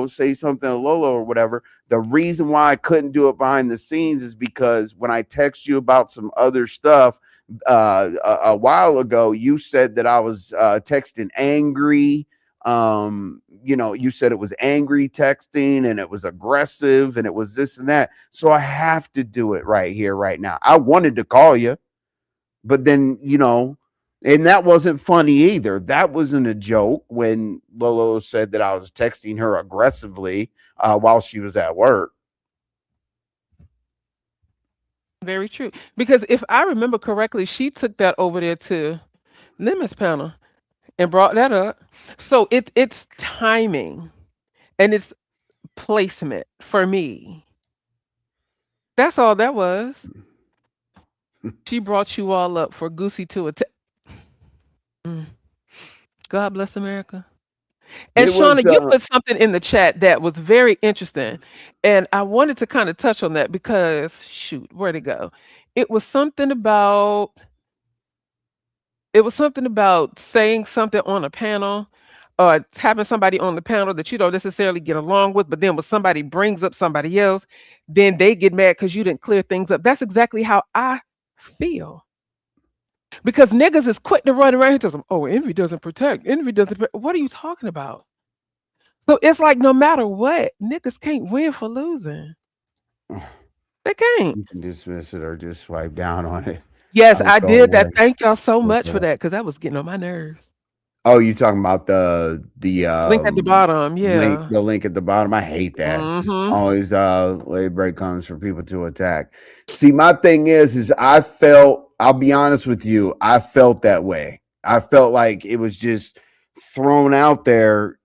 say something to Lolo or whatever. The reason why I couldn't do it behind the scenes is because when I text you about some other stuff a while ago, you said that I was texting angry. You said it was angry texting and it was aggressive and it was this and that. So I have to do it right here, right now. I wanted to call you. But then, and that wasn't funny either. That wasn't a joke when Lolo said that I was texting her aggressively while she was at work. Very true. Because if I remember correctly, she took that over there to Lemon's panel and brought that up. So it's timing and it's placement for me. That's all that was. She brought you all up for Goosey to attack. God bless America. And It Shauna, was you put something in the chat that was very interesting. And I wanted to kind of touch on that because, shoot, where'd it go? It was something about saying something on a panel or having somebody on the panel that you don't necessarily get along with, but then when somebody brings up somebody else, then they get mad because you didn't clear things up. That's exactly how I feel. Because niggas is quick to run around and tell them, oh, envy doesn't protect. Envy doesn't protect. What are you talking about? So it's like no matter what, niggas can't win for losing. They can't. you can dismiss it or just swipe down on it. Yes, I'll I go did that. away. Thank y'all so much for that because that was getting on my nerves. Oh, you talking about the Link at the bottom, link yeah. the link at the bottom? I hate that. Mm-hmm. Always lay breadcrumbs for people to attack. See, my thing is I'll be honest with you, I felt that way. I felt like it was just thrown out there.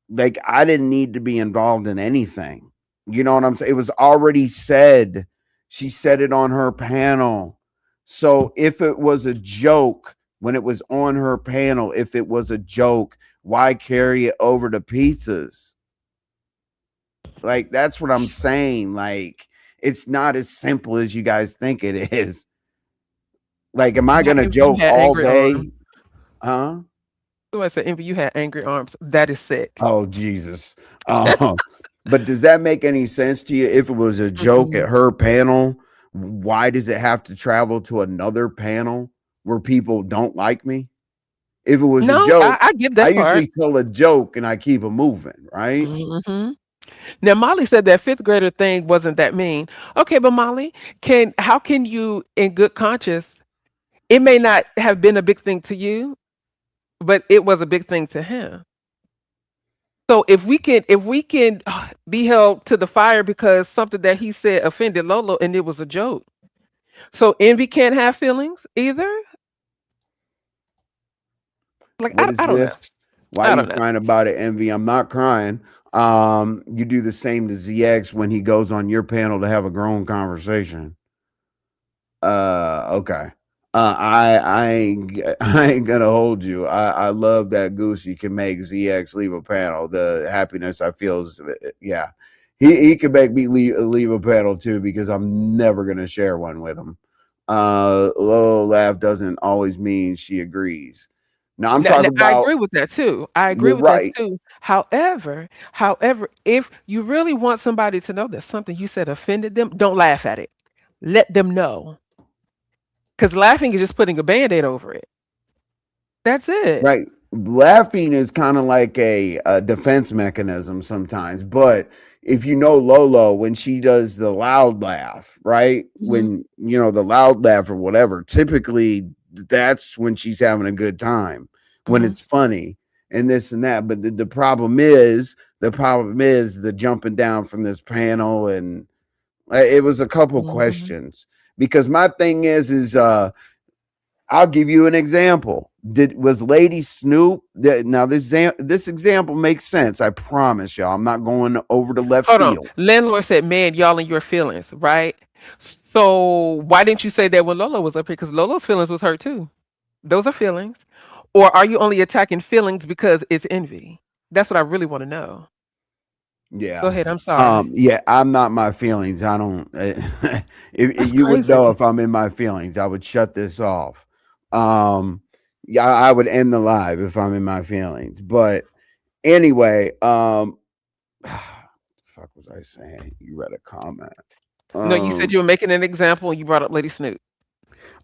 Like I didn't need to be involved in anything. You know what I'm saying? It was already said. She said it on her panel. So if it was a joke when it was on her panel, if it was a joke, why carry it over to pizzas? Like that's what I'm saying. Like it's not as simple as you guys think it is. Like, am I Yeah, gonna envy, you joke had all angry arms. day? Huh? So I said, envy, you had angry arms. That is sick. Oh Jesus. But does that make any sense to you? If it was a joke Mm-mm. at her panel, why does it have to travel to another panel where people don't like me? If it was a No, joke, I get I that part. usually tell a joke and I keep it moving, right? Hmm. Now, Molly said that fifth grader thing wasn't that mean. Okay, but Molly, how can you, in good conscience, it may not have been a big thing to you, but it was a big thing to him. So if we can be held to the fire because something that he said offended Lolo and it was a joke, So envy can't have feelings either. Like What is I don't know. this? Why are I you don't know. crying about it, Envy? I'm not crying. You do the same to ZX when he goes on your panel to have a grown conversation. Okay. I ain't gonna hold you. I love that Goosey can make ZX leave a panel. The happiness I feel is, yeah. He can make me leave a panel too, because I'm never gonna share one with him. Low laugh doesn't always mean she agrees. Now I'm Now, talking I about, agree with that too. I agree you're with that right. too. However, if you really want somebody to know that something you said offended them, don't laugh at it. Let them know. Because laughing is just putting a band-aid over it. That's it. Right. Laughing is kind of like a defense mechanism sometimes. But if you know Lolo, when she does the loud laugh, right? Hmm. When, the loud laugh or whatever, typically that's when she's having a good time, when Hmm. it's funny and this and that. But the problem is the jumping down from this panel. And it was a couple Hmm. questions, because my thing is, I'll give you an example. Was Lady Snoop? Now this example makes sense. I promise y'all. I'm not going over to left Hold on. field. Landlord said, "Man, y'all in your feelings, right?" So why didn't you say that when Lola was up here? Because Lola's feelings was hurt too. Those are feelings. Or are you only attacking feelings because it's envy? That's what I really want to know. Go Yeah. ahead. I'm sorry. Yeah. I'm not my feelings. I don't. If That's you would know crazy. if I'm in my feelings, I would shut this off. Um. Yeah, I would end the live if I'm in my feelings. But anyway, fuck was I saying? You read a comment. No, you said Um. you were making an example and you brought up Lady Snoop.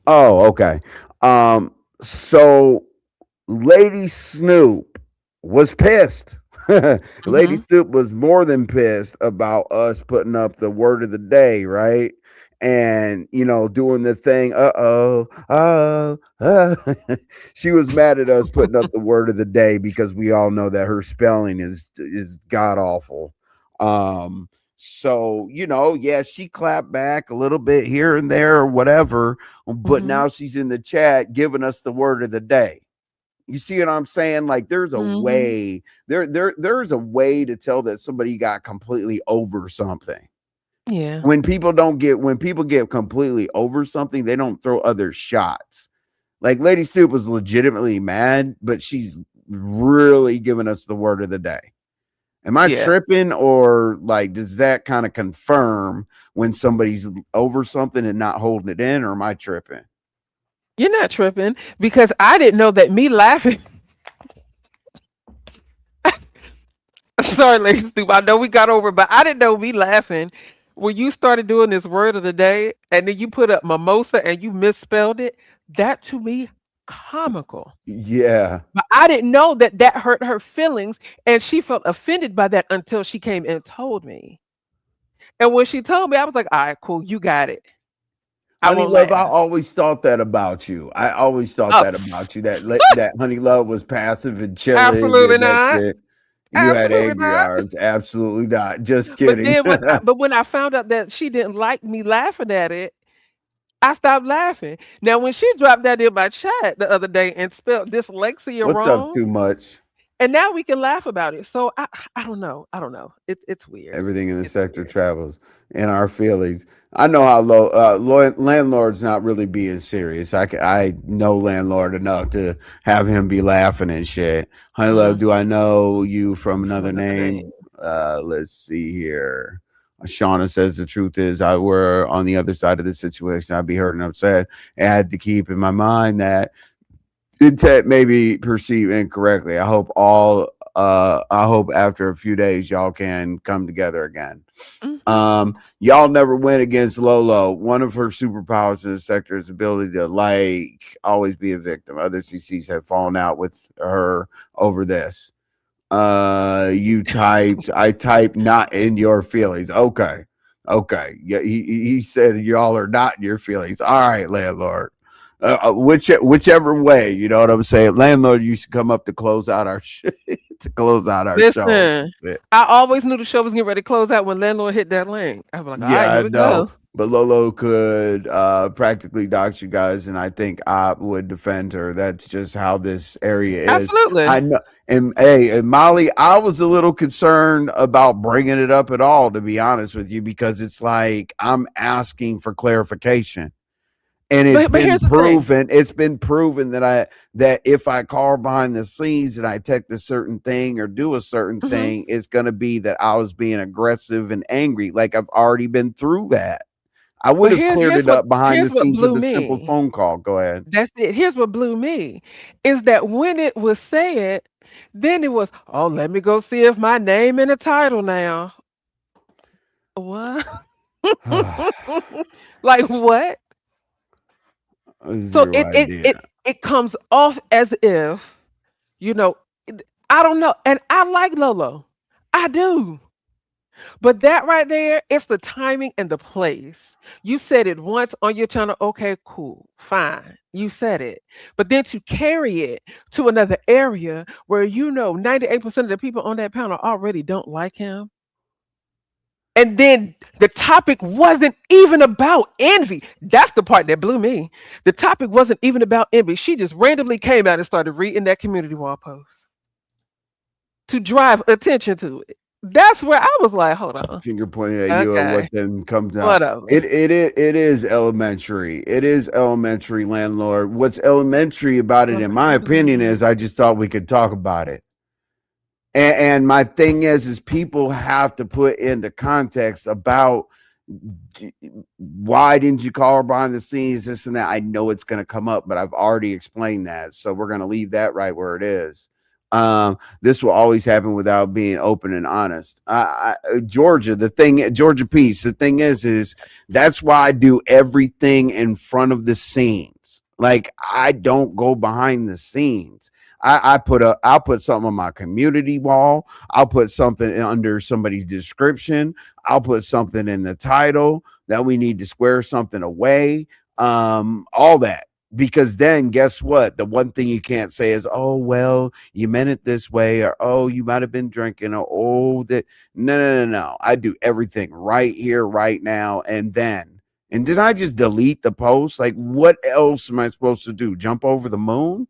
Oh, okay. So Lady Snoop was pissed. Lady Hmm. Snoop was more than pissed about us putting up the word of the day, right? And doing the thing. She was mad at us putting up the word of the day, because we all know that her spelling is god awful. Um, so yeah, she clapped back a little bit here and there or whatever, but Hmm. now she's in the chat giving us the word of the day. You see what I'm saying? Like there's a Hmm. way, there's a way to tell that somebody got completely over something. Yeah. When people get completely over something, they don't throw other shots. Like Lady Stoop was legitimately mad, but she's really giving us the word of the day. Am I Yeah. tripping, or like does that kind of confirm when somebody's over something and not holding it in, or am I tripping? You're not tripping because I didn't know that me laughing. Sorry, Lady Snoop. I know we got over, but I didn't know me laughing when you started doing this word of the day and then you put up mimosa and you misspelled it. That to me, comical. Yeah. But I didn't know that that hurt her feelings, and she felt offended by that until she came and told me. And when she told me, I was like, "All right, cool, you got it. I Honey won't Love, I laugh." always thought that about you. I always thought Oh, that about you. That Honey Love was passive and chilling, absolutely and that's not. it. You had Absolutely angry not. arms. Absolutely not. Just But kidding. then when I found out that she didn't like me laughing at it, I stopped laughing. Now, when she dropped that in my chat the other day and spelled dyslexia What's up, wrong, too much? and now we can laugh about it. So I don't know. I don't know. It's weird. Everything in the It's sector weird. travels in our feelings. I know how landlord's not really being serious. I know landlord enough to have him be laughing and shit. Honey Love, do I Hmm. know you from From another another name? name. Let's see here. Shauna says the truth is I were on the other side of the situation. I'd be hurt and upset. I had to keep in my mind that intent may be perceived incorrectly. I hope after a few days y'all can come together again. Hmm. Y'all never win against Lolo. One of her superpowers in the sector is ability to always be a victim. Other CCs have fallen out with her over this. I typed not in your feelings. Okay. Okay. Yeah, he said y'all are not in your feelings. All right, landlord. Whichever way, you know what I'm saying? Landlord used to come up to close out our shit. to close out our show. Listen, I always knew the show was getting ready to close out when landlord hit that link. I was like, all right, Yeah, here I we know. go. But Lolo could practically dox you guys, and I think I would defend her. That's just how this area is. Absolutely. I know. And hey, and Molly, I was a little concerned about bringing it up at all, to be honest with you, because it's like I'm asking for clarification. And it's But here's the thing. it's been proven that if I call behind the scenes and I text a certain thing or do a certain Mhm. thing, it's gonna be that I was being aggressive and angry. Like I've already been through that. I would But have cleared it up behind the here's what scenes with blew a simple me. phone call. Go ahead. That's it. Here's what blew me is that when it was said, then it was, oh, let me go see if my name in the title now. What? Like what? So Zero idea. it comes off as if, you know, I don't know. And I like Lolo. I do. But that right there, it's the timing and the place. You said it once on your channel. Okay, cool, fine. You said it. But then to carry it to another area where 98% of the people on that panel already don't like him. And then the topic wasn't even about envy. That's the part that blew me. The topic wasn't even about envy. She just randomly came out and started reading that community wall post to drive attention to it. That's where I was like, hold on. Finger pointing at you, or Okay. what then comes out. Whatever. It is elementary. It is elementary, landlord. What's elementary about it, in my opinion, is I just thought we could talk about it. And my thing is people have to put into context about why didn't you call her behind the scenes, this and that. I know it's going to come up, but I've already explained that, so we're going to leave that right where it is. This will always happen without being open and honest. Georgia Peace. The thing is that's why I do everything in front of the scenes. Like I don't go behind the scenes. I'll put something on my community wall. I'll put something under somebody's description. I'll put something in the title that we need to square something away. All that. Because then guess what? The one thing you can't say is, oh, well, you meant it this way, or oh, you might have been drinking, or oh, that. No. I do everything right here, right now, and did I just delete the post? Like, what else am I supposed to do? Jump over the moon?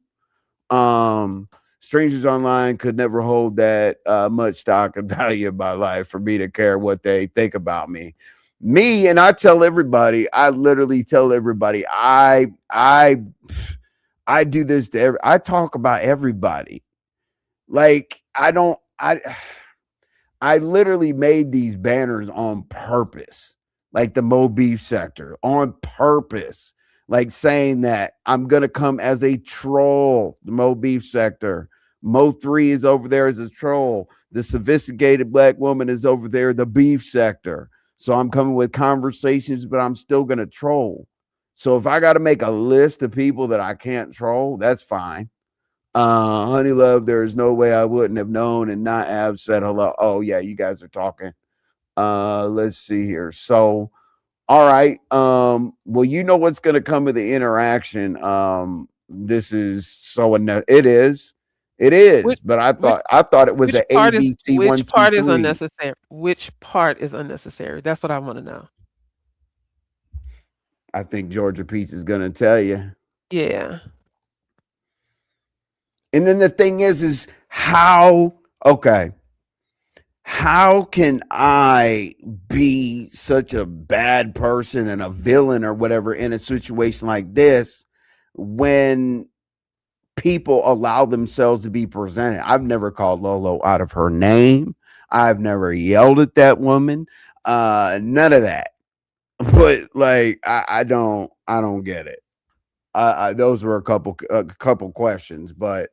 Strangers online could never hold that much stock and value of my life for me to care what they think about me. And I tell everybody, I literally tell everybody, I do this to I talk about everybody. Like I literally made these banners on purpose, like the Mo Beef sector, on purpose, like saying that I'm gonna come as a troll, the Mo Beef sector. Mo 3 is over there as a troll. The sophisticated black woman is over there, the beef sector. So I'm coming with conversations, but I'm still going to troll. So if I got to make a list of people that I can't troll, that's fine. Honey Love, there's no way I wouldn't have known and not have said hello. Oh, yeah, you guys are talking. Let's see here. So, all right. Well, you know what's going to come with the interaction. This is so it is. It is, but I thought it was an ABC 1, 2, 3. Which part is unnecessary? Which part is unnecessary? That's what I want to know. I think Georgia Peach is going to tell you. Yeah. And then the thing is how can I be such a bad person and a villain or whatever in a situation like this when people allow themselves to be presented? I've never called Lolo out of her name. I've never yelled at that woman. None of that. But like, I don't get it. Those were a couple questions, but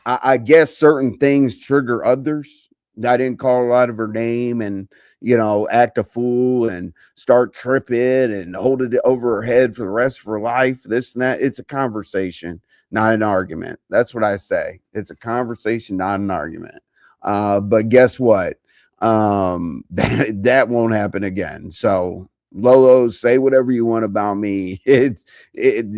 I guess certain things trigger others. I didn't call her out of her name and, act a fool and start tripping and hold it over her head for the rest of her life. This and that. It's a conversation, not an argument. That's what I say. It's a conversation, not an argument. But guess what? That won't happen again. So Lolo, say whatever you want about me.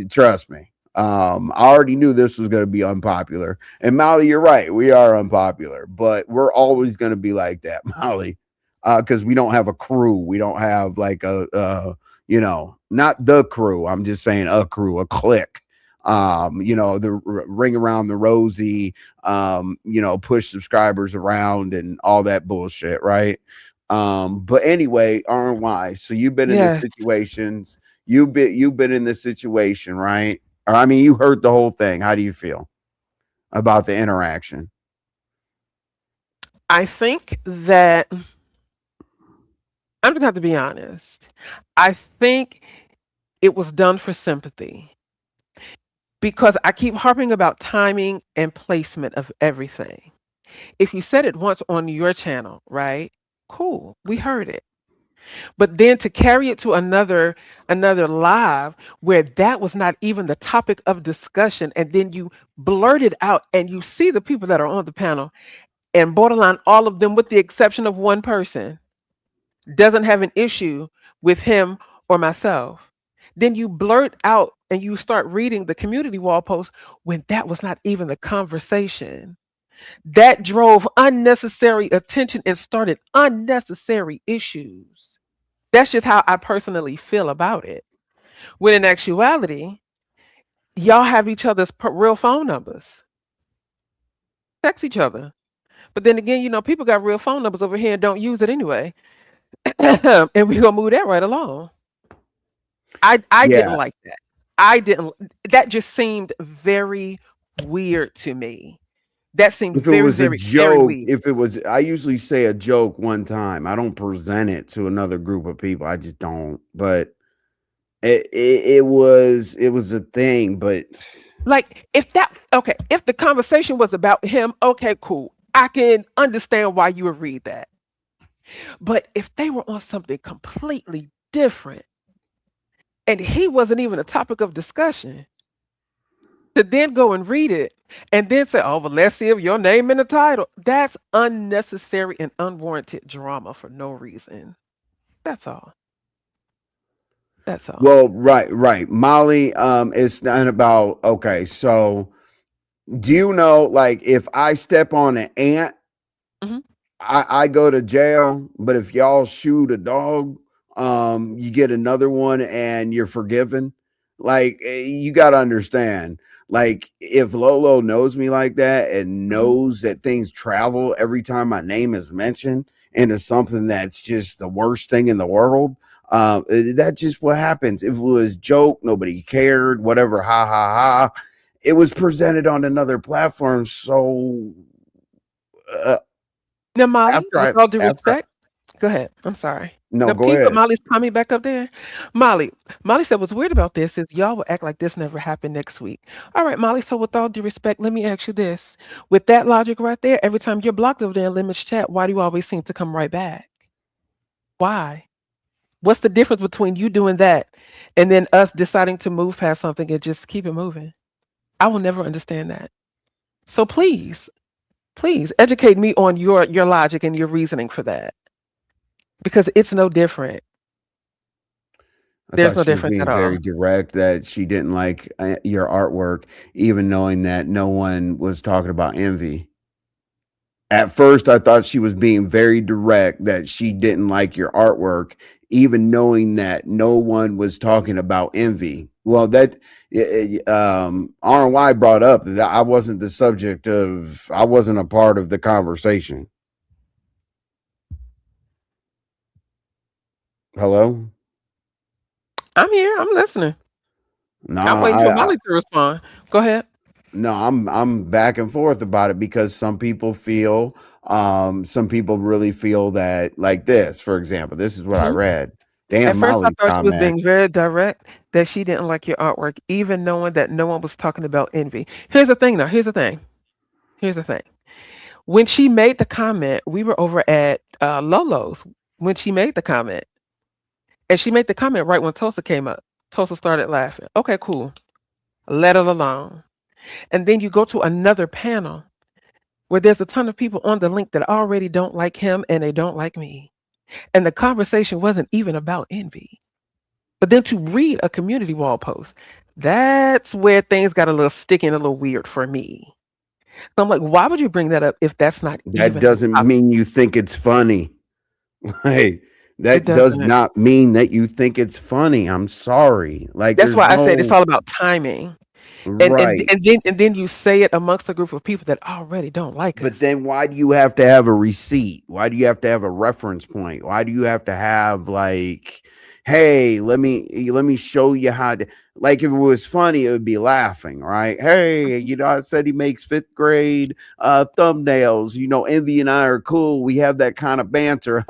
Trust me. I already knew this was going to be unpopular. And Molly, you're right. We are unpopular, but we're always going to be like that, Molly, because we don't have a crew. We don't have like not the crew. I'm just saying a crew, a clique. The ring around the rosy, push subscribers around and all that bullshit, right? But anyway, RNY. So you've been in the Yes, situations. You've been in this situation, right? Or I mean, you heard the whole thing. How do you feel about the interaction? I think that I'm just going to have to be honest. I think it was done for sympathy because I keep harping about timing and placement of everything. If you said it once on your channel, right? Cool, we heard it. But then to carry it to another live where that was not even the topic of discussion, and then you blurt it out, and you see the people that are on the panel, and borderline all of them, with the exception of one person, doesn't have an issue with him or myself. Then you blurt out and you start reading the community wall post when that was not even the conversation. That drove unnecessary attention and started unnecessary issues. That's just how I personally feel about it. When in actuality, y'all have each other's real phone numbers. Text each other. But then again, people got real phone numbers over here and don't use it anyway. And we're gonna move that right along. I didn't Yeah. like that. I didn't. That just seemed very weird to me. That seemed If it very, was a very, very joke, weird. if it was, I usually say a joke one time. I don't present it to another group of people. I just don't. But it was a thing. But Like if the conversation was about him, okay, cool. I can understand why you would read that. But if they were on something completely different and he wasn't even a topic of discussion, to then go and read it and then say, "Oh, well, let's see if your name in the title." That's unnecessary and unwarranted drama for no reason. That's all. That's all. well, right. Molly, it's not about okay, so do you know like if I step on an ant, Hmm. I go to jail, but if y'all shoot a dog, you get another one and you're forgiven. Like you got to understand, like if Lolo knows me like that and Hmm. knows that things travel every time my name is mentioned into something that's just the worst thing in the world, that's just what happens. If it was joke, nobody cared, whatever, ha ha ha. It was presented on another platform, so uh, Now, Molly, after with I all due after respect, go ahead. I'm sorry. no, Now, go can you put ahead. Molly's comment back up there? Molly, Molly said, what's weird about this is y'all will act like this never happened next week. All right, Molly, so with all due respect, let me ask you this. With that logic right there, every time you're blocked over there in Limits Chat, why do you always seem to come right back? Why? What's the difference between you doing that and then us deciding to move past something and just keep it moving? I will never understand that. So please, please educate me on your logic and your reasoning for that because it's no different. I There's thought no she was difference at being all. very direct that she didn't like your artwork, even knowing that no one was talking about envy. At first, I thought she was being very direct that she didn't like your artwork, even knowing that no one was talking about envy. Well, that RY brought up that I wasn't the subject of, I wasn't a part of the conversation. Hello? I'm here. I'm listening. No, I'm waiting for Molly to respond. Go ahead. no, I'm back and forth about it because some people really feel that like this, for example. This is what I Mhm. read. At Damn first, I Molly's thought you was comment. being very direct that she didn't like your artwork, even knowing that no one was talking about envy. Here's the thing, now. Here's the thing. Here's the thing. When she made the comment, we were over at Lolo's when she made the comment. And she made the comment right when Tulsa came up. Tulsa started laughing. Okay, cool. Let it alone. And then you go to another panel where there's a ton of people on the link that already don't like him and they don't like me. And the conversation wasn't even about envy. But then to read a community wall post, That's where things got a little sticky and a little weird for me. So I'm like, why would you bring that up if that's not That even a doesn't topic? mean you think it's funny. Like, It that does doesn't. not mean that you think it's funny. I'm sorry. Like, That's there's why I said it's no all about timing. And and right. and then and then you say it amongst a group of people that already don't like But us. then why do you have to have a receipt? Why do you have to have a reference point? Why do you have to have like, hey, let me show you how to, like, if it was funny, it would be laughing, right? Hey, I said he makes fifth grade thumbnails. Envy and I are cool. We have that kind of banter.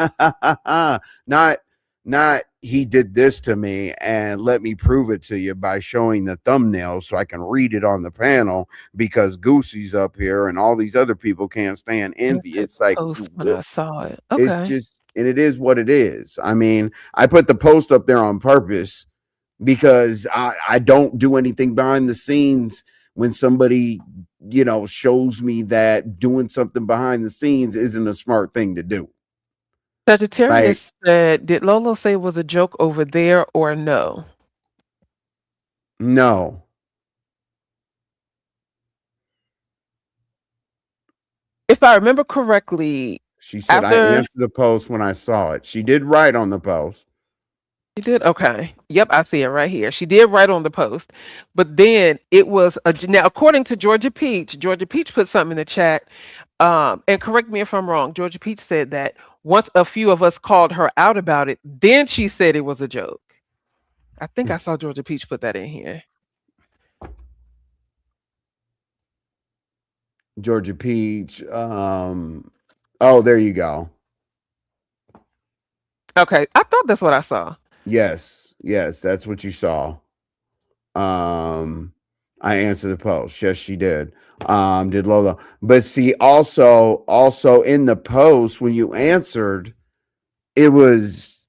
not not he did this to me and let me prove it to you by showing the thumbnail so I can read it on the panel because Goosey's up here and all these other people can't stand envy. That's a It's like, post when I saw it. it's Okay. just, and it is what it is. I mean, I put the post up there on purpose because I don't do anything behind the scenes. When somebody, shows me that doing something behind the scenes isn't a smart thing to do. Like, Sagittarius said, did Lolo say it was a joke over there or no? no. If I remember correctly, She said, I after answered the post when I saw it. She did write on the post. she did, okay. Yep, I see it right here. She did write on the post, but then it was now according to Georgia Peach. Georgia Peach put something in the chat. And correct me if I'm wrong. Georgia Peach said that once a few of us called her out about it, then she said it was a joke. I think I saw Georgia Peach put that in here. Georgia Peach. Oh, there you go. Okay, I thought that's what I saw. Yes, that's what you saw. I answered the post. Yes, she did. Did Lola. But see, also in the post when you answered, it was,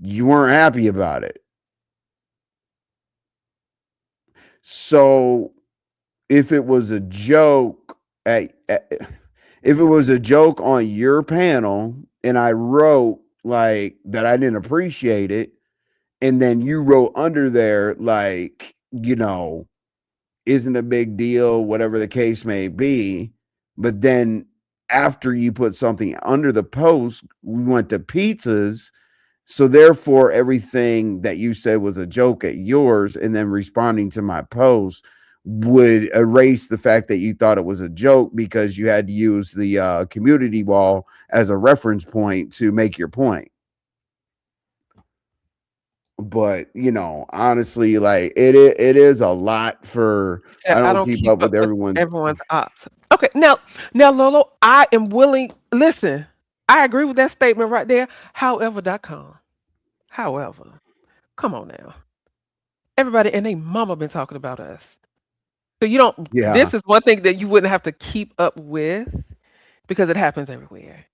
you weren't happy about it. So if it was a joke if it was a joke on your panel and I wrote like that I didn't appreciate it, and then you wrote under there like, isn't a big deal, whatever the case may be, but then after you put something under the post, we went to pizzas. So therefore, everything that you said was a joke at yours, and then responding to my post would erase the fact that you thought it was a joke because you had to use the community wall as a reference point to make your point. But honestly, like it is a lot for. I I don't don't keep keep up up with with everyone's. everyone's ops. Okay, now Lolo, I am willing. Listen, I agree with that statement right there. However.com. However, come on now, everybody and they mama been talking about us. So you don't. Yeah. This is one thing that you wouldn't have to keep up with because it happens everywhere.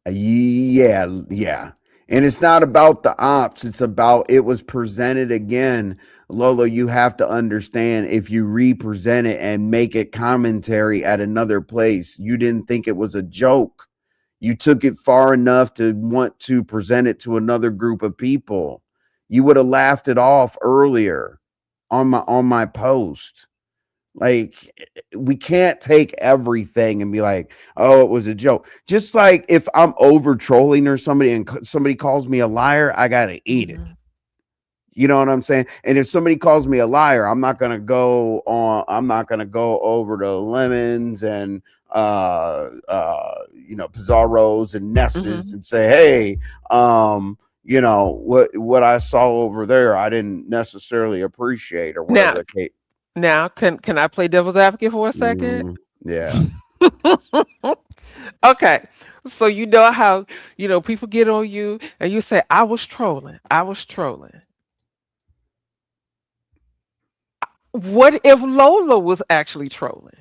Yeah. And it's not about the ops. It's about, it was presented again. Lolo, you have to understand, if you represent it and make it commentary at another place, you didn't think it was a joke. You took it far enough to want to present it to another group of people. You would have laughed it off earlier on my post. Like, we can't take everything and be like, oh, it was a joke. Just like if I'm over trolling or somebody and somebody calls me a liar, I got to eat it. Mhm. You know what I'm saying? And if somebody calls me a liar, I'm not going to go over to Lemons and Pizarros and Nesses Mhm. and say, hey, what I saw over there, I didn't necessarily appreciate, or whatever Now, the case. now, can I play devil's advocate for a second? Yeah. Okay. So you know how, people get on you and you say, I was trolling. I was trolling. What if Lola was actually trolling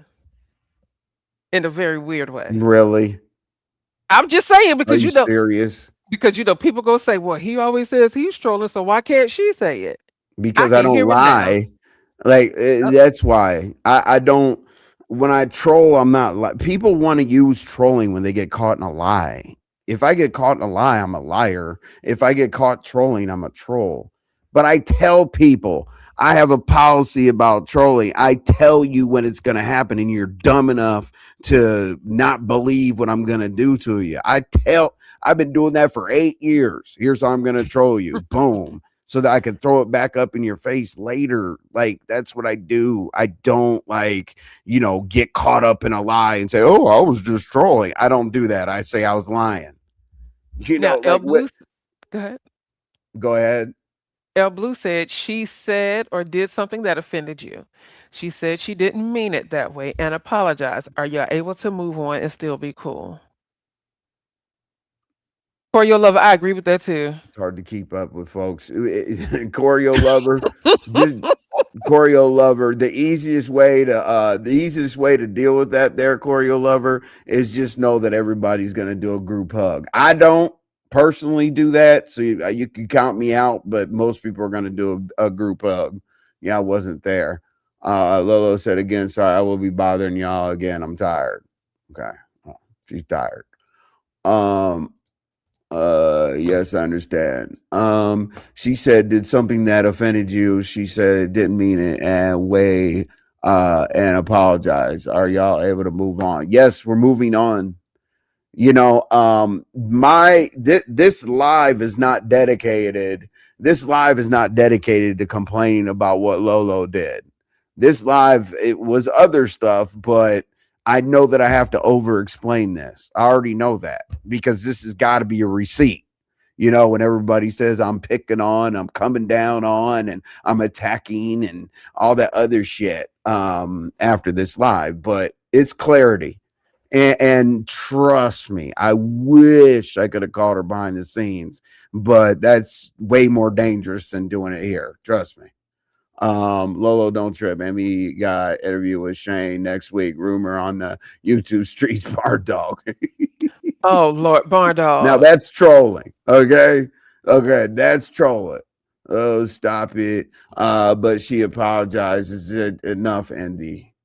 in a very weird way? Really? I'm just saying Are because you serious? people gonna say, well, he always says he's trolling, so why can't she say it? I Because I can don't hear it now. lie. Like, Uh, that's why I don't. When I troll, I'm not like, people want to use trolling when they get caught in a lie. If I get caught in a lie, I'm a liar. If I get caught trolling, I'm a troll. But I tell people, I have a policy about trolling. I tell you when it's going to happen, and you're dumb enough to not believe what I'm going to do to you. I've been doing that for 8 years. Here's how I'm going to troll you. Boom. So that I can throw it back up in your face later. Like, that's what I do. I don't, like, get caught up in a lie and say, oh, I was just trolling. I don't do that. I say I was lying. Now, El Like, what? Blue, go ahead. Go ahead. El Blue said she said or did something that offended you. She said she didn't mean it that way and apologized. Are you able to move on and still be cool? For your lover, I agree with that too. It's hard to keep up with folks. Choreo lover, just choreo lover. The easiest way to deal with that there, choreo lover, is just know that everybody's gonna do a group hug. I don't personally do that, so you can count me out, but most people are gonna do a group hug. Yeah, I wasn't there. Lolo said again, sorry, I will be bothering y'all again. I'm tired. Okay. Oh, she's tired. Um yes, I understand. She said, did something that offended you? She said, didn't mean it, and and apologize. Are y'all able to move on? Yes, we're moving on. This live is not dedicated. This live is not dedicated to complaining about what Lolo did. This live, it was other stuff, but I know that I have to over explain this. I already know that because this has got to be a receipt. When everybody says I'm picking on, I'm coming down on, and I'm attacking and all that other shit after this live, but it's clarity. And trust me, I wish I could have called her behind the scenes, but that's way more dangerous than doing it here. Trust me. Lolo, don't trip. Emmy got interview with Shane next week. Rumor on the YouTube streets bar dog. Oh Lord, barn Now dog. that's trolling. Okay. Okay, that's trolling. Oh, stop it. But she apologizes. Enough, Andy.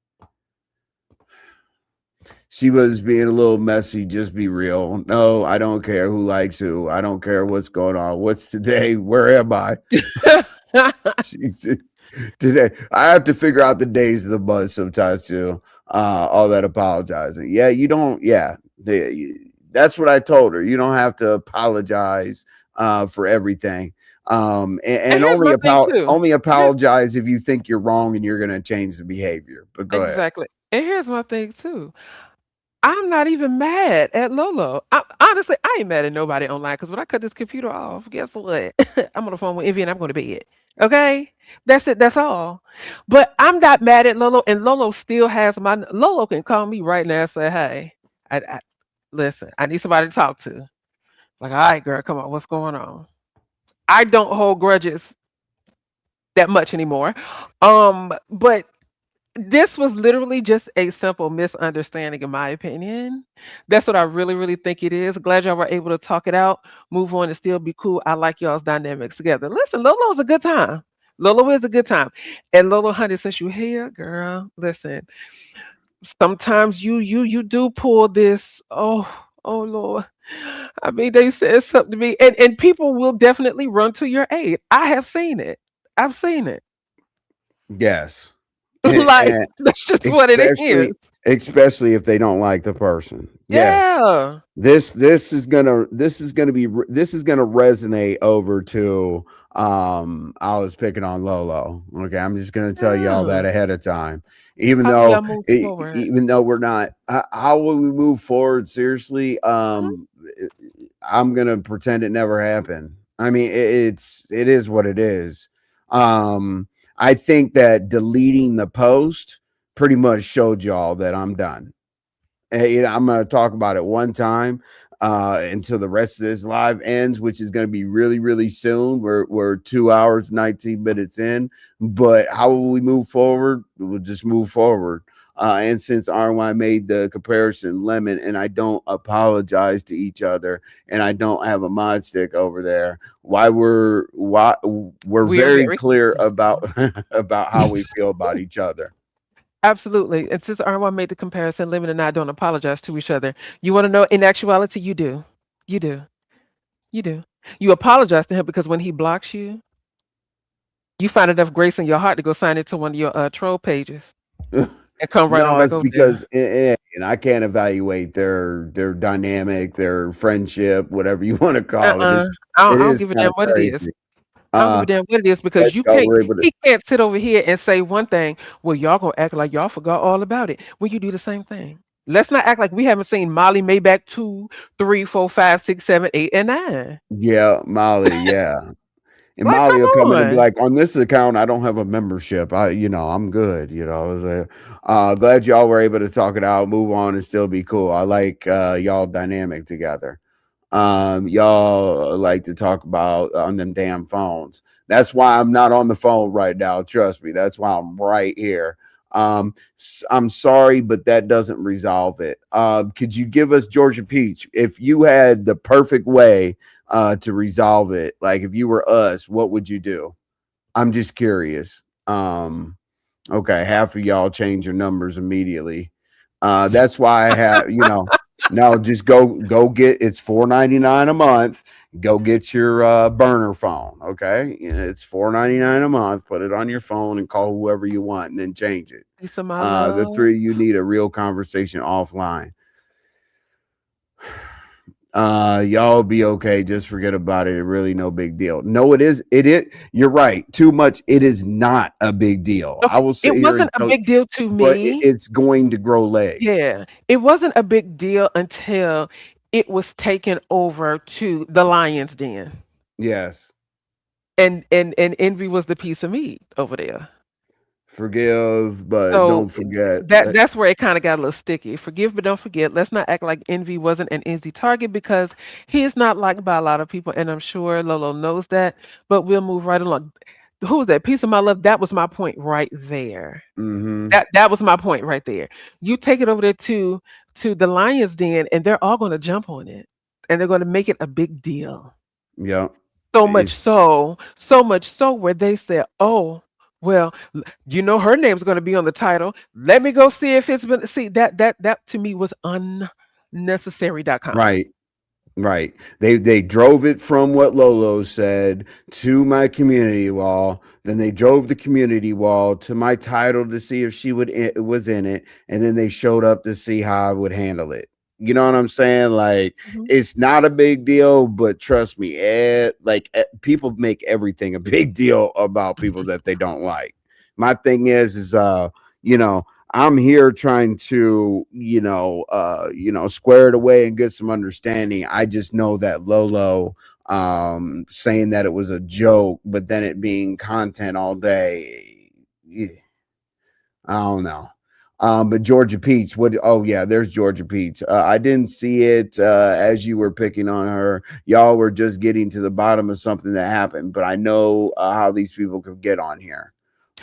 She was being a little messy. Just be real. No, I don't care who likes who. I don't care what's going on. What's today? Where am I? Today, I have to figure out the days of the month sometimes too. All that apologizing. Yeah, you don't. Yeah, that's what I told her. You don't have to apologize for everything. And And here's my thing too. only Here's apologize if you think you're wrong and you're going to change the behavior. But go ahead. exactly. And here's my thing too. I'm not even mad at Lolo. Honestly, I ain't mad at nobody online because when I cut this computer off, guess what? I'm on the phone with Envy and I'm going to bed. Okay? That's it. That's all. But I'm not mad at Lolo, and Lolo still has my. Lolo can call me right now and say, hey, I listen, I need somebody to talk to. Like, all right, girl, come on. What's going on? I don't hold grudges that much anymore. But this was literally just a simple misunderstanding, in my opinion. That's what I really, really think it is. Glad y'all were able to talk it out, move on, and still be cool. I like y'all's dynamics together. Listen, Lolo's a good time. Lolo is a good time. And Lolo, honey, since you're here, girl, listen. Sometimes you do pull this. Oh Lord. I mean, they said something to me, and people will definitely run to your aid. I have seen it. I've seen it. Yes. Like And that's just what it is. especially if they don't like the person. Yes. Yeah. This is gonna resonate over to I was picking on Lolo. Okay, I'm just gonna tell y'all Yeah. that ahead of time. Even How do though y'all move forward? even though we're not, how will we move forward? Seriously, Mhm. I'm gonna pretend it never happened. I mean, it is what it is. Um, I think that deleting the post pretty much showed y'all that I'm done. I'm going to talk about it one time until the rest of this live ends, which is going to be really, really soon. We're 2 hours, 19 minutes in. But how will we move forward? We'll just move forward. And since RY made the comparison, Lemon and I don't apologize to each other, and I don't have a mod stick over there. We're We are very very clear about about how we feel about each other. absolutely. And since Arwan made the comparison, Lemon and I don't apologize to each other. You want to know? In actuality, you do. You do. You do. You apologize to him because when he blocks you, You find enough grace in your heart to go sign it to one of your troll pages and come right on No, back it's over there. because and I can't evaluate their dynamic, their friendship, whatever you want to call it. Uh-uh. I It don't is give a kind damn of what it is. crazy. I don't give a Uh, damn what it is that because you y'all can't. were able to. He can't sit over here and say one thing. Well, y'all gonna act like y'all forgot all about it when you do the same thing. Let's not act like we haven't seen Molly Maybach 2, 3, 4, 5, 6, 7, 8, and 9. Yeah, Molly. Yeah, and Like, Molly come will come in and be on. like, "On this account, I don't have a membership. I'm good. Glad y'all were able to talk it out, move on, and still be cool. I like y'all dynamic together. Y'all like to talk about on them damn phones. That's why I'm not on the phone right now. Trust me. That's why I'm right here. I'm sorry, but that doesn't resolve it. Could you give us Georgia Peach if you had the perfect way to resolve it? Like if you were us, what would you do? I'm just curious. Okay, half of y'all change your numbers immediately. That's why I have, no, just go get it's $4.99 a month. Go get your burner phone. Okay, it's $4.99 a month. Put it on your phone and call whoever you want, and then change it. Piece of my The love. three of you need a real conversation offline. Y'all be okay. Just forget about it. It really no big deal. No, it is. It is. You're right. Too much. It is not a big deal. I Okay, will sit it here and wasn't a tell, big deal to but me. it's going to grow legs. Yeah, it wasn't a big deal until it was taken over to the Lion's Den, Yes. and Envy was the piece of meat over there. Forgive, but So don't forget. that's where it kind of got a little sticky. Forgive but don't forget. Let's not act like Envy wasn't an easy target because he is not liked by a lot of people, and I'm sure Lolo knows that. But we'll move right along. Who was that? Piece of my love. That was my point right there. Mm-hmm. That was my point right there. You take it over there to the Lions Den, and they're all going to jump on it, and they're going to make it a big deal. Yeah. It's So much so where they said, "Oh, well, her name's going to be on the title. Let me go see if it's been." See that to me was unnecessary.com. right. Right. They drove it from what Lolo said to my community wall. Then they drove the community wall to my title to see if she was in it, and then they showed up to see how I would handle it. You know what I'm saying? Like Mhm. it's not a big deal, but trust me, people make everything a big deal about people that they don't like. My thing is you know, I'm here trying to, square it away and get some understanding. I just know that Lolo saying that it was a joke, but then it being content all day. I don't know. But Georgia Peach, what? Oh yeah, there's Georgia Peach. I didn't see it as you were picking on her. Y'all were just getting to the bottom of something that happened, but I know how these people could get on here.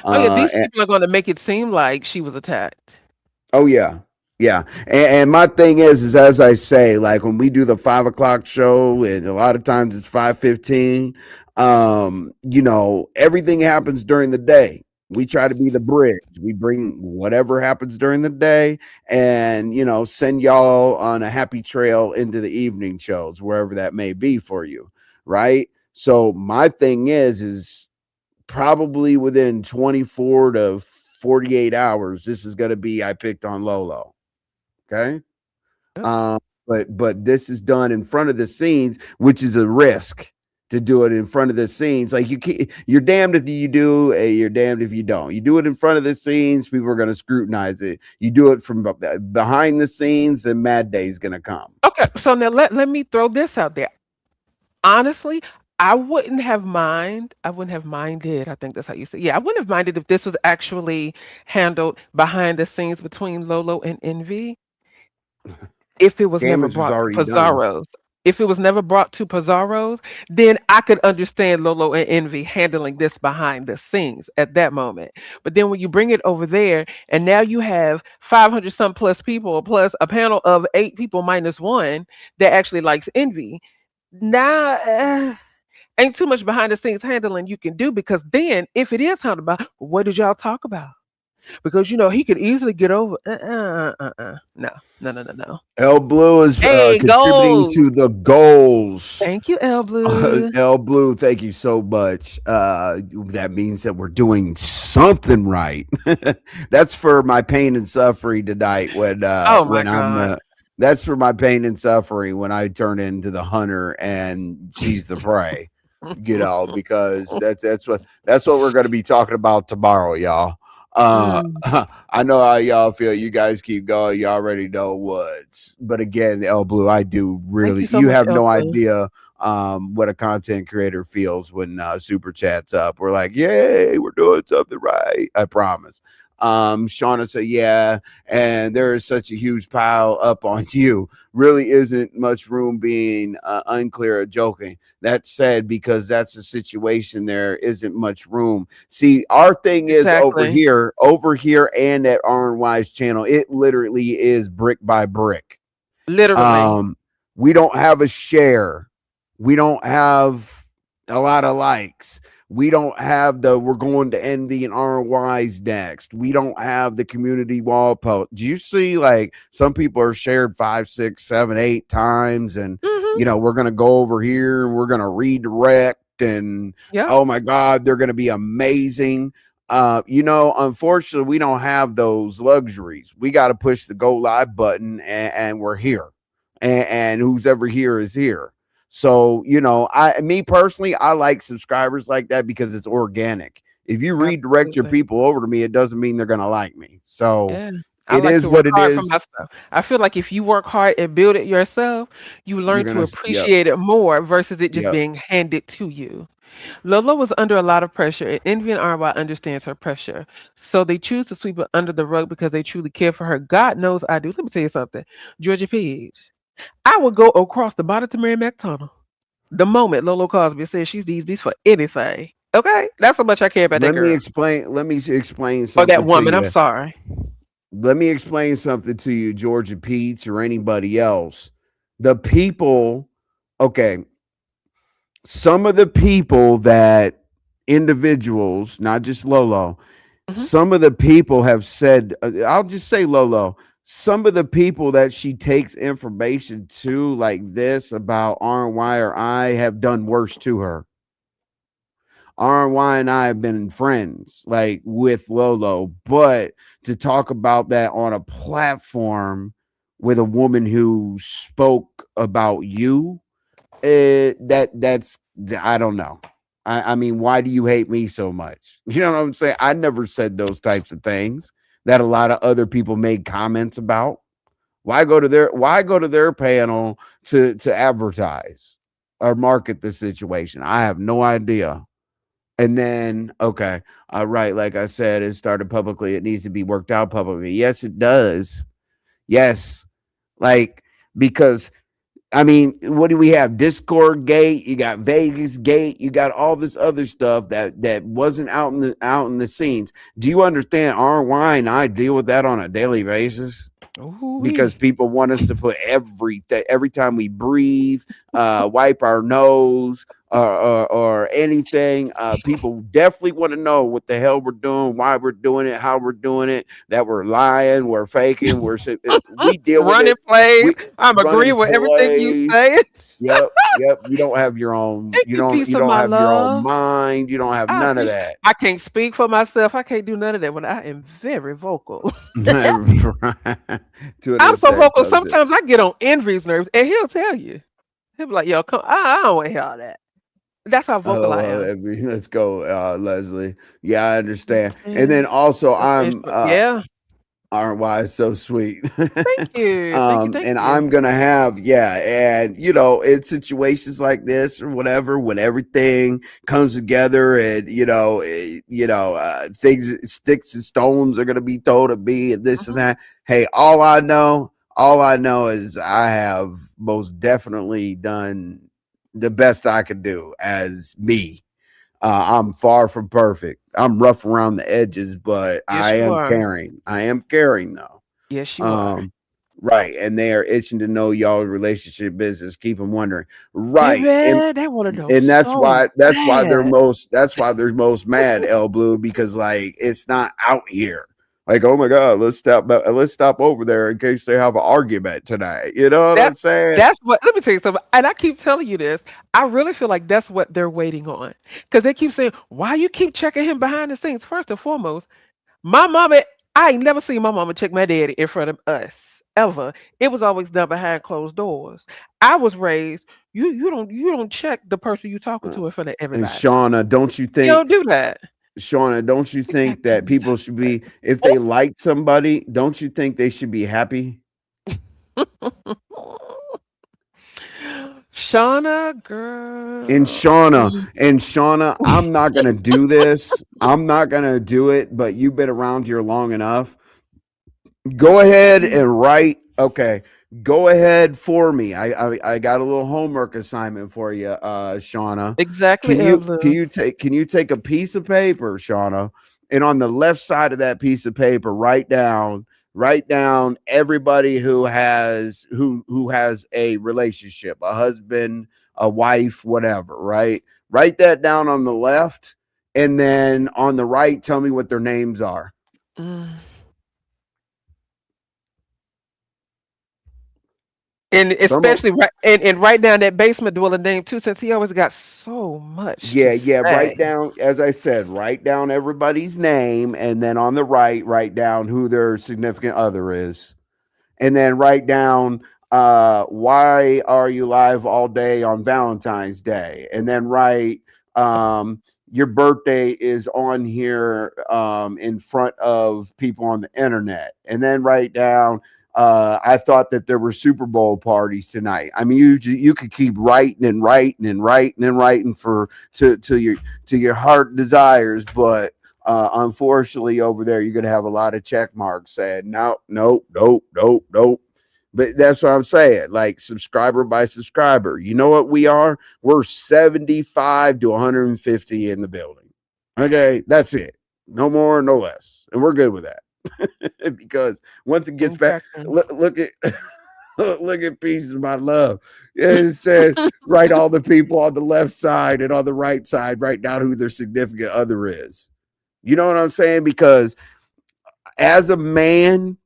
Oh yeah, these And people are going to make it seem like she was attacked. oh yeah, yeah. And my thing is as I say, like when we do the 5 o'clock show, and a lot of times it's 5:15. Everything happens during the day. We try to be the bridge. We bring whatever happens during the day, and send y'all on a happy trail into the evening shows, wherever that may be for you, right? So my thing is probably within 24 to 48 hours, this is going to be I picked on Lolo. Okay. Yep. Um, but this is done in front of the scenes, which is a risk to do it in front of the scenes. Like you're damned if you do, you're damned if you don't. You do it in front of the scenes, people are going to scrutinize it. You do it from behind the scenes, then Mad Day is going to come. Okay, so now let me throw this out there. Honestly, I wouldn't have minded. I think that's how you say. Yeah, I wouldn't have minded if this was actually handled behind the scenes between Lolo and Envy. If it was never Damage was brought to already done. Pizarro's. If it was never brought to Pizarro's, then I could understand Lolo and Envy handling this behind the scenes at that moment. But then when you bring it over there, and now you have 500 some plus people, plus a panel of 8 people minus one that actually likes Envy. Now, ain't too much behind the scenes handling you can do because then if it is handled about, what did y'all talk about? because he could easily get over. No, no, no, no, no. El Blue is Hey, contributing goals. to the goals. Thank you, El Blue. El Blue, thank you so much. That means that we're doing something right. That's for my pain and suffering tonight Oh my when I'm God. the that's for my pain and suffering when I turn into the hunter and she's the prey. Because that's what we're going to be talking about tomorrow, y'all. Mm, I know how y'all feel. You guys keep going. You already know what's. But again, El Blue, I do thank really. you so You much, have El no Blue. idea what a content creator feels when super chats up. We're like, yay, we're doing something right. I promise. Shauna said, yeah, and there is such a huge pile up on you. Really isn't much room being unclear or joking. That said, because that's the situation, there isn't much room. See, our thing is Exactly. over here, and at RNY's channel, it literally is brick by brick. Literally. Um, we don't have a share. We don't have a lot of likes. We don't have we're going to Envy and RY's next. We don't have the community wall post. Do you see like some people are shared 5, 6, 7, 8 times, and Hmm. we're gonna go over here and we're gonna redirect, and Yep. oh my God, they're gonna be amazing. Unfortunately, we don't have those luxuries. We got to push the go live button, and we're here, and who's ever here is here. So, me personally, I like subscribers like that because it's organic. If you redirect your Absolutely. people over to me, it doesn't mean they're going to like me. So Yeah. I it like is to work what it hard for is. myself. I feel like if you work hard and build it yourself, you You're learn going to to, yep, appreciate it more versus it just yep. being handed to you. Lola was under a lot of pressure, and Envy and RY understands her pressure. So they choose to sweep it under the rug because they truly care for her. God knows I do. Let me tell you something. Georgia Peach. I would go across the bottom to Mary McTunnel the moment Lolo Cosby says she's these beats for anything. Okay? That's how much I care about that girl. Let me explain Or that something to woman. I'm you. sorry. Let me explain something to you, Georgia Pete's or anybody else. The people, okay, some of the people that individuals, not just Lolo, Hmm. some of the people have said, I'll just say Lolo, some of the people that she takes information to, like this about RY or I, have done worse to her. RY and I have been friends, like with Lolo, but to talk about that on a platform with a woman who spoke about you, that's I don't know. I mean, why do you hate me so much? You know what I'm saying? I never said those types of things that a lot of other people made comments about. Why go to their panel to advertise or market the situation? I have no idea. And then, okay, right, like I said, it started publicly. It needs to be worked out publicly. Yes, it does. Yes, like because I mean, what do we have? Discord Gate, you got Vegas Gate, you got all this other stuff that wasn't out in the scenes. Do you understand? RY and I deal with that on a daily basis because Ooh-wee. people want us to put every time we breathe, wipe our nose, or anything. People definitely want to know what the hell we're doing, why we're doing it, how we're doing it, that we're lying, we're faking, we deal with Running it. plays. We I'm agreeing running with everything you plays. say. Yep, yep. You don't have your own. Thank you, You piece of don't my have your own love. mind. You don't have I none of appreciate. that. I can't speak for myself. I can't do none of that. When I am very vocal. To an I'm so extent, vocal. Sometimes I get on Envy's nerves, and he'll tell you. He'll be like, "Yo, come. I don't want to hear all that." That's how vocal oh, I am. let's go, Leslie. Yeah, I understand. And then And also, I'm finished, I'm but yeah. RY is so sweet. Thank you. Thank you. Thank And you. I'm gonna have, yeah, and in situations like this or whatever, when everything comes together, and things, sticks and stones are gonna be told to me, and this and Mhm. that. Hey, all I know is I have most definitely done the best I could do as me. I'm far from perfect. I'm rough around the edges, but I Yes, you am are. caring. I am caring though. Yes, you are. Um, right. And they are itching to know y'all's relationship business. Keep them wondering. Right. Baby, they want to know And so that's why they're bad. most mad, El Blue, because like it's not out here. Like, oh my God, let's stop over there in case they have an argument tonight. You know what I'm That saying? that's what. Let me tell you something. And I keep telling you this. I really feel like that's what they're waiting on, because they keep saying, "Why you keep checking him behind the scenes?" First and foremost, my mama. I ain't never seen my mama check my daddy in front of us ever. It was always done behind closed doors. I was raised. You don't check the person you talking Uh, to in front of and everybody. Shauna, don't you You think don't do that. Shauna, don't you think that people should be, if they like somebody, don't you think they should be happy? Shauna, And girl. Shauna, and Shauna, I'm not gonna do this. I'm not gonna do it, but you've been around here long enough. Go ahead and write. Okay, go ahead for me. I got a little homework assignment for you, Shauna. Exactly, Can Evelyn. you take a piece of paper, Shauna, and on the left side of that piece of paper, write down everybody who has a relationship, a husband, a wife, whatever. Right. Write that down on the left, and then on the right, tell me what their names are. Mm. And Some of especially right and write down that basement dweller name too, since he always got so much to Yeah, write say. down, as I said, write down everybody's name, and then on the right, write down who their significant other is. And then write down why are you live all day on Valentine's Day? And then write your birthday is on here in front of people on the internet. And then write down I thought that there were Super Bowl parties tonight. I mean, you could keep writing and writing and writing and writing for to your heart desires, but unfortunately, over there, you're going to have a lot of check marks saying, no, nope, nope, nope, nope. But that's what I'm saying. Like subscriber by subscriber. You know what we are? We're 75 to 150 in the building. Okay. That's it. No more, no less. And we're good with that. Because once it gets back, Okay. look at look at pieces of my love. It said write all the people on the left side and on the right side, write down who their significant other is. You know what I'm saying? Because as a man,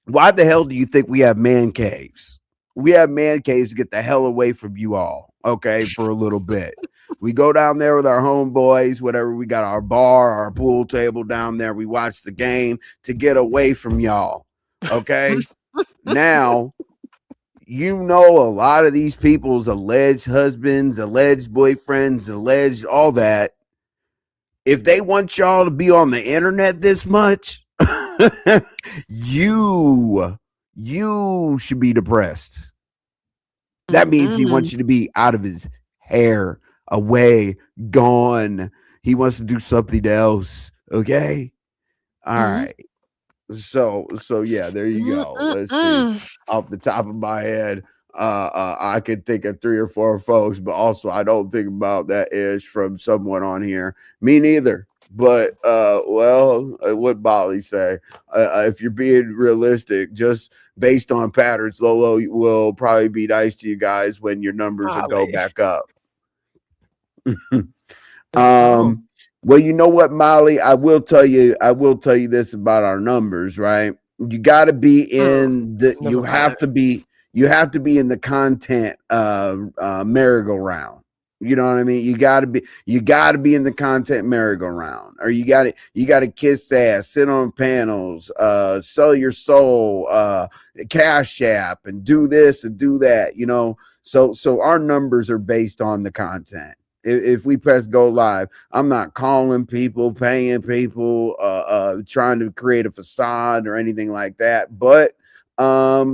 why the hell do you think we have man caves? We have man caves to get the hell away from you all, okay, for a little bit. We go down there with our homeboys, whatever. We got our bar, our pool table down there. We watch the game to get away from y'all, okay? Now, you know, a lot of these people's alleged husbands, alleged boyfriends, alleged all that. If they want y'all to be on the internet this much, you should be depressed. That means he Mm-mm. wants you to be out of his hair, away, gone. He wants to do something else. Okay. All Mm. right. So yeah, there you go. Let's see. Mm-mm-mm. Off the top of my head, I could think of 3 or 4 folks, but also I don't think about that is from someone on here. Me neither. But what Bolly say? If you're being realistic, just based on patterns, Lolo will probably be nice to you guys when your numbers will go Golly. back up. Oh, Well, you know what, Molly? I will tell you this about our numbers, right? You got to be mm. in the Never mind. you have to be in the content merry-go-round. You know what I mean? You got to be in the content merry-go-round, or you got to kiss ass, sit on panels, sell your soul, cash app, and do this and do that. You know, so our numbers are based on the content. If we press go live, I'm not calling people, paying people, trying to create a facade or anything like that. But Well,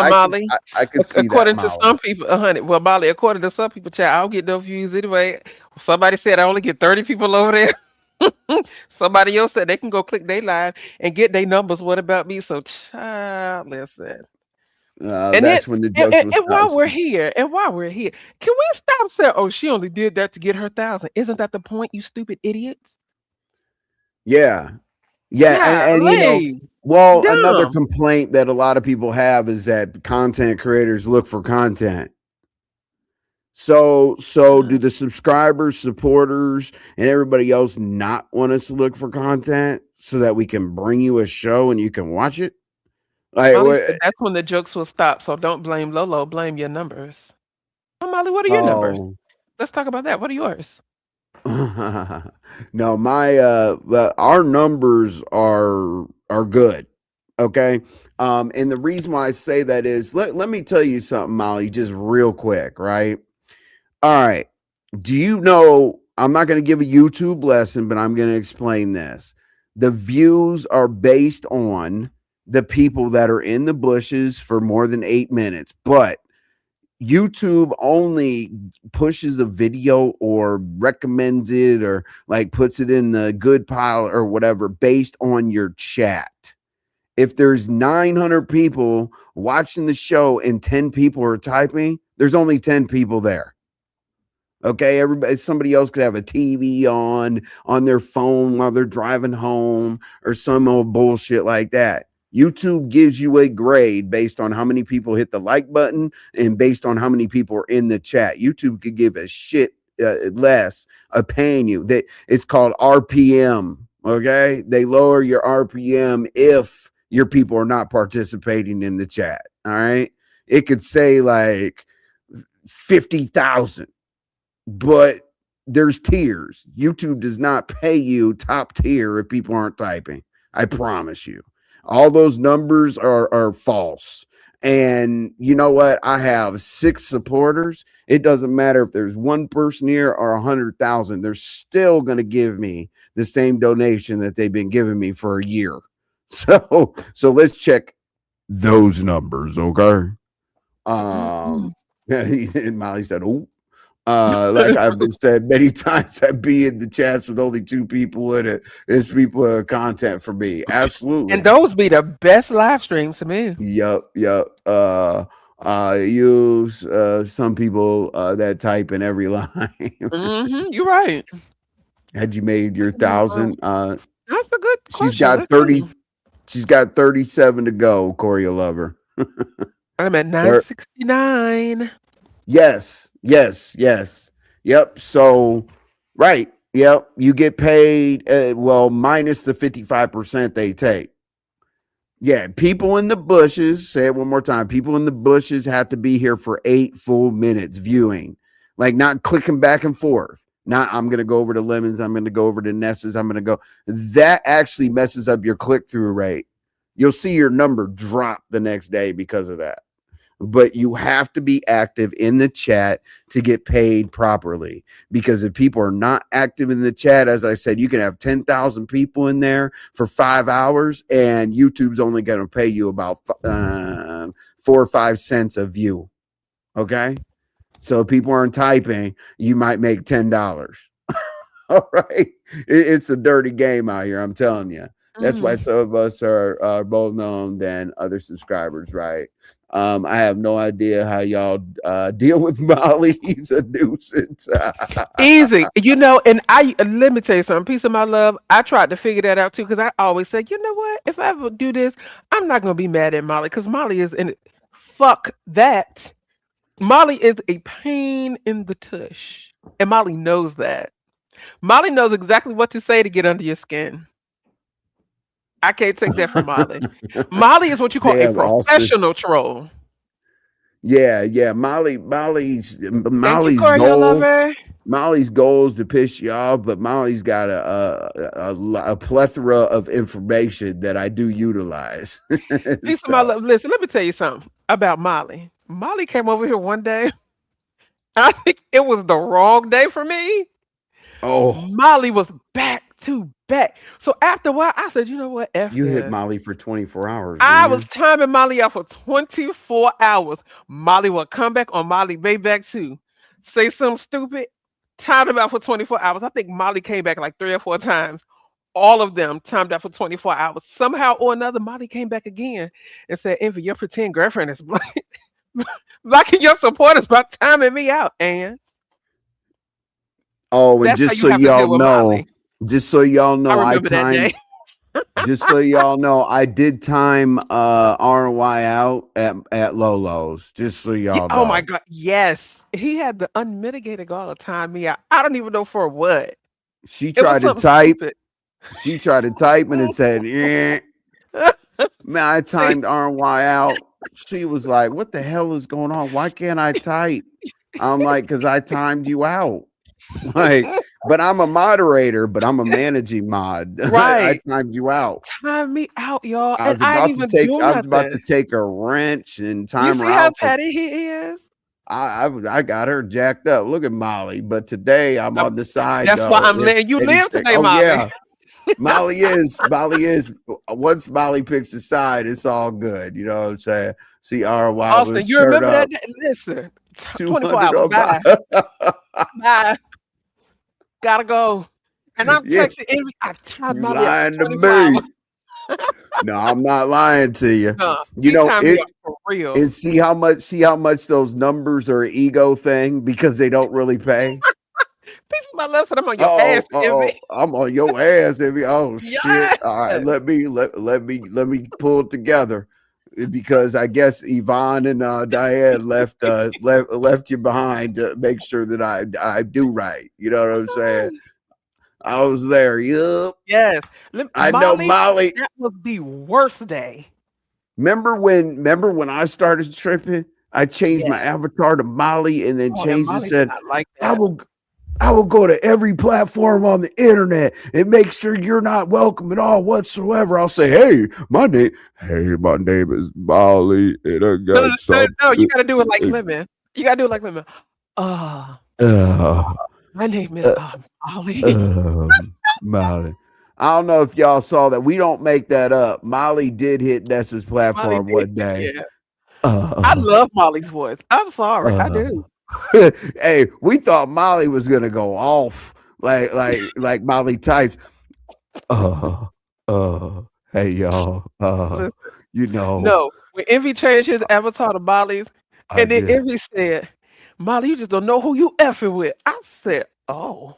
Molly, I could see that, according to Molly. some people, honey. Well, Molly, according to some people, child, I don't get no views anyway. Somebody said I only get 30 people over there. Somebody else said they can go click their live and get their numbers. What about me? So, child, listen. And then, That's when the and, jokes and, will and stop. while we're here, can we stop saying, "Oh, she only did that to get her 1,000"? Isn't that the point, you stupid idiots? Yeah, yeah, and you know, Golly, well, another dumb. complaint that a lot of people have is that content creators look for content. So do the subscribers, supporters, and everybody else not want us to look for content so that we can bring you a show and you can watch it? Like, Molly said that's when the jokes will stop. So don't blame Lolo, blame your numbers. Oh, Molly, what are your numbers? oh, Let's talk about that. What are yours? no, our numbers are good. Okay. And the reason why I say that is let me tell you something, Molly, just real quick, right? All right. Do you know? I'm not going to give a YouTube lesson, but I'm going to explain this. The views are based on the people that are in the bushes for more than 8 minutes, but YouTube only pushes a video or recommends it or like puts it in the good pile or whatever based on your chat. If there's 900 people watching the show and 10 people are typing, there's only 10 people there. Okay, somebody else could have a TV on their phone while they're driving home or some old bullshit like that. YouTube gives you a grade based on how many people hit the like button and based on how many people are in the chat. YouTube could give a shit less of paying you. It's called RPM. Okay, they lower your RPM if your people are not participating in the chat. All right, it could say like 50,000. But there's tiers. YouTube does not pay you top tier if people aren't typing. I promise you. All those numbers are false. And you know what? I have 6 supporters. It doesn't matter if there's one person here or 100,000. They're still going to give me the same donation that they've been giving me for a year. So let's check those numbers, okay? And Molly said, "Oh." Like I've been said many times, I'd be in the chats with only 2 people in it. There's people content for me. Absolutely. And those be the best live streams to me. Yep. Use some people that type in every line. You're right. Had you made your 1,000? That's a good question. She's got 30. She's got 37 to go. Corey, you love her. I'm at 969. Yes. Yep. So, right. Yep. You get paid, minus the 55% they take. Yeah. People in the bushes, say it one more time. People in the bushes have to be here for 8 full minutes viewing, like not clicking back and forth. Not, I'm going to go over to Lemons. I'm going to go over to Ness's. I'm going to go. That actually messes up your click-through rate. You'll see your number drop the next day because of that. But you have to be active in the chat to get paid properly. Because if people are not active in the chat, as I said, you can have 10,000 people in there for 5 hours, and YouTube's only going to pay you about 4 or 5 cents a view. Okay? So if people aren't typing, you might make $10. All right? It's a dirty game out here, I'm telling you. That's why some of us are more known than other subscribers, right? I have no idea how y'all deal with Molly. He's a nuisance. Easy. And let me tell you something. Piece of my love. I tried to figure that out too, because I always say, you know what? If I ever do this, I'm not going to be mad at Molly, because Molly is in it. Fuck that. Molly is a pain in the tush. And Molly knows that. Molly knows exactly what to say to get under your skin. I can't take that from Molly. Molly is what you call a professional troll. Yeah. Molly's goal is to piss you off, but Molly's got a plethora of information that I do utilize. Piece of my love. Listen, let me tell you something about Molly. Molly came over here one day. I think it was the wrong day for me. Oh, Molly was back to back. So after a while, I said, you know what? You hit Molly for 24 hours. I was timing Molly out for 24 hours. Molly would come back on Molly back too. Say something stupid, timed him out for 24 hours. I think Molly came back like 3 or 4 times. All of them timed out for 24 hours. Somehow or another, Molly came back again and said, Envy, your pretend girlfriend is blocking your supporters by timing me out. And and just so y'all know, I Just so y'all know, I did time RY out at Lolo's. Just so Yeah, y'all oh my know. God, yes. He had the unmitigated gall to time me out. I don't even know for what. She It was tried to something type. stupid. She tried to type and it said, "Yeah." Man, I See, timed RY out. She was like, "What the hell is going on? Why can't I type?" I'm like, "Cause I timed you out." Like, but I'm a moderator, but I'm a managing mod. I right. timed you out. Time me out, y'all. And I didn't even do I was about nothing. to take a wrench and You time her see how out for petty he is? I got her jacked up. Look at Molly. But today I'm Um, on the side That's why though. I'm If letting you live anything, today, oh Molly. yeah, Molly is. Once Molly picks a side, it's all good. You know what I'm saying? See, RY Austin, was you turned remember up that day? Listen, 24 200 hours. on Bye. my. Bye. Gotta go. And I'm Yeah, texting Envy. I timed you Molly out for lying to 24 hours. me? No, I'm not lying to you. No, You he know timed me it. out for real. And see how much those numbers are an ego thing because they don't really pay. Peace of my left and I'm on your ass, Envy. I'm on your ass. Oh shit! Yes. All right, let me pull it together because I guess Yvonne and Diane left you behind to make sure that I do right. You know what I'm saying? I was there. Yup. Yes. I know Molly, Molly. that was the worst day. Remember when I started tripping? I changed Yeah. my avatar to Molly and then Oh, and changed it. Molly did Said not like I that. will I will go to every platform on the internet and make sure you're not welcome at all whatsoever. I'll say, my name is Molly, and I No, no, got no, no, you something. gotta do it like Lemon. You gotta do it like Lemon. Uh, Uh, my name is uh, Molly. Molly. I don't know if y'all saw that. We don't make that up. Molly did hit Nessa's Molly platform did. one day. Yeah. I Uh, love Molly's voice. I'm sorry. I uh, do. hey, we thought Molly was gonna go off like Molly types. Uh, uh, hey y'all. Listen, You know, no. When Envy changed his avatar to Molly's, I and then did. Envy said, Molly, you just don't know who you effing with. I said, oh,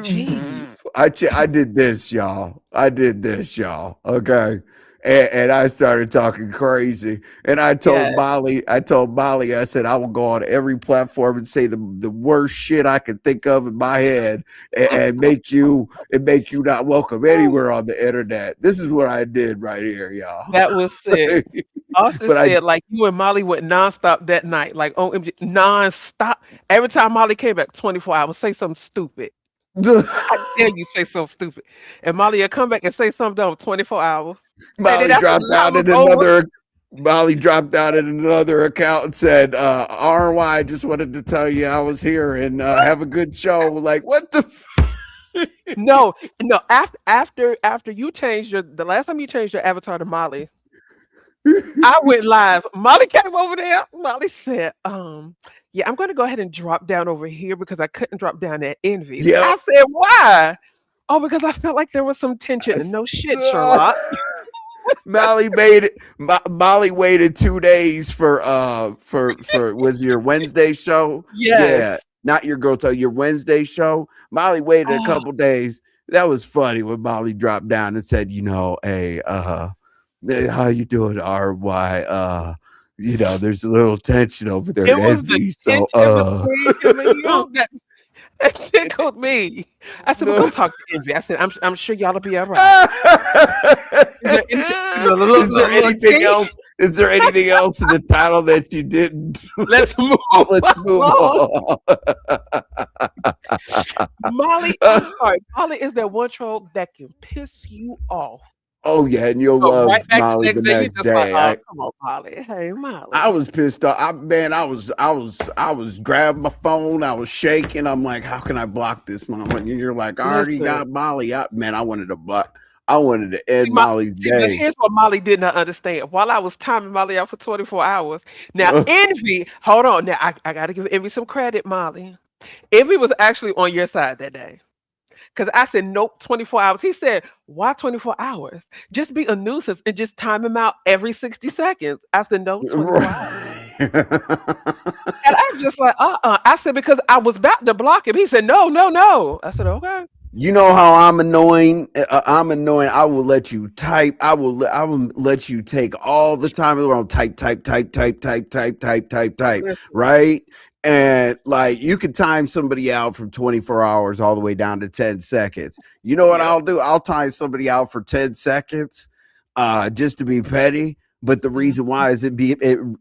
geez. I did this, y'all. I did this, y'all. Okay. And I started talking crazy. And Yeah. I told Molly, I said, I will go on every platform and say the worst shit I can think of in my head and make you not welcome anywhere on the internet. This is what I did right here, y'all. That was sick. Austin But I said, like, you and Molly went nonstop that night. Like, OMG, nonstop. Every time Molly came back, 24 hours, say something stupid. I dare you say something stupid. And Molly will come back and say something dumb 24 hours. And then Molly after the dropped night out was in over, another Molly dropped out in another account and said, RY, just wanted to tell you I was here and have a good show. Like, what the no, no, after you changed the last time you changed your avatar to Molly, I went live. Molly came over there. Molly said, yeah, I'm gonna go ahead and drop down over here because I couldn't drop down at Envy's. Yep. I said, why? Oh, because I felt like there was some tension. And no shit, Sherlock. Molly made it. Molly waited 2 days for was your Wednesday show? Yes. Yeah, not your girl tell your Wednesday show. Molly waited a Oh, couple days. That was funny when Molly dropped down and said, hey, how you doing, RY? There's a little tension over there it at was the Envy. So tension between him and you that, that tickled me. I said, well, go talk to Envy. I said, I'm sure y'all will be all right. Is there anything, Is there look, anything else? Is there anything else in the title that you didn't? let's move Let's move on. on. Molly, I'm sorry. Molly is that one troll that can piss you off. Oh yeah, and you'll Go love right back the Molly the next day. You next just like, day. oh, come on, Molly. Hey, I Molly. was pissed off. I was grabbing my phone. I was shaking. I'm like, how can I block this mom? And you're like, I already Listen. got Molly. I wanted to block. I wanted to See, end Molly's but day. here's what Molly did not understand. While I was timing Molly out for 24 hours, now Envy, hold on. Now I got to give Envy some credit, Molly. Envy was actually on your side that day. Because I said, nope, 24 hours. He said, why 24 hours? Just be a nuisance and just time him out every 60 seconds. I said, no, 24 hours. And I'm just like, I said, because I was about to block him. He said, no, no, no. I said, okay. You know how I'm annoying. I'm annoying. I will let you type. I will let you take all the time in the world. Type. Right. And like you could time somebody out from 24 hours all the way down to 10 seconds. You know what Yep. I'll do? I'll time somebody out for 10 seconds, just to be petty. But the reason why is it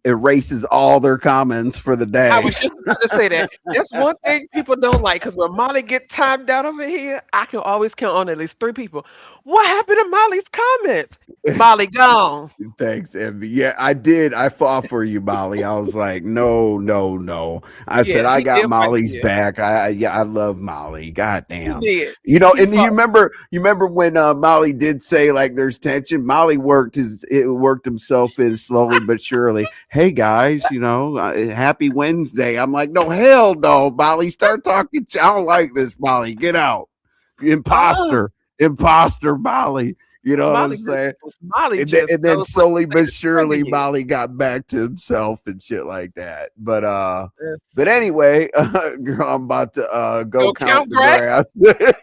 erases all their comments for the I day. was just about to say that. That's one thing people don't like because when Molly get timed out over here, I can always count on at least 3 people. What happened to Molly's comments? Molly gone. Thanks, Envy. Yeah, I did. I fought for you, Molly. I was like, no. I said Yeah, I he got did fight for Molly's you. back. I love Molly. God He damn. did. You know, He and fought. you remember when Molly did say like there's tension. Molly worked himself in slowly but surely. Hey guys, happy Wednesday. I'm like, no, hell no, Molly. Start talking. I don't like this, Molly. Get out, Uh-uh. imposter, Molly. You know what I'm Molly, saying? Molly And then, just and then knows what slowly to say but to trigger surely you. Molly got back to himself and shit like that. But Yes. anyway, girl, I'm about to go Go count count the grass. grass.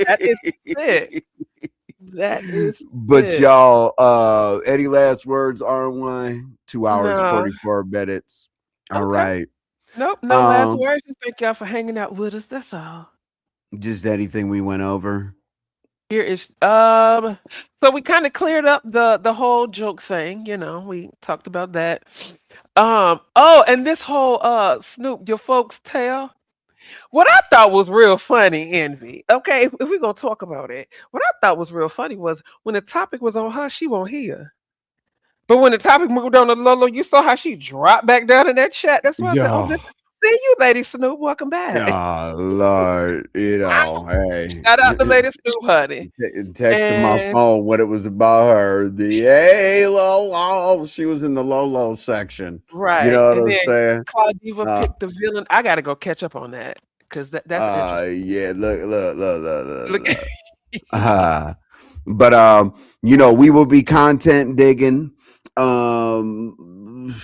That is it. That is But it. y'all, any last words, R1? 2 hours, No. 44 minutes. All Okay. right. Nope. No last Um, words. Just thank y'all for hanging out with us. That's all. just anything we went over. Here is so we kind of cleared up the whole joke thing, we talked about that. Oh, and this whole Snoop, your folks tell. What I thought was real funny, Envy. Okay, if we're gonna talk about it, what I thought was real funny was when the topic was on her, she won't hear. But when the topic moved on to Lolo, you saw how she dropped back down in that chat. That's why I said, "Oh, Yo. good to see you, Lady Snoop. Welcome back." Oh Lord, hey. Shout out to Lady Snoop, honey. Texting my And phone what it was about her. The hey Lolo, she was in the Lolo section. You right, know what and I'm then saying? Claude Diva Uh, picked the villain. I gotta go catch up on that because that's interesting. yeah. Look, Look. Uh, but we will be content digging. Um,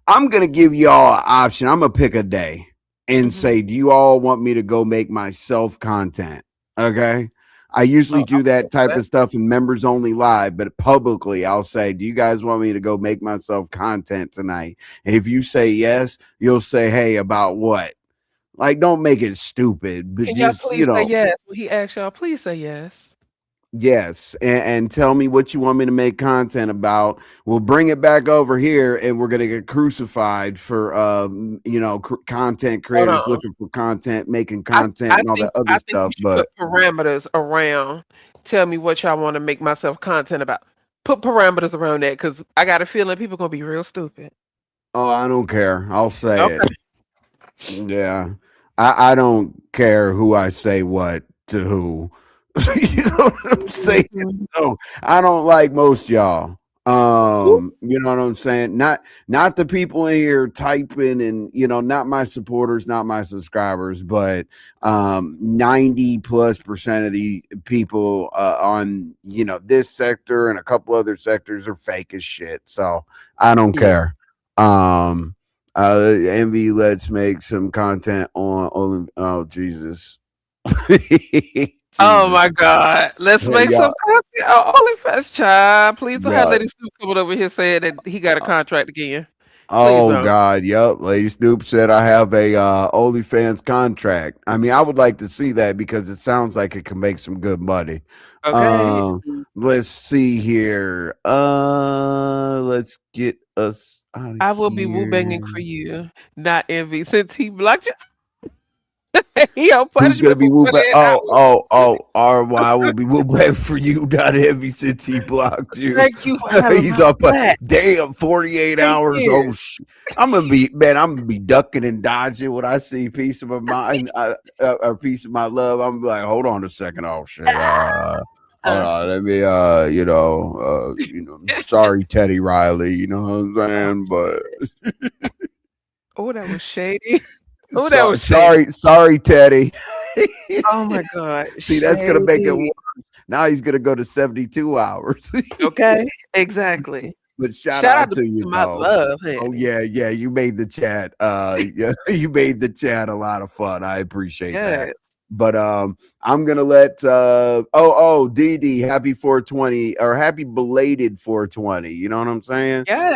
I'm gonna give y'all an option. I'm gonna pick a day and mhm. say, do you all want me to go make myself content? Okay. I usually Oh, do I'm that type good of stuff in members only live, but publicly I'll say, do you guys want me to go make myself content tonight? And if you say yes, you'll say, hey, about what? Like, don't make it stupid, but Can y'all just, please say yes? When he asked y'all, please say yes. yes, and tell me what you want me to make content about. We'll bring it back over here, and we're gonna get crucified for content Hold creators on. looking for content, making I content, I and all think that other I think you stuff. should But put parameters around. Tell me what y'all want to make myself content about. Put parameters around that because I got a feeling people gonna be real stupid. oh, I don't care. I'll say it. Okay. Yeah, I don't care who I say what to who. You know what I'm saying? Mhm. So I don't like most y'all. Ooh, You know what I'm saying? Not the people in here typing and not my supporters, not my subscribers, but 90+% of the people on this sector and a couple other sectors are fake as shit. So I don't yeah. care. Envy, let's make some content on oh Jesus. Oh Jesus. my God. Let's make Yeah, some content. Oh, OnlyFans, child. Please don't have yeah. Lady Snoop coming over here saying that he got a contract again. Please Oh don't. God, yep. Lady Snoop said I have a OnlyFans contract. I mean, I would like to see that because it sounds like it can make some good money. Okay. Um, let's see here. Let's get us out of I will be woo banging here. for you, not envy. Since he blocked you, he on Who's gonna punishment be for whooping? 48 Oh, hours. RY will be whooping for you, not heavy since he blocked you. Thank you for having He's my up. back. Damn, 48 Thank hours. you. Oh, I'm gonna be man. I'm gonna be ducking and dodging when I see piece of my mind, a piece of my love. I'm gonna be like, hold on a second. Oh shit. Hold on. Let me. Sorry, Teddy Riley. You know what I'm Oh, saying? But oh, that was shady. Oh, that was shady. sorry, Teddy. Oh my God, See, that's gonna make it shady. worse. Now he's gonna go to 72 hours. Okay, exactly. But shout Shout out out to to you my though. love, Oh honey. yeah, you made the chat. Yeah, you made the chat a lot of fun. I appreciate that. Yes. But I'm gonna let Dee, happy 420 or happy belated 420. You know what I'm saying? Yes.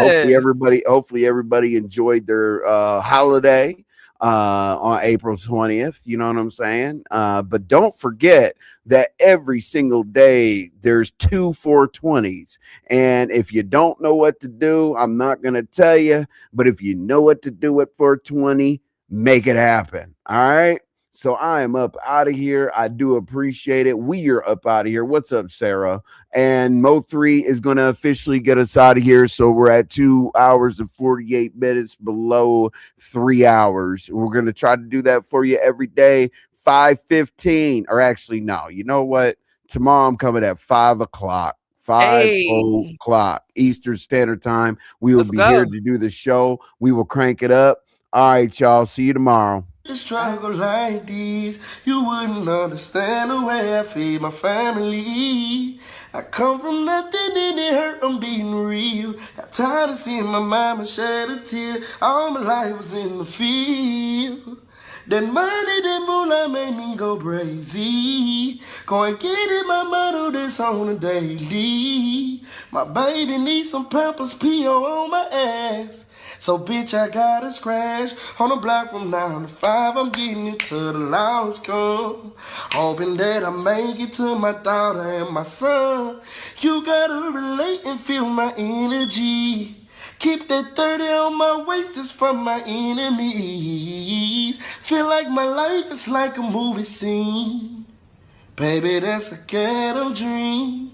Hopefully everybody enjoyed their holiday on April 20th. You know what I'm saying? But don't forget that every single day there's two 420s. And if you don't know what to do, I'm not gonna tell you, but if you know what to do at 420, make it happen. All right. So I am up out of here. I do appreciate it. We are up out of here. What's up, Sarah? And Mo3 is going to officially get us out of here. So we're at 2 hours and 48 minutes below 3 hours. We're going to try to do that for you every day, 5:15. Or actually, no, you know what? Tomorrow I'm coming at 5 o'clock. 5 Hey, o'clock Eastern Standard Time. We will let's be here go. to do the show. We will crank it up. All right, y'all. See you tomorrow. The struggle like this, you wouldn't understand the way I feed my family. I come from nothing and it hurt, I'm being real. Got tired of seeing my mama shed a tear. All my life was in the field. That money, that moolah made me go crazy. Go and get it, my motto, this on a daily. My baby needs some Pampers, P.O. on my ass. So bitch, I got a scratch on the block from 9 to 5. I'm getting it till the lounge come. Hoping that I make it to my daughter and my son. You gotta relate and feel my energy. Keep that 30 on my waist, it's for my enemies. Feel like my life is like a movie scene. Baby, that's a ghetto dream.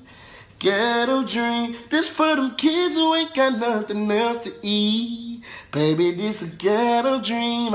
Ghetto dream. This for them kids who ain't got nothing else to eat. Baby, this a ghetto dream.